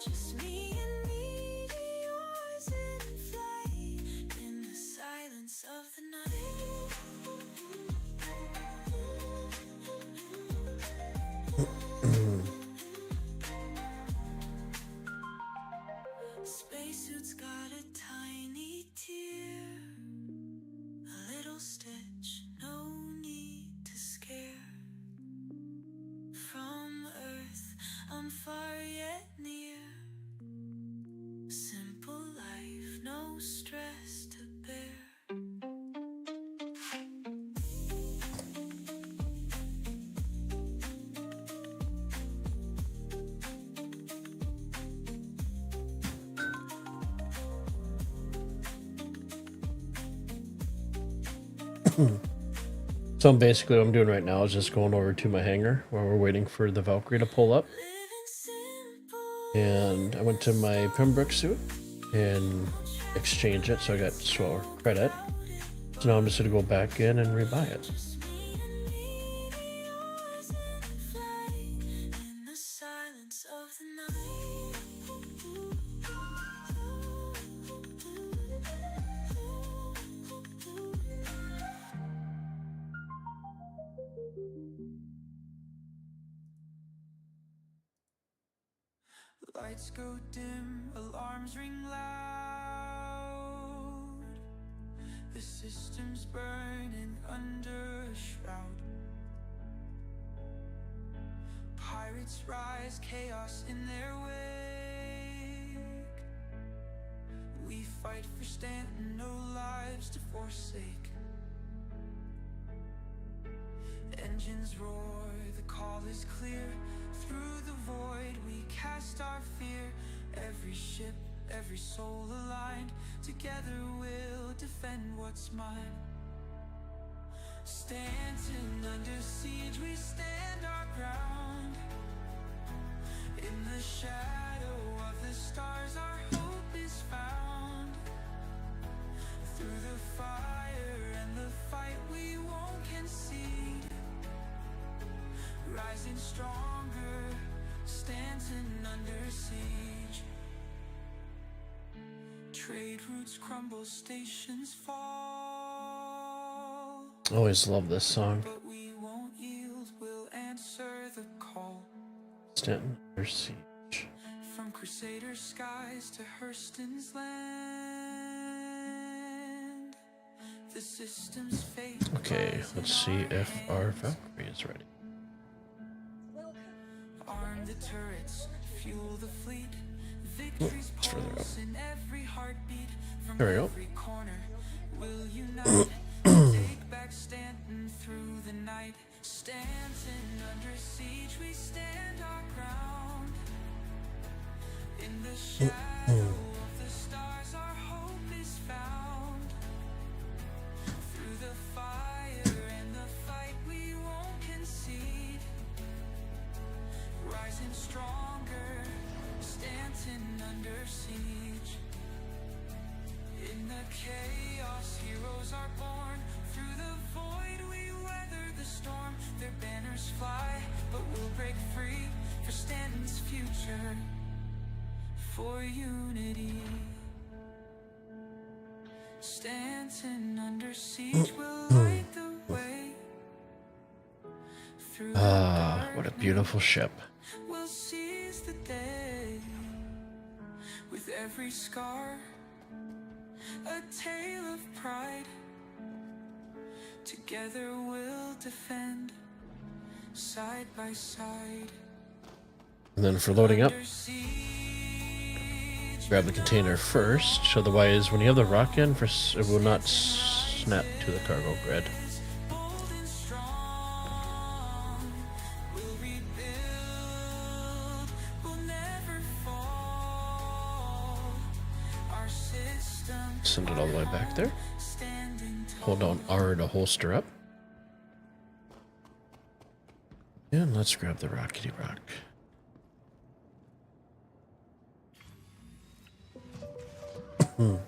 Speaker 2: Just me and meteors in flight in the silence of the night. Spacesuit's got a tiny tear, a little stitch, no need to scare. From Earth, I'm far yet near. Simple life, no stress to bear.
Speaker 4: So basically what I'm doing right now is just going over to my hangar while we're waiting for the Valkyrie to pull up. And I went to my Pembroke suit and exchange it, so I got 12 credit. So now I'm just gonna go back in and rebuy it.
Speaker 2: In the silence of the night.
Speaker 3: Lights go dim, alarms ring loud. The system's burning under a shroud. Pirates rise, chaos in their wake. We fight for Stanton, no lives to forsake. Engines roar, the call is clear. Through the void we cast our fear. Every ship, every soul aligned. Together we'll defend what's mine. Stanton under siege, we stand our ground. In the shadow of the stars our hope is found. Through the fire and the fight we won't concede. Rising stronger, Stanton under siege. Trade routes crumble, stations fall.
Speaker 4: Always love this song.
Speaker 3: But we won't yield, we'll answer the call.
Speaker 4: Stanton under siege.
Speaker 3: From Crusader skies to Hurston's land. The system's fate.
Speaker 4: Okay, let's see if our Valkyrie is ready.
Speaker 3: Arm the turrets, fuel the fleet. Victory's
Speaker 4: It's further up.
Speaker 3: pulse in every heartbeat. From
Speaker 4: There we go.
Speaker 3: every corner, we'll unite. Take back Stanton through the night. Stanton under siege, we stand our ground. In the shadow of the stars, our hope is found. Through the fire and the fight, we won't concede. Rising stronger, Stanton under siege. In the chaos, heroes are born. Through the void, we weather the storm. Their banners fly, but we'll break free for Stanton's future, for unity. Stanton under siege will light the way. Through
Speaker 4: Ah, what a beautiful ship.
Speaker 3: we'll seize the day. With every scar, a tale of pride. Together we'll defend, side by side.
Speaker 4: And then for loading up,
Speaker 3: Under siege,
Speaker 4: grab the container first. Otherwise, when you have the rock in, it will not snap to the cargo grid.
Speaker 3: bold and strong. We'll rebuild, we'll never fall. Our system
Speaker 4: Send it all the way back there.
Speaker 3: standing
Speaker 4: Hold down R to holster up. And let's grab the rockety rock.
Speaker 2: In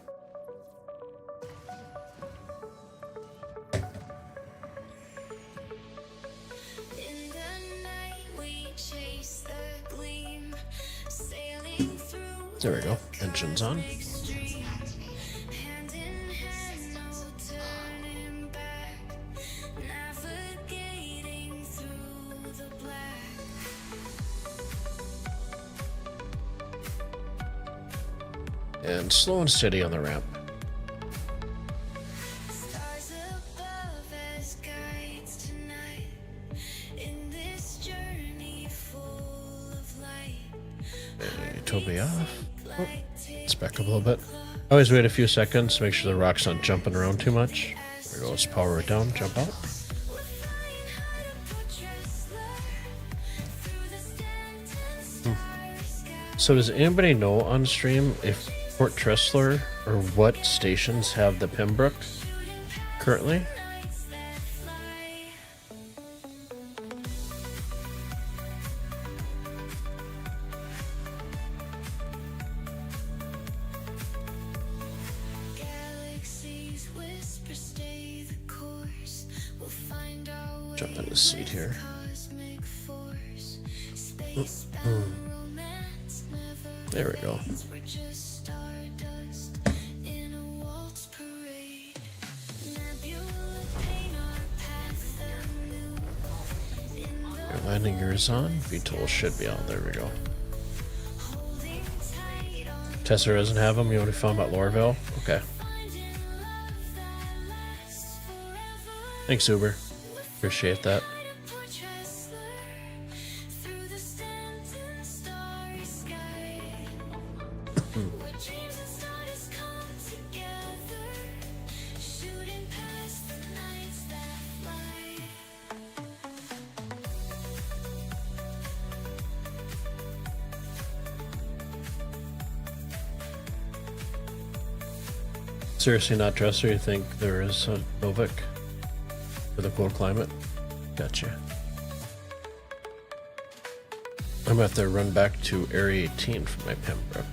Speaker 2: the night we chase the gleam, sailing through
Speaker 4: There we go. Engines on.
Speaker 2: the stream, hand in hand, no turning back, navigating through the black.
Speaker 4: And slow and steady on the ramp.
Speaker 2: Stars above as guides tonight, in this journey full of light.
Speaker 4: Hey, Toby off. Oh, let's back up a little bit. Always wait a few seconds to make sure the rock's not jumping around too much. There we go. Let's power it down. Jump out.
Speaker 2: We're flying high to put Tressler through the Stanton star sky.
Speaker 4: So does anybody know on stream if Port Tressler or what stations have the Pembroke currently?
Speaker 2: Lights that fly. Galaxies whisper, stay the course. We'll find our way.
Speaker 4: Jump in the seat here.
Speaker 2: Cosmic force, spacebound romance never
Speaker 4: There we go.
Speaker 2: ends. We're just stardust in a waltz parade. Nebula paint our path anew. In the
Speaker 4: Your landing gears on. VTOL should be on. There we go.
Speaker 2: holding tight on,
Speaker 4: Tessa doesn't have them. You only found them at Lorville. Okay.
Speaker 2: finding love that lasts forever.
Speaker 4: Thanks, Uber. Appreciate that.
Speaker 2: To put Tressler through the Stanton starry sky, where dreams and stars come together, shooting past the nights that fly.
Speaker 4: Seriously, not Dresser. You think there is a Novik for the cold climate? Gotcha. I'm gonna have to run back to Area 18 for my Pembroke.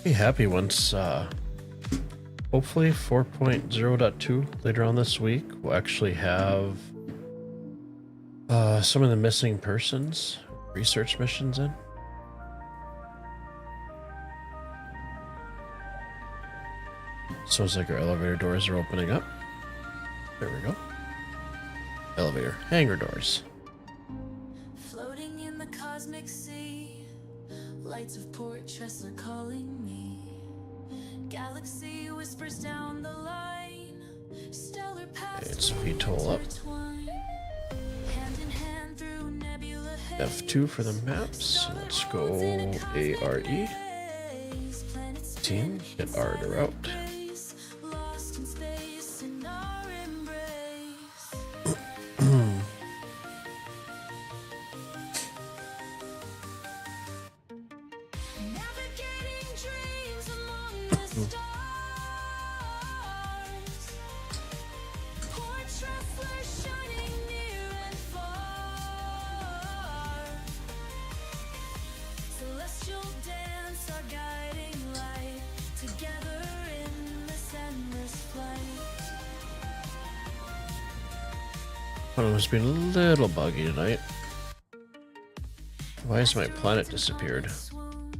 Speaker 4: Be happy once hopefully 4.0.2 later on this week we'll actually have some of the missing persons research missions in. So it's like our elevator doors are opening up. There we go. Elevator hangar doors.
Speaker 2: Floating in the cosmic sea, lights of Port Tressler calling me. Galaxy whispers down the line, stellar paths
Speaker 4: It's VTOL up.
Speaker 2: intertwine. Hand in hand through nebula haze,
Speaker 4: F2 for the maps. Let's go ARE. Team, get R to route.
Speaker 2: embrace, lost in space in our embrace. Navigating dreams among the stars. Port Tressler shining near and far. Celestial dance, our guiding light. Together in this endless flight.
Speaker 4: Oh, it's been a little buggy tonight. Why has my planet disappeared?
Speaker 2: Swoon,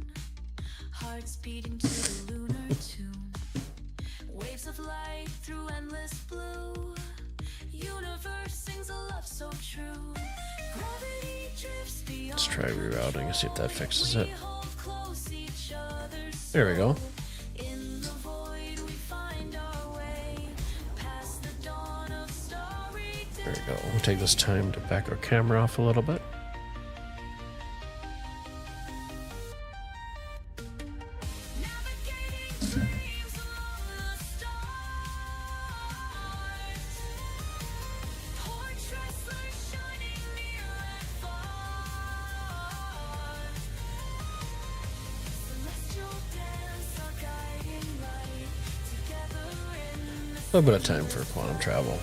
Speaker 2: hearts beating to the lunar tune. Waves of light through endless blue. Universe sings a love so true. Gravity drifts beyond.
Speaker 4: Let's try rerouting and see if that fixes it.
Speaker 2: We hold close each other's
Speaker 4: There we go.
Speaker 2: in the void we find our way. Past the dawn of starry day.
Speaker 4: There we go. We'll take this time to back our camera off a little bit.
Speaker 2: Navigating dreams among the stars. Port Tressler shining near
Speaker 4: little bit of time for quantum travel.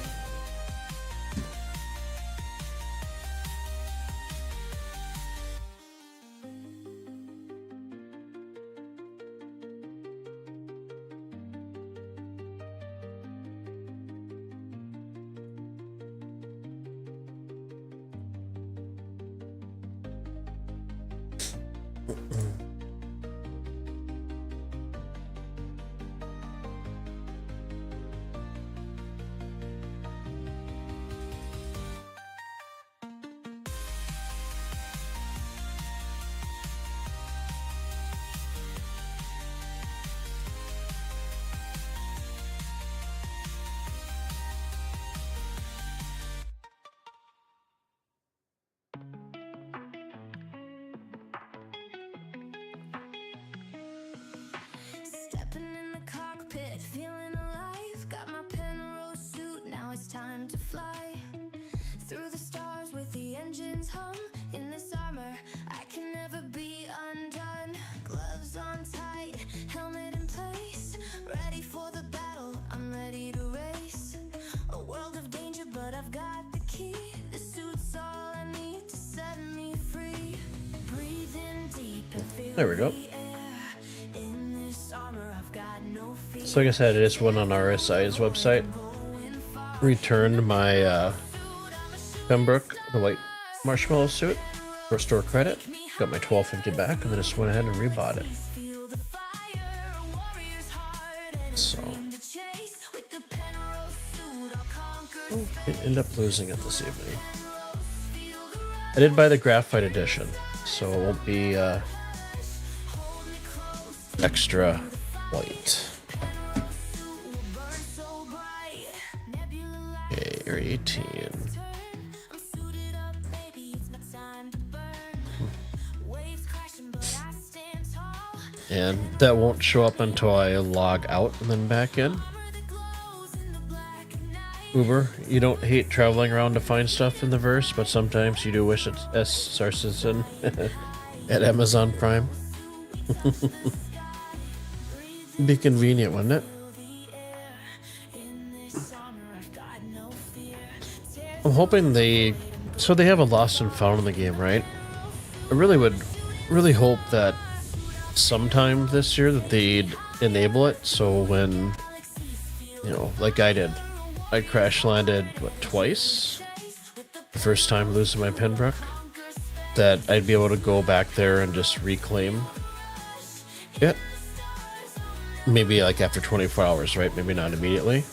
Speaker 2: Stepping in the cockpit, feeling alive. Got my Penrose suit, now it's time to fly. Through the stars with the engines hum. In this armor, I can never be undone. Gloves on tight, helmet in place. Ready for the battle, I'm ready to race. A world of danger, but I've got the key. The suit's all I need to set me free. Breathe in deep and feel
Speaker 4: There we go.
Speaker 2: the air. In this armor, I've got no fear.
Speaker 4: So like I said, I just went on RSI's website, returned my Pembroke, the white marshmallow suit, restore credit, got my $12.50 back, and then just went ahead and rebought it.
Speaker 2: Feel the fire, warrior's heart, and
Speaker 4: So
Speaker 2: to chase with the Penrose suit, I'll conquer
Speaker 4: I ended up losing it this evening. I did buy the graphite edition, so it won't be extra white.
Speaker 2: so bright. Nebula like
Speaker 4: Okay, Area 18.
Speaker 2: I'm suited up, baby, it's my time to burn. Waves crashing, but I stand tall.
Speaker 4: And that won't show up until I log out and then back in.
Speaker 2: That glows in the black night.
Speaker 4: Uber, you don't hate traveling around to find stuff in the verse, but sometimes you do wish it's S. Sarcison at Amazon Prime. Be convenient, wouldn't it? I'm hoping they have a lost and found in the game, right? I really would hope that sometime this year that they'd enable it, so when, you know, like I did, I crash landed twice. The first time losing my Pembroke, that I'd be able to go back there and just reclaim it. Maybe like after 24 hours, right? Maybe not immediately.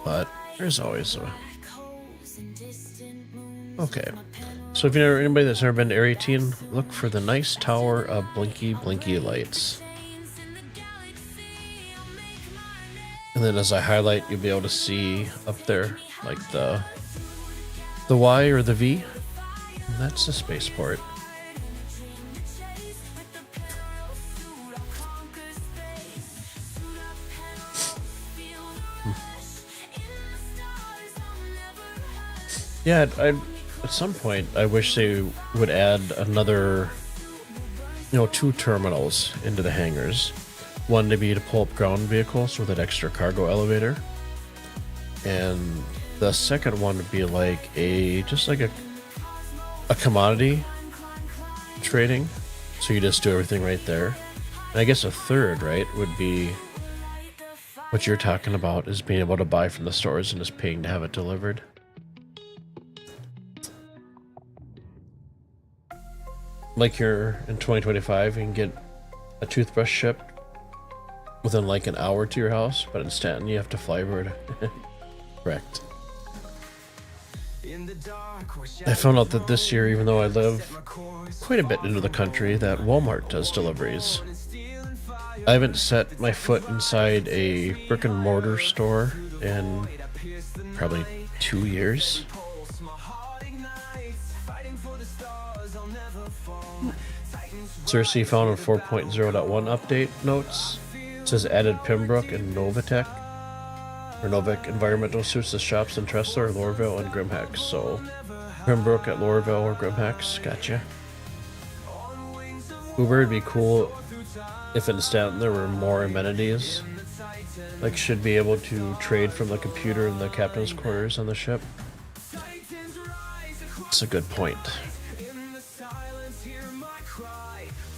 Speaker 4: But there's always a... Okay. So if you know anybody that's never been to Area 18, look for the nice tower of blinky lights. And then as I highlight, you'll be able to see up there, like the Y or the V. And that's the spaceport. Yeah, at some point, I wish they would add another, 2 terminals into the hangars. One to be to pull up ground vehicles with an extra cargo elevator. And the second one would be like a commodity trading. So you just do everything right there. And I guess a third, right, would be what you're talking about, is being able to buy from the stores and just paying to have it delivered. Like here in 2025, you can get a toothbrush shipped within like an hour to your house, but in Stanton, you have to fly over to... Correct. I found out that this year, even though I live quite a bit into the country, that Walmart does deliveries. I haven't set my foot inside a brick and mortar store in probably 2 years. Cersei found in 4.0.1 update notes. It says added Pembroke and Novitec, or Novik environmental suits to shops in Tressler, Lorville, and Grimhex. So Pembroke at Lorville or Grimhex, gotcha. Uber, it'd be cool if in Stanton there were more amenities, like should be able to trade from the computer in the captain's quarters on the ship. That's a good point.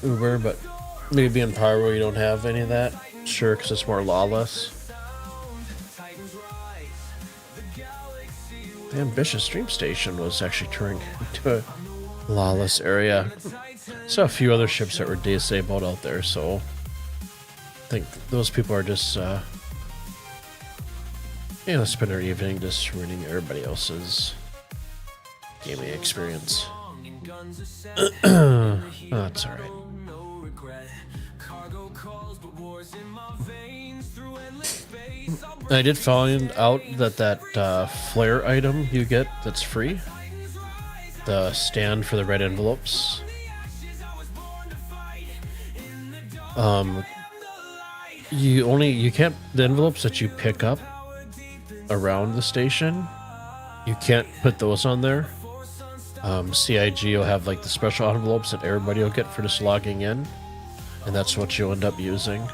Speaker 4: Uber, but maybe in Power where you don't have any of that. Sure, because it's more lawless. The ambitious stream station was actually turning into a lawless area. Saw a few other ships that were disabled out there, so I think those people are just spend their evening just ruining everybody else's gaming experience. That's alright. I did find out that flare item you get that's free, the stand for the red envelopes. You can't, the envelopes that you pick up around the station, you can't put those on there. CIG will have like the special envelopes that everybody will get for just logging in, and that's what you'll end up using.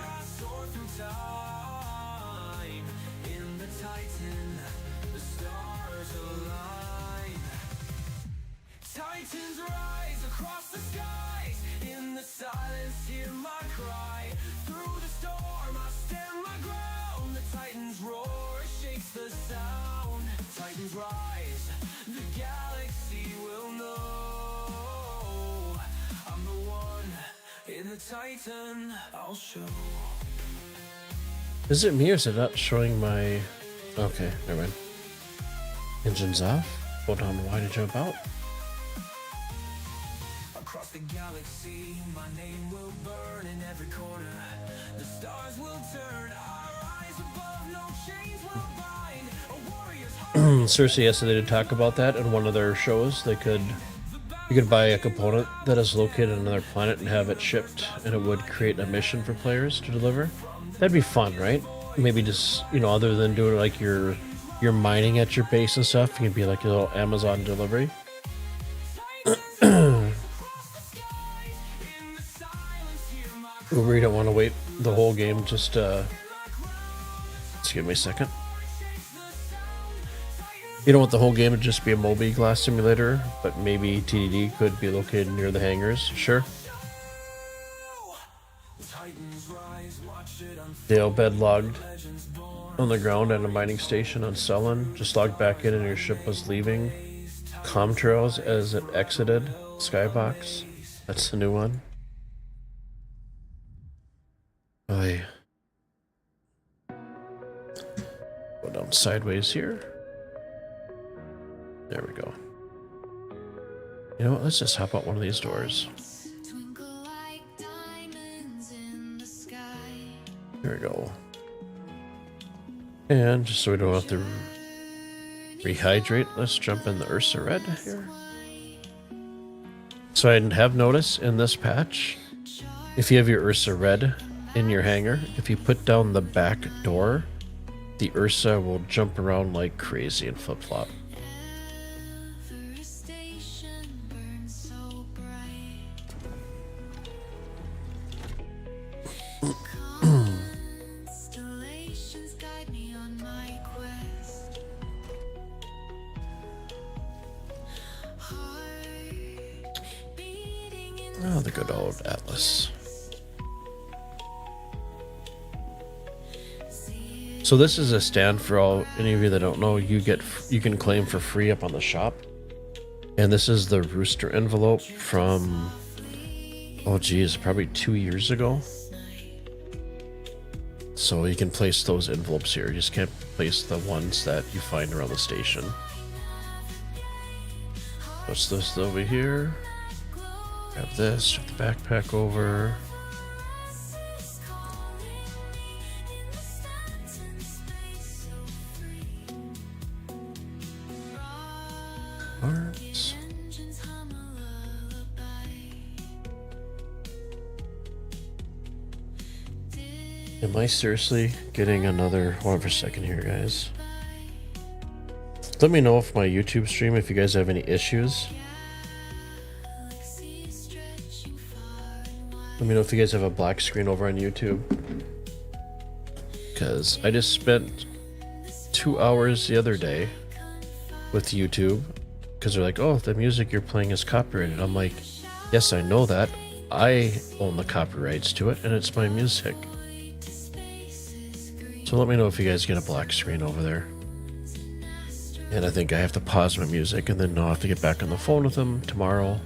Speaker 3: Titan, I'll show.
Speaker 4: Is it me or is it not showing my... Okay, never mind. Engine's off. Hold on, why did you jump out?
Speaker 3: Across the galaxy, my name will burn in every corner. The stars will turn, our eyes above, no chains will bind. A warrior's heart.
Speaker 4: Cersei yesterday did talk about that in one of their shows. You could buy a component that is located on another planet and have it shipped, and it would create a mission for players to deliver. That'd be fun, right? Maybe just, other than doing like your mining at your base and stuff, you could be like a little Amazon delivery. Uber, you don't want to wait the whole game, just give me a second. You don't want the whole game to just be a Moby Glass simulator, but maybe TDD could be located near the hangars. Sure. Dale bed logged on the ground at a mining station on Stellan. Just logged back in and your ship was leaving Comtrails as it exited Skybox. That's the new one. Go down sideways here. There we go. You know what? Let's just hop out one of these doors. There we go. And just so we don't have to rehydrate, let's jump in the Ursa Red here. So I have noticed in this patch, if you have your Ursa Red in your hangar, if you put down the back door, the Ursa will jump around like crazy and flip-flop. Oh, the good old Atlas. So this is a stand for all any of you that don't know. You can claim for free up on the shop, and this is the Rooster envelope from probably 2 years ago. So you can place those envelopes here. You just can't place the ones that you find around the station. What's this over here? Grab this, shift the backpack over. Arms. Am I seriously getting another... Hold on for a second here, guys. Let me know if my YouTube stream, if you guys have any issues. Let me know if you guys have a black screen over on YouTube. Because I just spent 2 hours the other day with YouTube. Because they're like, oh, the music you're playing is copyrighted. I'm like, yes, I know that. I own the copyrights to it, and it's my music. So let me know if you guys get a black screen over there. And I think I have to pause my music, and then I'll have to get back on the phone with them tomorrow.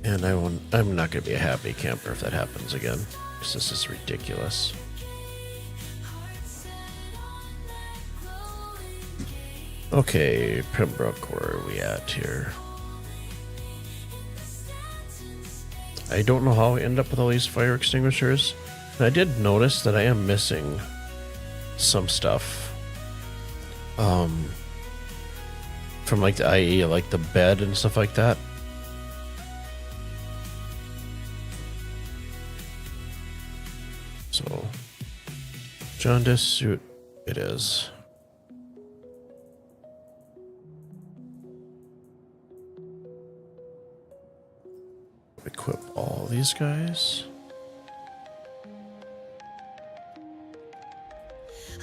Speaker 4: And I'm not going to be a happy camper if that happens again. Because this is ridiculous. Okay, Pembroke, where are we at here? I don't know how I end up with all these fire extinguishers. And I did notice that I am missing some stuff. From like the IE, like the bed and stuff like that. So, jaundice suit it is. Equip all these guys.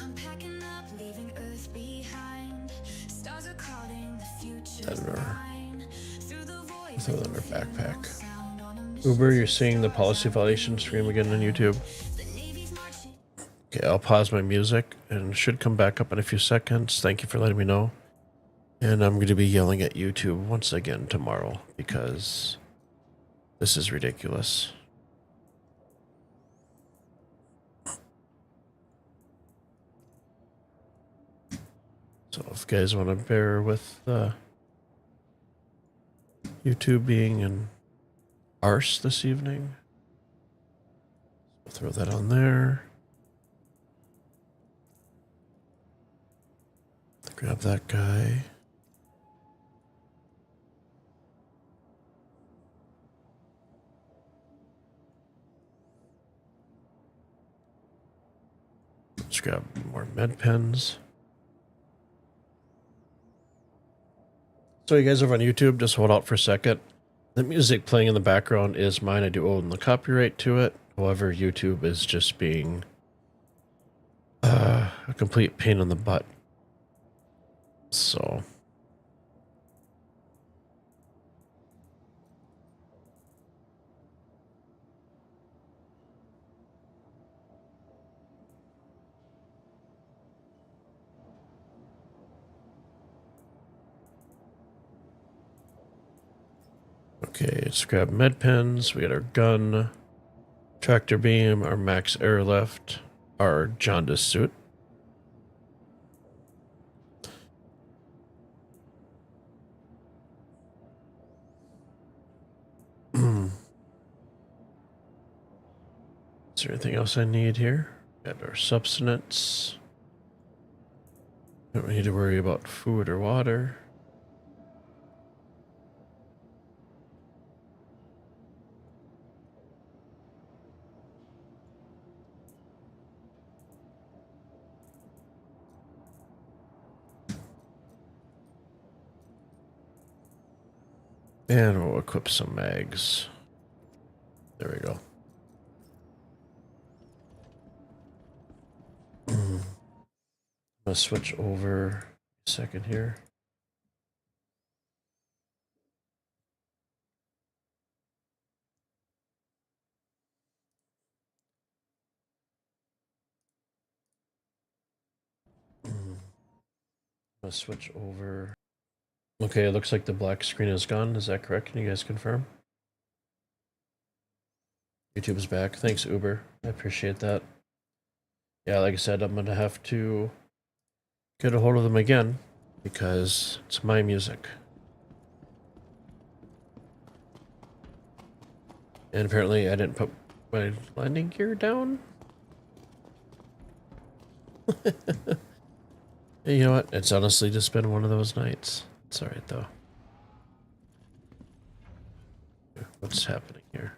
Speaker 2: I'm packing up, leaving Earth behind. Stars are calling, the future.
Speaker 4: Throw that in our backpack. Uber, you're seeing the policy violation stream again on YouTube. Okay, I'll pause my music and it should come back up in a few seconds. Thank you for letting me know. And I'm going to be yelling at YouTube once again tomorrow because this is ridiculous. So if you guys want to bear with YouTube being an arse this evening, I'll throw that on there. Grab that guy. Let's grab more med pens. So you guys over on YouTube, just hold out for a second. The music playing in the background is mine. I do own the copyright to it. However, YouTube is just being a complete pain in the butt. So okay, let's grab med pens. We got our gun, tractor beam, our max airlift, our jaundice suit. Is there anything else I need here? Got our substance. Don't need to worry about food or water. And we'll equip some mags. There we go. I'm gonna switch over a second here. I'm gonna switch over. Okay, it looks like the black screen is gone. Is that correct? Can you guys confirm? YouTube's back. Thanks, Uber. I appreciate that. Yeah, like I said, I'm gonna have to get a hold of them again because it's my music. And apparently I didn't put my landing gear down. You know what? It's honestly just been one of those nights. It's alright though. What's happening here?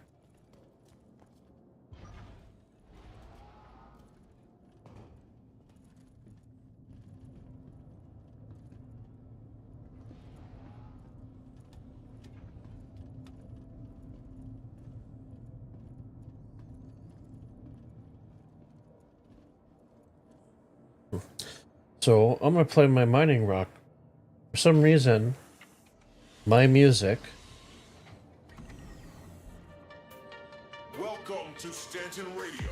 Speaker 4: So I'm gonna play my mining rock. For some reason, my music.
Speaker 1: Welcome to Stanton Radio,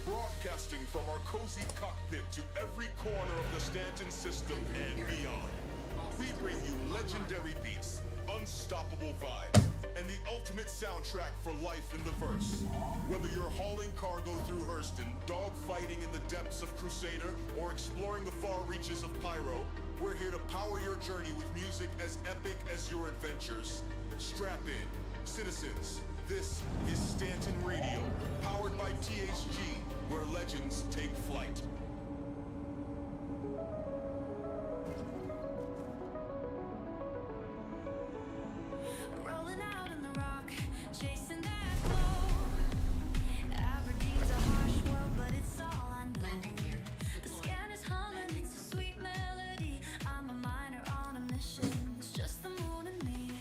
Speaker 1: broadcasting from our cozy cockpit to every corner of the Stanton system and beyond. We bring you legendary beats, unstoppable vibes, and the ultimate soundtrack for life in the verse. Whether you're hauling cargo through Hurston, dogfighting in the depths of Crusader, or exploring the far reaches of Pyro, we're here to power your journey with music as epic as your adventures. Strap in, citizens. This is Stanton Radio, powered by THG, where legends take flight.
Speaker 2: Rolling out in the rock, chasing that glow. Aberdeen's a harsh world, but it's all I know. The scan is humming, it's a sweet melody. I'm a miner on a mission, it's just the moon and me.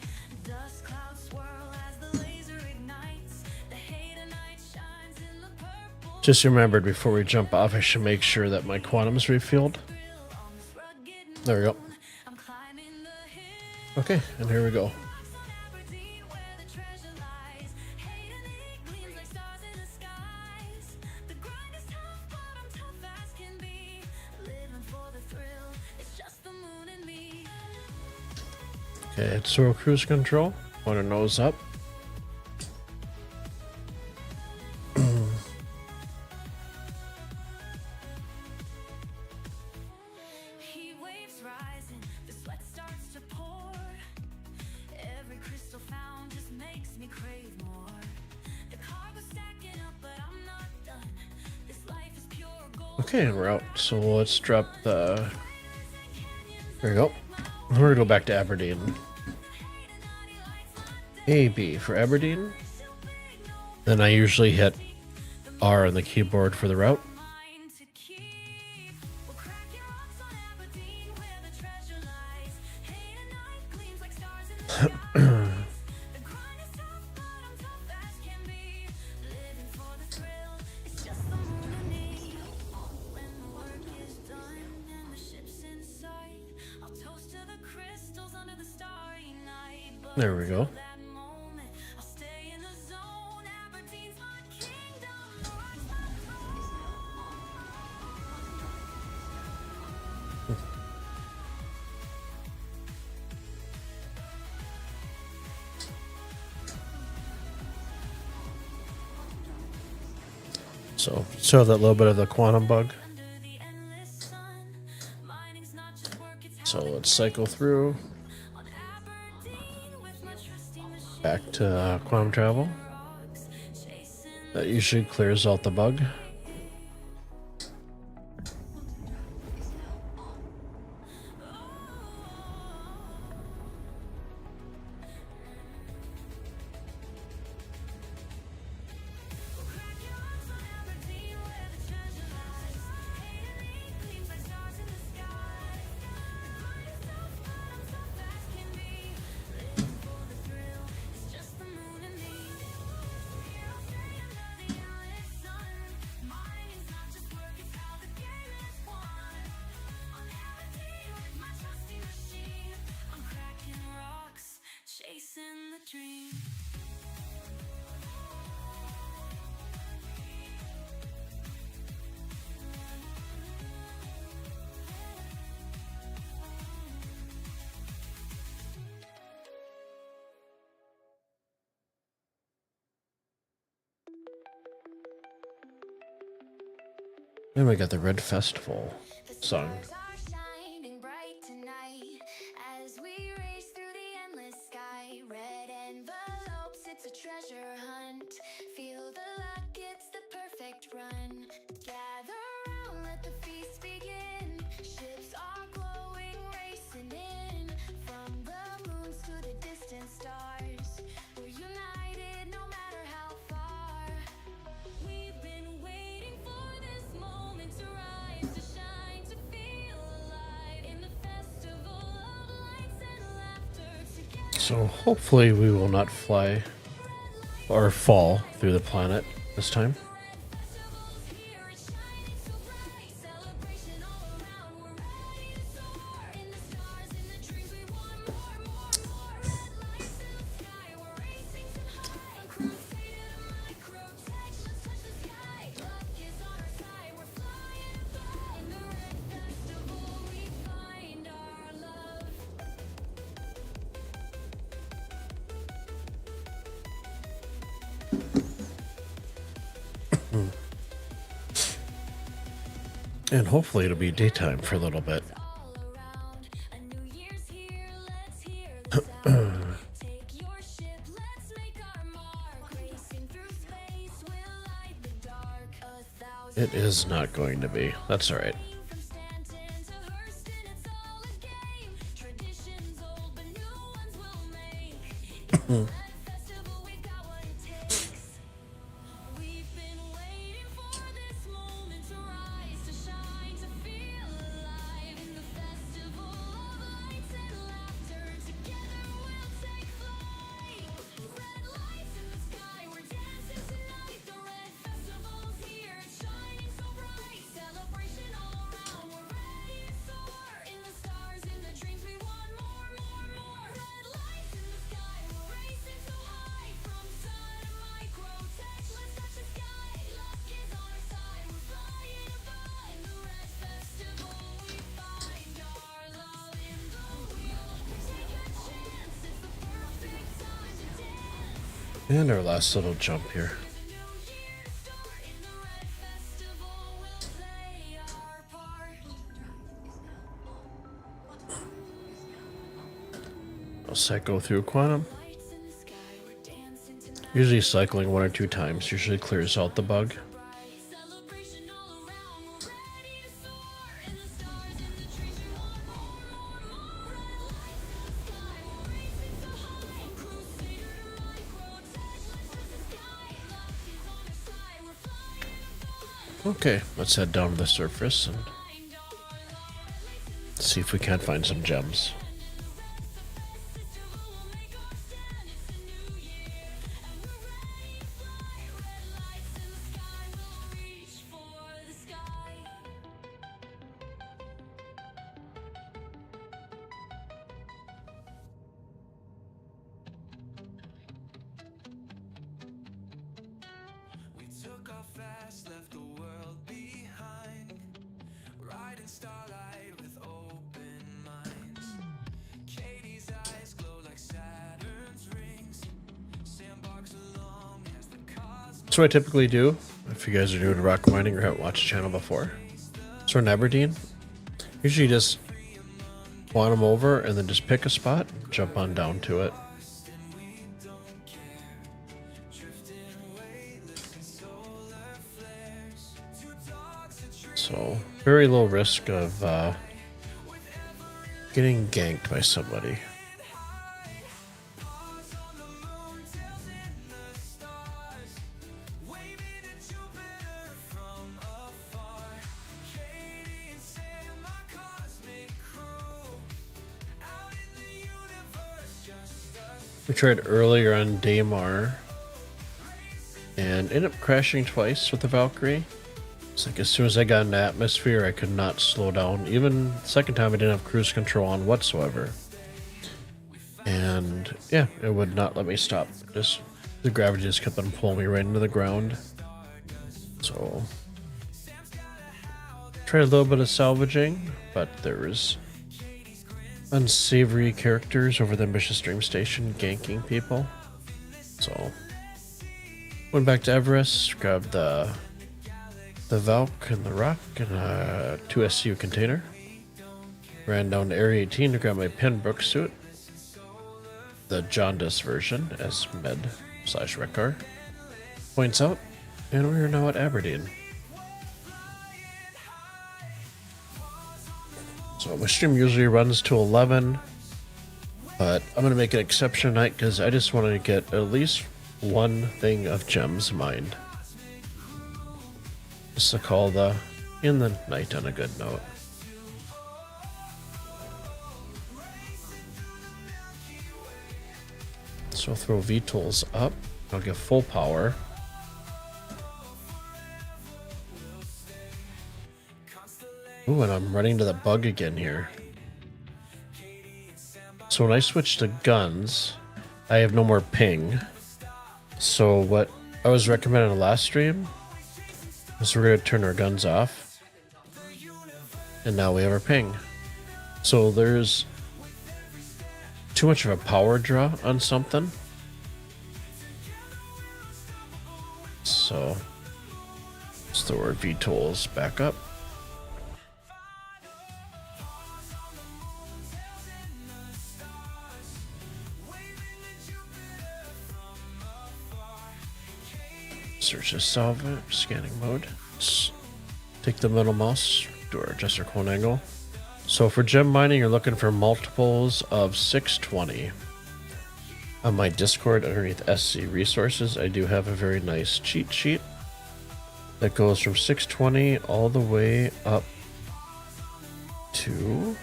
Speaker 2: Dust clouds swirl as the laser ignites. The hate of night shines in the purple.
Speaker 4: Just remembered before we jump off, I should make sure that my quantum's refilled. There we go.
Speaker 2: I'm climbing the hill.
Speaker 4: Okay, and here we go.
Speaker 2: Aberdeen, where the treasure lies. Hate and it gleams like stars in the skies. The grind is tough, but I'm tough as can be. Living for the thrill, it's just the moon and me.
Speaker 4: Okay, it's through cruise control. Want to nose up.
Speaker 2: Heat waves rising, the sweat starts to pour. Every crystal found just makes me crave more. The cargo's stacking up, but I'm not done. This life is pure gold.
Speaker 4: Okay, and we're out. So let's drop the. There we go. We're gonna go back to Aberdeen. AB for Aberdeen. Then I usually hit R on the keyboard for the route.
Speaker 2: Mine to keep. We'll crack your rocks on Aberdeen, where the treasure lies. Hate and night gleams like stars in the skies. The grind is tough, but I'm tough as can be. Living for the thrill, it's just the moon and me. When the work is done and the ship's in sight, I'll toast to the crystals under the starry night. But
Speaker 4: There we go.
Speaker 2: until that moment, I'll stay in the zone. Aberdeen's my kingdom. The rock's my throne.
Speaker 4: So still have that little bit of the quantum bug.
Speaker 2: Under the endless sun, mining's not just work, it's
Speaker 4: So let's cycle through
Speaker 2: on Aberdeen with my trusty machine.
Speaker 4: back to quantum travel.
Speaker 2: Rocks, chasing
Speaker 4: That usually clears out the bug.
Speaker 2: crack your rocks on Aberdeen, where the treasure lies. Hate and it gleams like stars in the sky. The grind is tough, but I'm tough as can be. Living for the thrill, it's just the moon and me. Heroes straight under the endless sun. Mining's not just work, it's how the game is won. On Aberdeen with my trusty machine, I'm cracking rocks, chasing the dream.
Speaker 4: And we got the Red Festival
Speaker 2: The
Speaker 4: song.
Speaker 2: stars are shining bright tonight as we race through the endless sky. Red envelopes, it's a treasure hunt. Feel the luck, it's the perfect run. Gather round, let the feast begin. Ships are glowing, racing in. From the moons to the distant stars, we're united no matter how far. We've been waiting for this moment to rise, to shine, to feel alive in the festival of lights and laughter together.
Speaker 4: So hopefully we will not fly or fall through the planet this time.
Speaker 2: Festivals here, it's shining so bright. Celebration all
Speaker 4: And hopefully it'll be daytime for a little bit.
Speaker 2: all around. A new year's here, let's hear the sound. Take your ship, let's make our mark. Racing through space, we'll light the dark. 1,000
Speaker 4: It is not going to be. That's all right.
Speaker 2: from Stanton to Hurston, it's all a game. Traditions old, but new ones we'll make. In the Red Festival, we've got what it takes. We've been waiting for this moment to rise, to shine, to feel alive. In the festival of lights and laughter, together we'll take flight. Red lights in the sky, we're dancing tonight. The Red Festival's here, it's shining so bright. Celebration all around, we're ready to soar. In the stars, in the dreams, we want more, more, more. Red lights in the sky, we're racing so high. From sun to microtech, let's touch the sky. Luck is on our side, we're flying above. In the Red Festival, we find our love in the wheel. Take a chance, it's the perfect time to dance.
Speaker 4: And our last little jump here.
Speaker 2: New year start in the Red Festival, we'll play our part.
Speaker 4: I'll cycle through quantum.
Speaker 2: Lights in the sky, we're dancing tonight.
Speaker 4: Usually cycling 1 or 2 times usually clears out the bug.
Speaker 2: Celebration all around, we're ready to soar. In the stars, in the trees, we want more, more, more. Red lights in the sky, we're racing so high. Crusader to microtech, let's touch the sky. Luck is on our side, we're flying above.
Speaker 4: Okay, let's head down to the surface and
Speaker 2: Find our love,
Speaker 4: see if we can't find some gems.
Speaker 2: festival will make our stand. It's a new year, and we're ready to fly. Red lights in the sky, we'll reach for the sky.
Speaker 3: We took off fast, left the world behind. Riding starlight with open minds. Katie's eyes glow like Saturn's rings. Sandbox along as the cosmos.
Speaker 4: That's what I typically do if you guys are new to ROC Mining or haven't watched the channel before. So in Aberdeen, usually just quantum over and then just pick a spot, jump on down to it. So very low risk of getting ganked by somebody. We tried earlier on Daymar and ended up crashing twice with the Valkyrie. It's like as soon as I got in the atmosphere, I could not slow down. Even the second time, I didn't have cruise control on whatsoever. And yeah, it would not let me stop. Just the gravity just kept on pulling me right into the ground. So tried a little bit of salvaging, but there was unsavory characters over the Ambitious Dream Station ganking people. So went back to Everest, grabbed the Valk and the Rock and a 2 SU container. Ran down to Area 18 to grab my Pembroke suit, the jaundice version, as med/Rekar points out, and we are now at Aberdeen. So my stream usually runs to 11, but I'm going to make an exception tonight because I just wanted to get at least one thing of gems mined. Just to call in the night on a good note. So I'll throw VTools up. I'll give full power. Ooh, and I'm running to the bug again here. So when I switch to guns, I have no more ping. So what I was recommending in the last stream is we're going to turn our guns off. And now we have our ping. So there's too much of a power draw on something. So Let's throw our VTOLs back up. Search the solvent, scanning mode. Let's take the middle mouse, do our adjust our cone angle. So for gem mining, you're looking for multiples of 620. On my Discord underneath SC Resources, I do have a very nice cheat sheet that goes from 620 all the way up to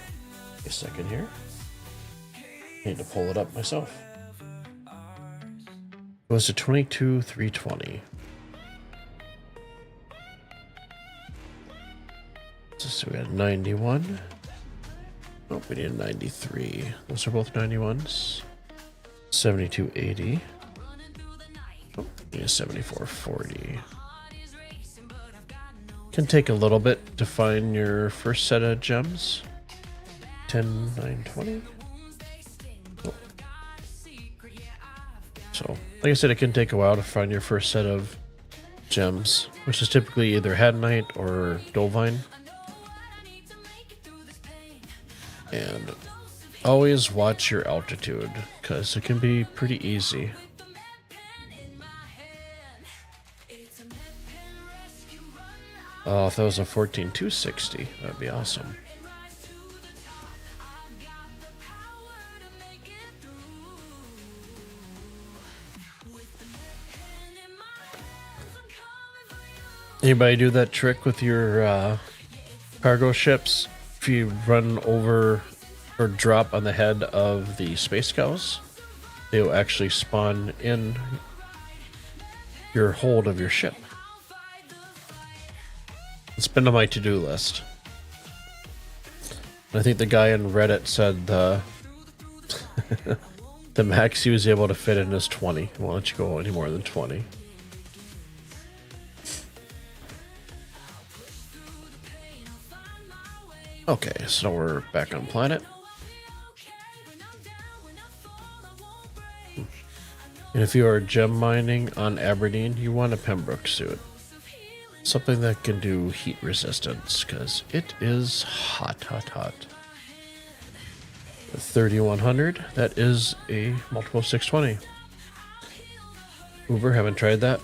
Speaker 4: a second here. I need to pull it up myself. It goes to 22,320. So we had 91. Oh, we need a 93. Those are both 91s. 7280. Oh, we need a 7440. Can take a little bit to find your first set of gems. 10,920. Oh. So, like I said, it can take a while to find your first set of gems, which is typically either Hadnite or Dolvine. And always watch your altitude, because it can be pretty easy. Oh, if that was a 14,260, that'd be awesome. Anybody do that trick with your cargo ships? If you run over or drop on the head of the space cows, they will actually spawn in your hold of your ship. It's been on my to-do list. I think the guy in Reddit said the max he was able to fit in is 20. He won't let you go any more than 20. Okay, so we're back on planet. And if you are gem mining on Aberdeen, you want a Pembroke suit. Something that can do heat resistance, because it is hot, hot, hot. The 3100, that is a multiple 620. Uber, haven't tried that.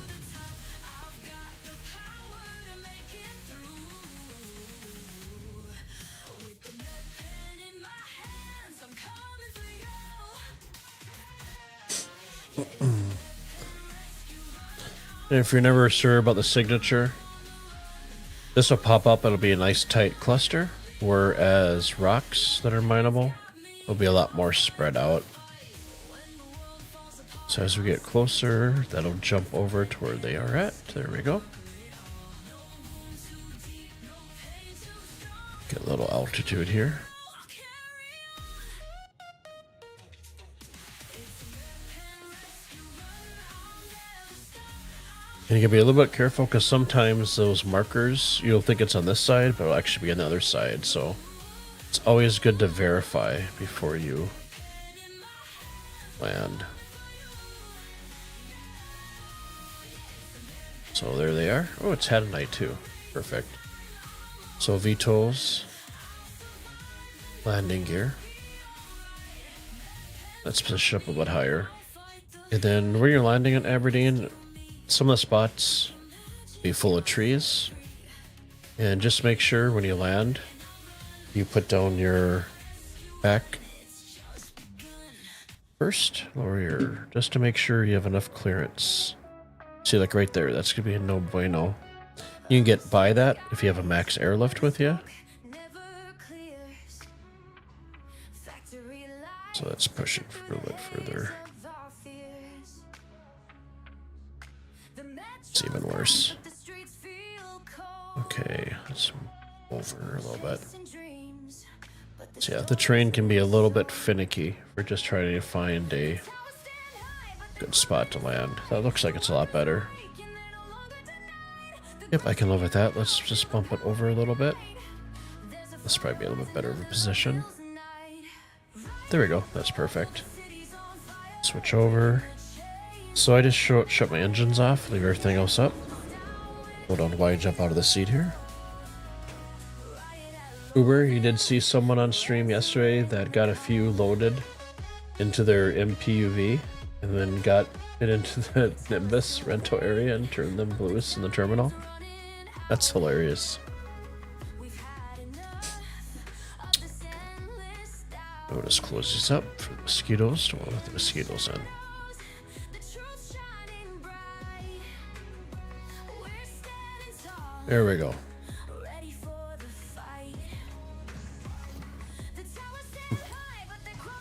Speaker 4: And if you're never sure about the signature, this will pop up. It'll be a nice tight cluster, whereas rocks that are mineable will be a lot more spread out. So as we get closer, that'll jump over to where they are at. There we go. Get a little altitude here. And you can be a little bit careful, because sometimes those markers, you'll think it's on this side, but it'll actually be on the other side. So it's always good to verify before you land. So there they are. Oh, it's Hadnite too. Perfect. So VTOLs, landing gear. Let's push up a bit higher. And then where you're landing in Aberdeen, some of the spots be full of trees, and just make sure when you land you put down your back first, or your, just to make sure you have enough clearance. See, like right there, that's gonna be a no bueno. You can get by that if you have a max airlift with you. So let's push it a little bit further. It's even worse. Okay, let's move over a little bit. So yeah, the terrain can be a little bit finicky. We're just trying to find a good spot to land. That looks like it's a lot better. Yep, I can live with that. Let's just bump it over a little bit. This probably be a little bit better of a position. There we go. That's perfect. Switch over. So I just shut my engines off, leave everything else up. Hold on, why jump out of the seat here? Uber, you did see someone on stream yesterday that got a few loaded into their MPUV and then got it into the Nimbus rental area and turned them loose in the terminal. That's hilarious. I'll just close these up for the mosquitoes. Don't want to let the mosquitoes in. There we go.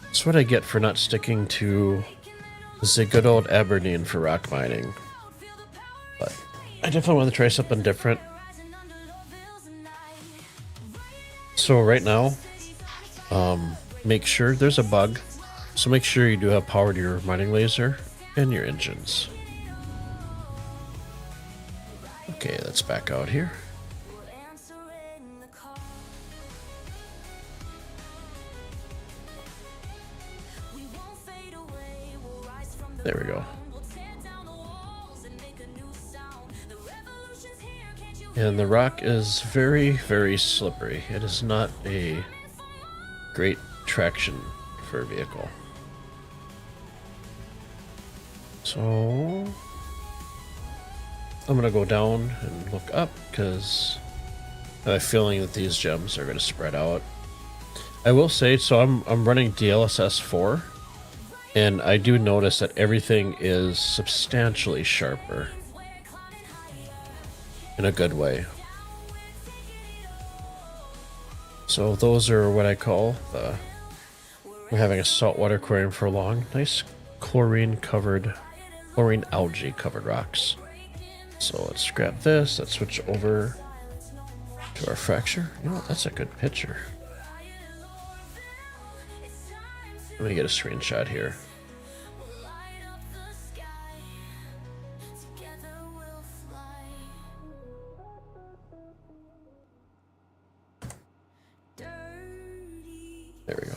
Speaker 4: That's what I get for not sticking to the good old Aberdeen for rock mining. But I definitely want to try something different. So right now, make sure there's a bug. So make sure you do have power to your mining laser and your engines. Okay, let's back out here. There we go. And the rock is very, very slippery. It is not a great traction for a vehicle. So I'm gonna go down and look up because I have a feeling that these gems are gonna spread out. I will say, so I'm running DLSS 4, and I do notice that everything is substantially sharper in a good way. So those are what I call the, we're having a saltwater aquarium for long. Nice chlorine algae covered rocks. So let's grab this, let's switch over to our fracture. You know what, that's a good picture. Let me get a screenshot here. There we go.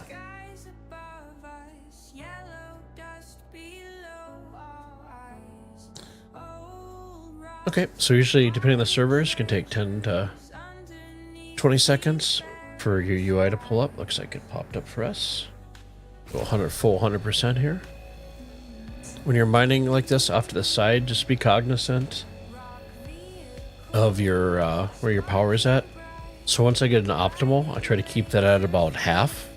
Speaker 4: Okay, so usually, depending on the servers, it can take 10 to 20 seconds for your UI to pull up. Looks like it popped up for us. Go full 100% here. When you're mining like this off to the side, just be cognizant of your where your power is at. So once I get an optimal, I try to keep that at about half,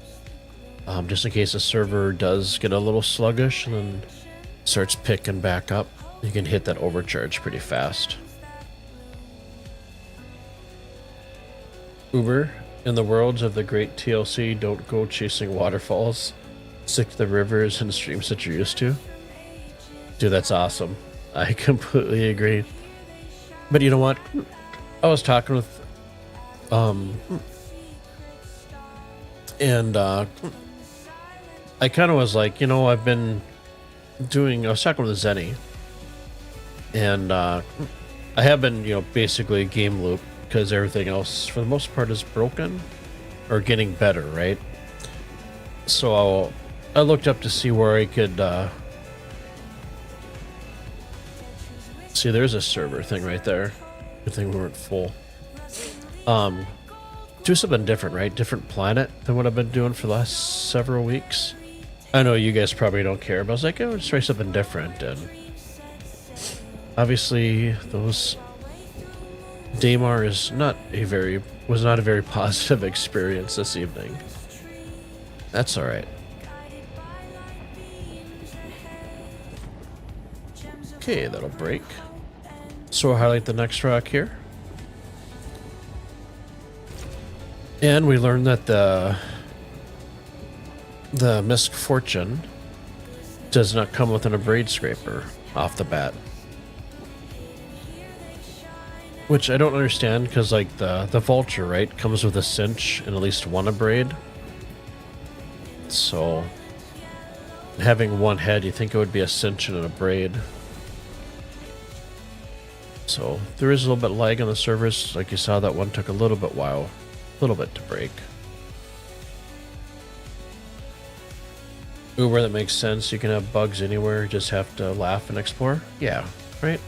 Speaker 4: just in case the server does get a little sluggish and then starts picking back up. You can hit that overcharge pretty fast. Uber, in the worlds of the great TLC, don't go chasing waterfalls. Stick to the rivers and streams that you're used to. Dude, that's awesome. I completely agree. But you know what? I was talking with I kind of was like, you know, I was talking with Zenny, and I have been, you know, basically game loop because everything else for the most part is broken or getting better, right? So I looked up to see where I could see. There's a server thing right there. Good thing we weren't full. Do something different, right? Different planet than what I've been doing for the last several weeks. I know you guys probably don't care, but I was like, oh, let's try something different. And obviously, those Daymar was not a very positive experience this evening. That's all right. Okay, that'll break. So we'll highlight the next rock here. And we learned that the Misk Fortune does not come with an abrade scraper off the bat. Which I don't understand, because like the Vulture, right, comes with a cinch and at least one abrade. So having one head, you think it would be a cinch and an abrade. So there is a little bit lag on the servers. Like you saw, that one took a little bit to break. Uber, that makes sense. You can have bugs anywhere. You just have to laugh and explore. Yeah, right?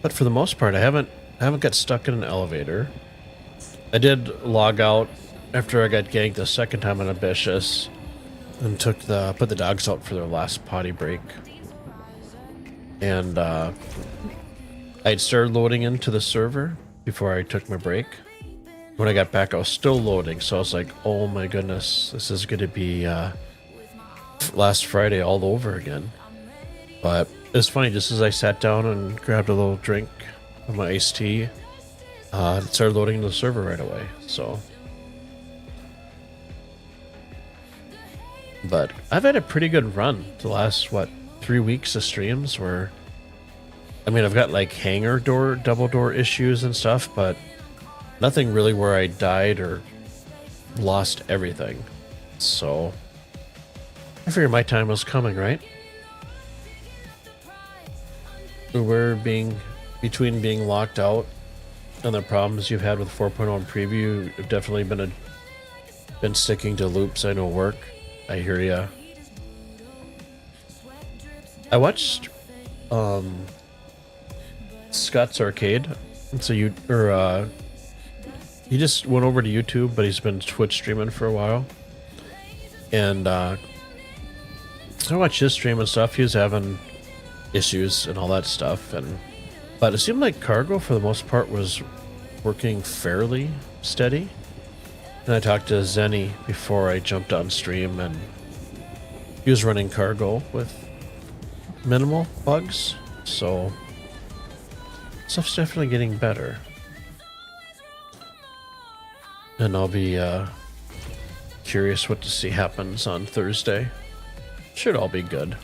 Speaker 4: But for the most part, I haven't got stuck in an elevator. I did log out after I got ganked the second time on Ambitious and put the dogs out for their last potty break. And I'd started loading into the server before I took my break. When I got back, I was still loading, so I was like, oh my goodness, this is going to be last Friday all over again. But it was funny, just as I sat down and grabbed a little drink of my iced tea, it started loading into the server right away, so. But I've had a pretty good run the last, 3 weeks of streams where, I mean, I've got like hangar door, double door issues and stuff, but nothing really where I died or lost everything. So I figured my time was coming, right? We're between being locked out and the problems you've had with 4.0 and preview, you've definitely been sticking to loops. I know work. I hear ya. I watched Scott's Arcade. So he just went over to YouTube, but he's been Twitch streaming for a while. And I watched his stream and stuff. He was having issues and all that stuff, but it seemed like cargo for the most part was working fairly steady. And I talked to Zenny before I jumped on stream, and he was running cargo with minimal bugs, so stuff's definitely getting better. And I'll be curious what to see happens on Thursday. Should all be good.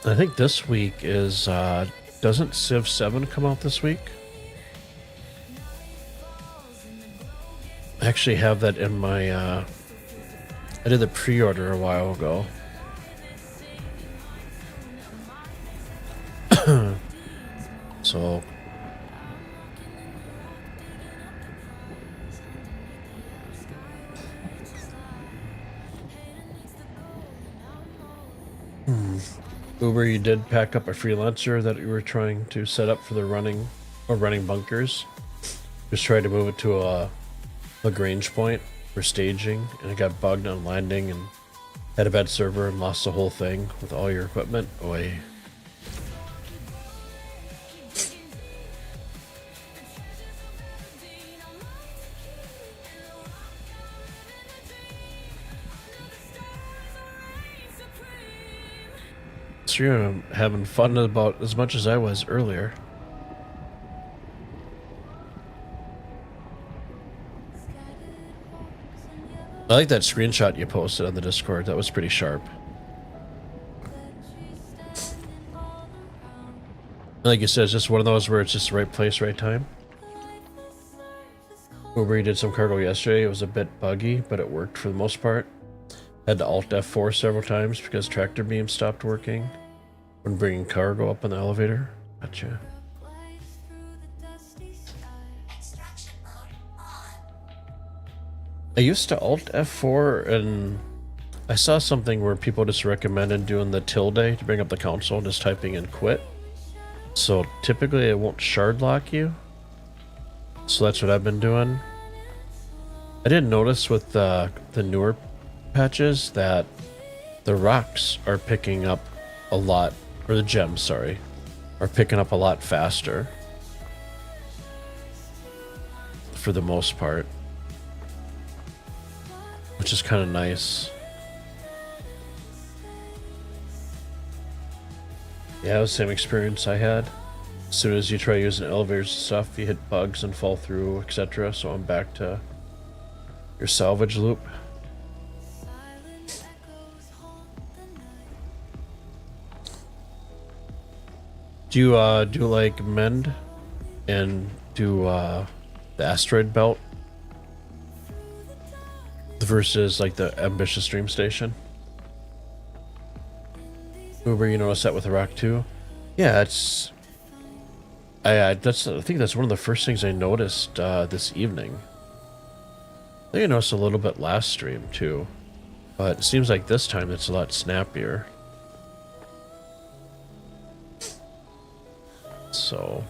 Speaker 4: I think this week is, doesn't Civ 7 come out this week? I actually have that in my, I did the pre-order a while ago. So Uber, you did pack up a freelancer that you were trying to set up for the running bunkers. Just tried to move it to a Lagrange point for staging, and it got bugged on landing and had a bad server and lost the whole thing with all your equipment away. So you're having fun about as much as I was earlier. I like that screenshot you posted on the Discord. That was pretty sharp. Like you said, it's just one of those where it's just the right place, right time. Uber, you did some cargo yesterday. It was a bit buggy, but it worked for the most part. Had to Alt F4 several times because tractor beam stopped working when bringing cargo up in the elevator. Gotcha. I used to Alt F4, and I saw something where people just recommended doing the tilde to bring up the console and just typing in quit. So typically it won't shard lock you. So that's what I've been doing. I didn't notice with the newer patches that the rocks are picking up a lot, or the gems, sorry, are picking up a lot faster for the most part, which is kind of nice. Yeah, it was the same experience I had. As soon as you try using elevators and stuff, you hit bugs and fall through, etc. So I'm back to your salvage loop. Do you do like mend and do the asteroid belt versus like the ambitious stream station? Uber, you notice that with the rock too? Yeah, it's I think that's one of the first things I noticed this evening. I think I noticed a little bit last stream too, but it seems like this time it's a lot snappier. So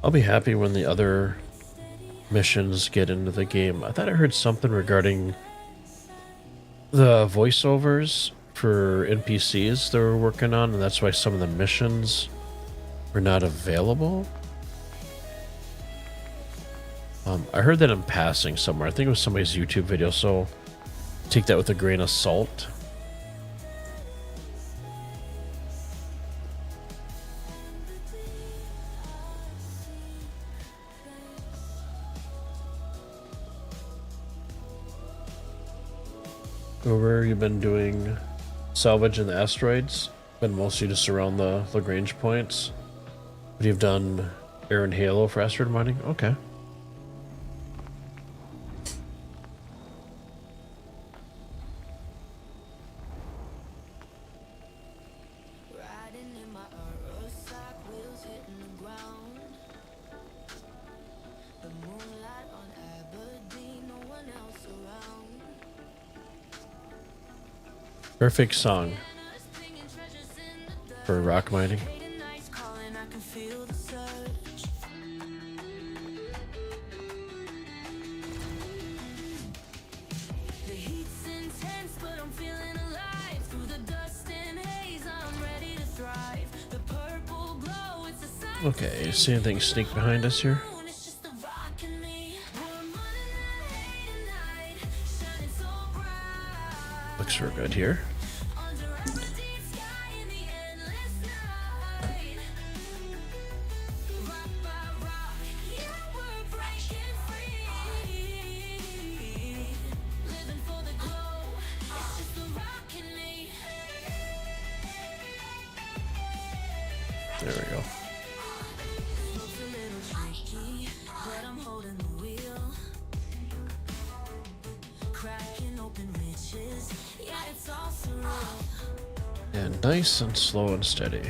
Speaker 4: I'll be happy when the other missions get into the game. I thought I heard something regarding the voiceovers for NPCs they were working on, and that's why some of the missions were not available. I heard that in passing somewhere. I think it was somebody's YouTube video, so take that with a grain of salt. Where you've been doing salvage in the asteroids? Been mostly just around the Lagrange points. But you've done air and halo for asteroid mining? Okay.
Speaker 2: Riding in my ROC wheels hitting the ground. The moonlight on Aberdeen, no one else around.
Speaker 4: Perfect song for rock mining. Okay, see anything sneak behind us here? Looks real good here. There we go. And nice and slow and steady.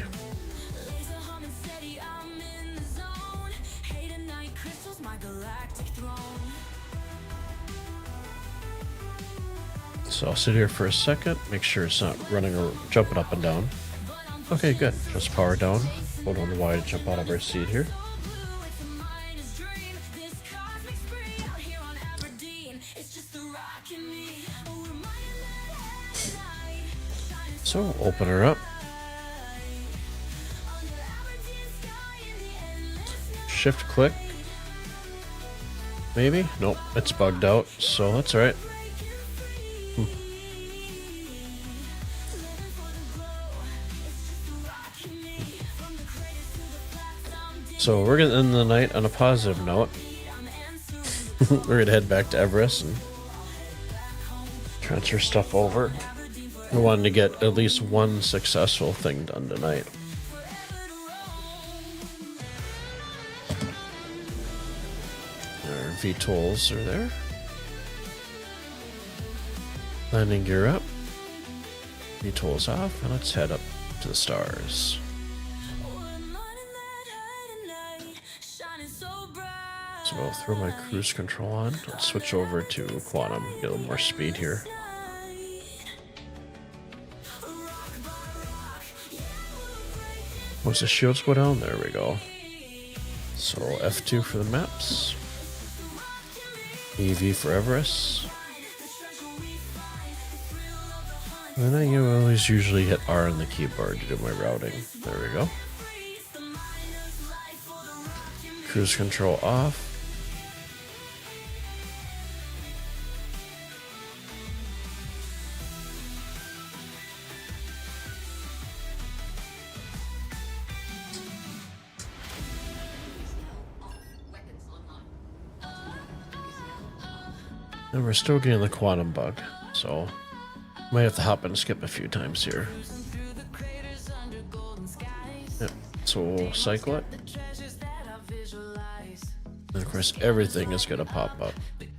Speaker 4: So I'll sit here for a second, make sure it's not running or jumping up and down. Okay, good. Just power down. Hold on to Y to jump out of our seat here. So open her up. Shift click. Maybe? Nope, it's bugged out, so that's alright. So we're gonna end the night on a positive note. We're gonna head back to Everest and transfer stuff over. We wanted to get at least one successful thing done tonight. Our VTOLs are there. Landing gear up. VTOLs off, and let's head up to the stars. So I'll throw my cruise control on. Let's switch over to quantum, get a little more speed here. Once the shields go down, there we go. So F2 for the maps. EV for Everest. And then you always usually hit R on the keyboard to do my routing. There we go. Cruise control off. And we're still getting the quantum bug, so might have to hop and skip a few times here. Yep, so we'll cycle it. And of course, everything is going to pop up. There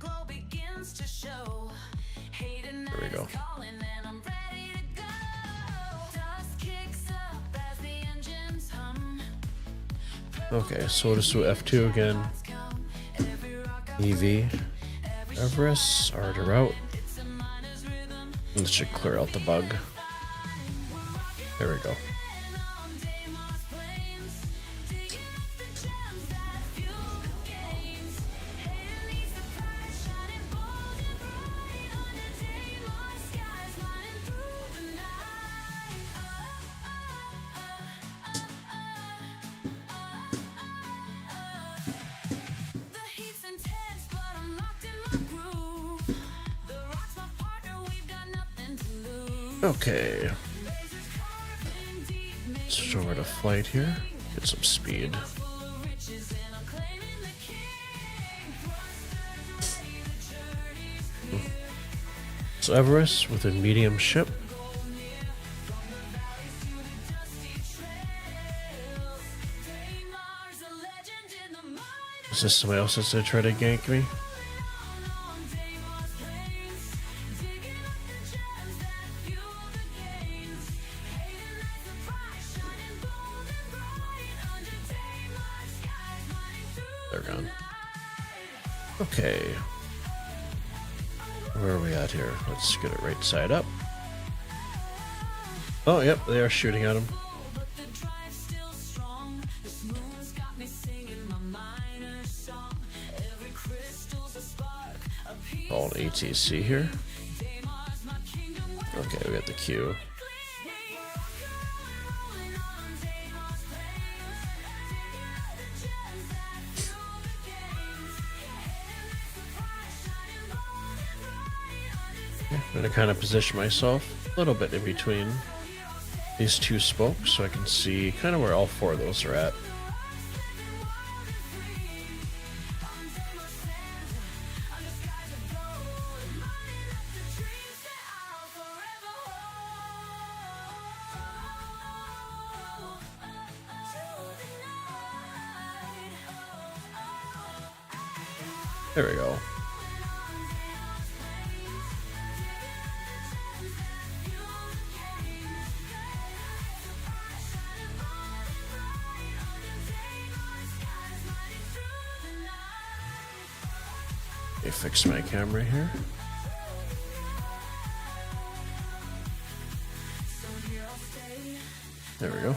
Speaker 4: we go. Okay, so we'll just do F2 again. EV. Everest, already route. This should clear out the bug. There we go. Okay. Switch over to flight here. Get some speed. So Everest with a medium ship. Is this somebody else that's gonna try to gank me? They're gone. Okay. Where are we at here? Let's get it right side up. Oh, yep, they are shooting at him. All an ATC here. Okay, we got the Q. I'm going to kind of position myself a little bit in between these two spokes so I can see kind of where all four of those are at. There we go. Let me fix my camera here. There we go.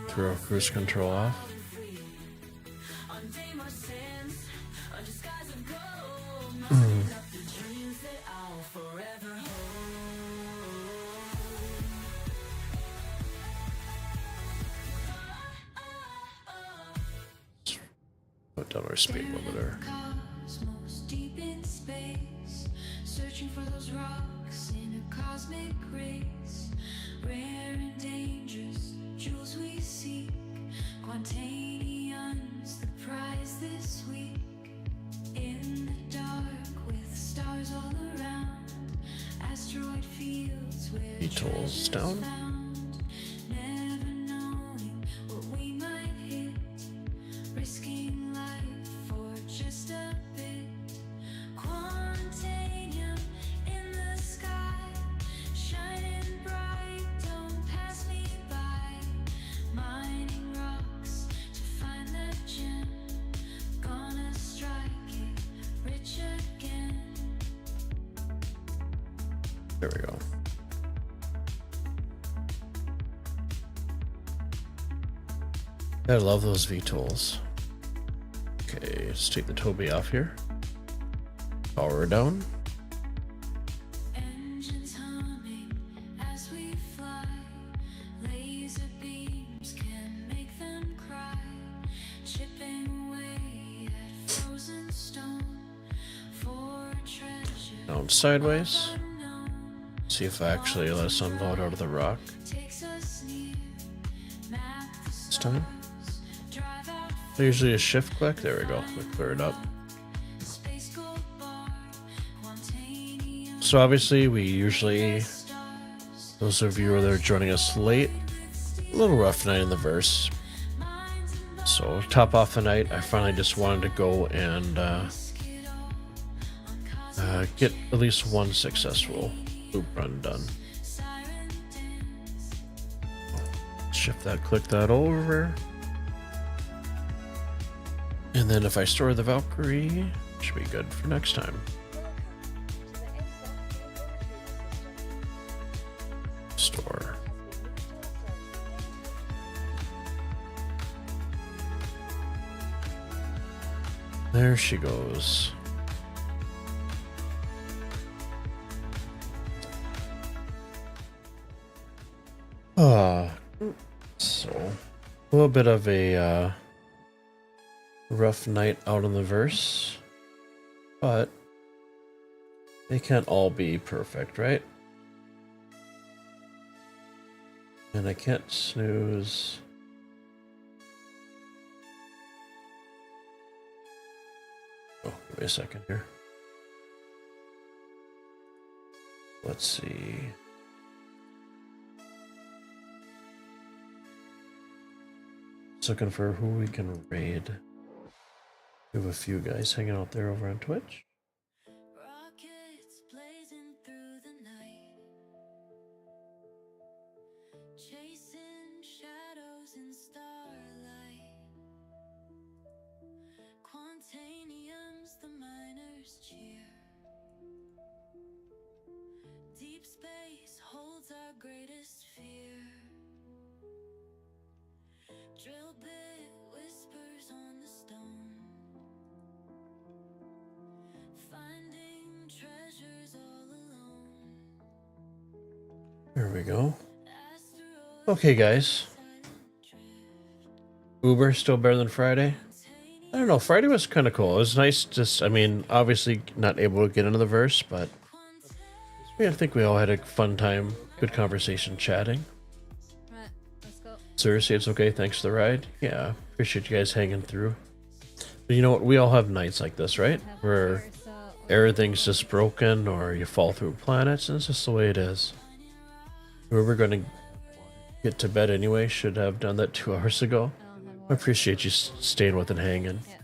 Speaker 4: Throw cruise control off. Put down our speed limiter.
Speaker 2: Deep in space, searching for those rocks in a cosmic race. Rare and dangerous jewels we seek. Quantanium's the prize this week. In the dark with stars all around. Asteroid fields where
Speaker 4: VTOL's down.
Speaker 2: found. Never knowing what we might hit. Risking life for just a bit. Quantanium in the sky, shining bright, don't pass me by. Mining rocks to find the gem, gonna strike it rich again.
Speaker 4: There we go. I love those VTOLs. Okay, let's take the Toby off here. Power down.
Speaker 2: Engines humming as we fly. Laser beams can make them cry. Chipping away at frozen stone for treasure
Speaker 4: Down sideways.
Speaker 2: unknown.
Speaker 4: See if I actually let us unload out of the rock
Speaker 2: Takes us near, map the
Speaker 4: this time.
Speaker 2: drive out
Speaker 4: Usually a shift click. There we go. We clear it up.
Speaker 2: space gold bar. Quantanium
Speaker 4: So obviously we usually,
Speaker 2: stars.
Speaker 4: those of you that are joining us late, a little rough night in the verse. So top off the night, I finally just wanted to go and get at least one successful loop run done. Shift that, click that over. And then if I store the Valkyrie, it should be good for next time. store. There she goes. So a little bit of a rough night out on the verse, but they can't all be perfect, right? And I can't snooze. Oh, give me a second here. Let's see. Just looking for who we can raid. We have a few guys hanging out there over on Twitch.
Speaker 2: Rockets blazing through the night, chasing shadows in starlight. Quantanium's the miners cheer. Deep space holds our greatest fear. Drill bit whispers on the stone, finding treasures all alone.
Speaker 4: There we go. Okay, guys. Uber still better than Friday? I don't know. Friday was kind of cool. It was nice. Just, I mean, obviously not able to get into the verse, but yeah, I think we all had a fun time. Good conversation chatting.
Speaker 5: Right, let's go.
Speaker 4: Seriously, it's okay. Thanks for the ride. Yeah, appreciate you guys hanging through. But you know what? We all have nights like this, right? Where everything's just broken or you fall through planets, and it's just the way it is. We were going to get to bed anyway. Should have done that 2 hours ago. I appreciate you staying with and hanging.
Speaker 5: Yeah,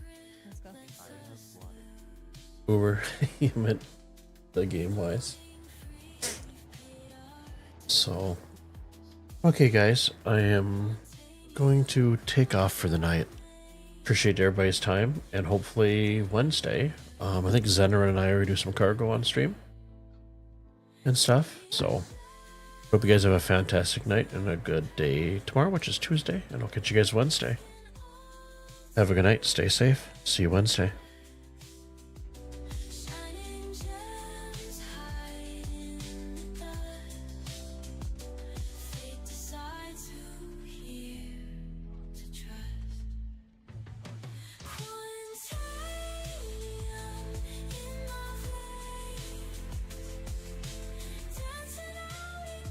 Speaker 5: let's go.
Speaker 4: Uber, you meant the game wise. So, okay, guys, I am going to take off for the night. Appreciate everybody's time, and hopefully Wednesday, I think Zener and I will do some cargo on stream and stuff. So, hope you guys have a fantastic night and a good day tomorrow, which is Tuesday, and I'll catch you guys Wednesday. Have a good night. Stay safe. See you Wednesday.
Speaker 2: Shining gems hide in the dust. Fate decides who here to trust.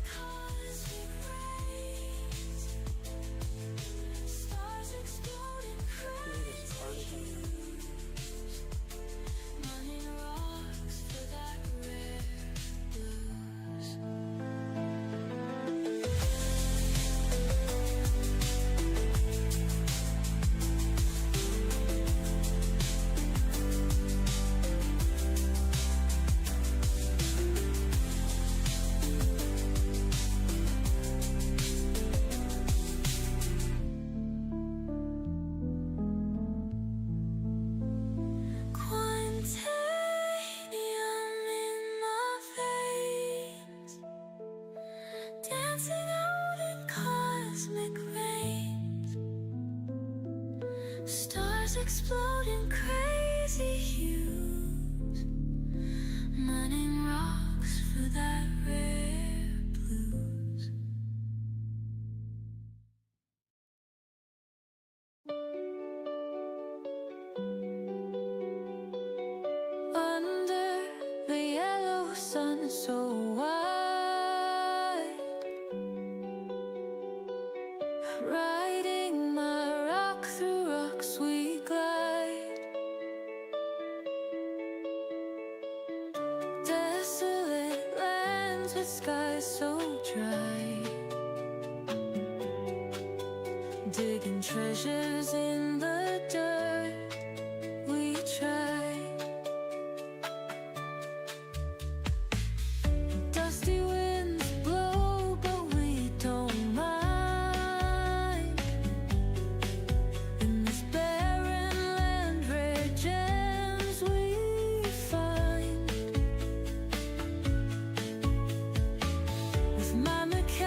Speaker 2: Quantanium in my veins, dancing out in cosmic rays. Stars exploding crazy hues. Mining rocks for that rare blues. Quantanium in my veins, dancing out in cosmic rains. Stars exploding crazy hues. Mining rocks for that rare blues. Under the yellow sun so wide, riding my rock through rocks we glide. Desolate lands with skies so dry, digging treasures in the dirt we try. Dusty winds blow, but we don't mind. In this barren land, rare gems we find. With my mechanical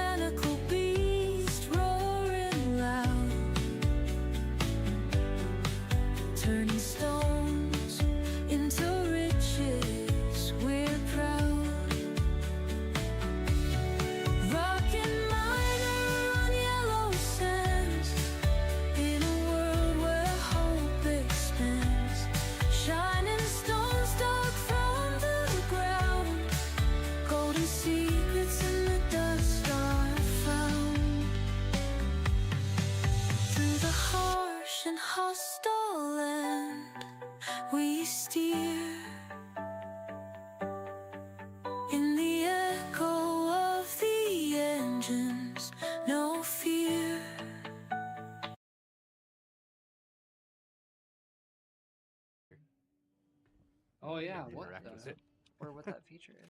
Speaker 2: coastal land we steer. In the echo of the engines, no fear.
Speaker 6: Oh yeah, what
Speaker 7: Interact with
Speaker 6: the?
Speaker 7: it.
Speaker 6: Or what that feature is.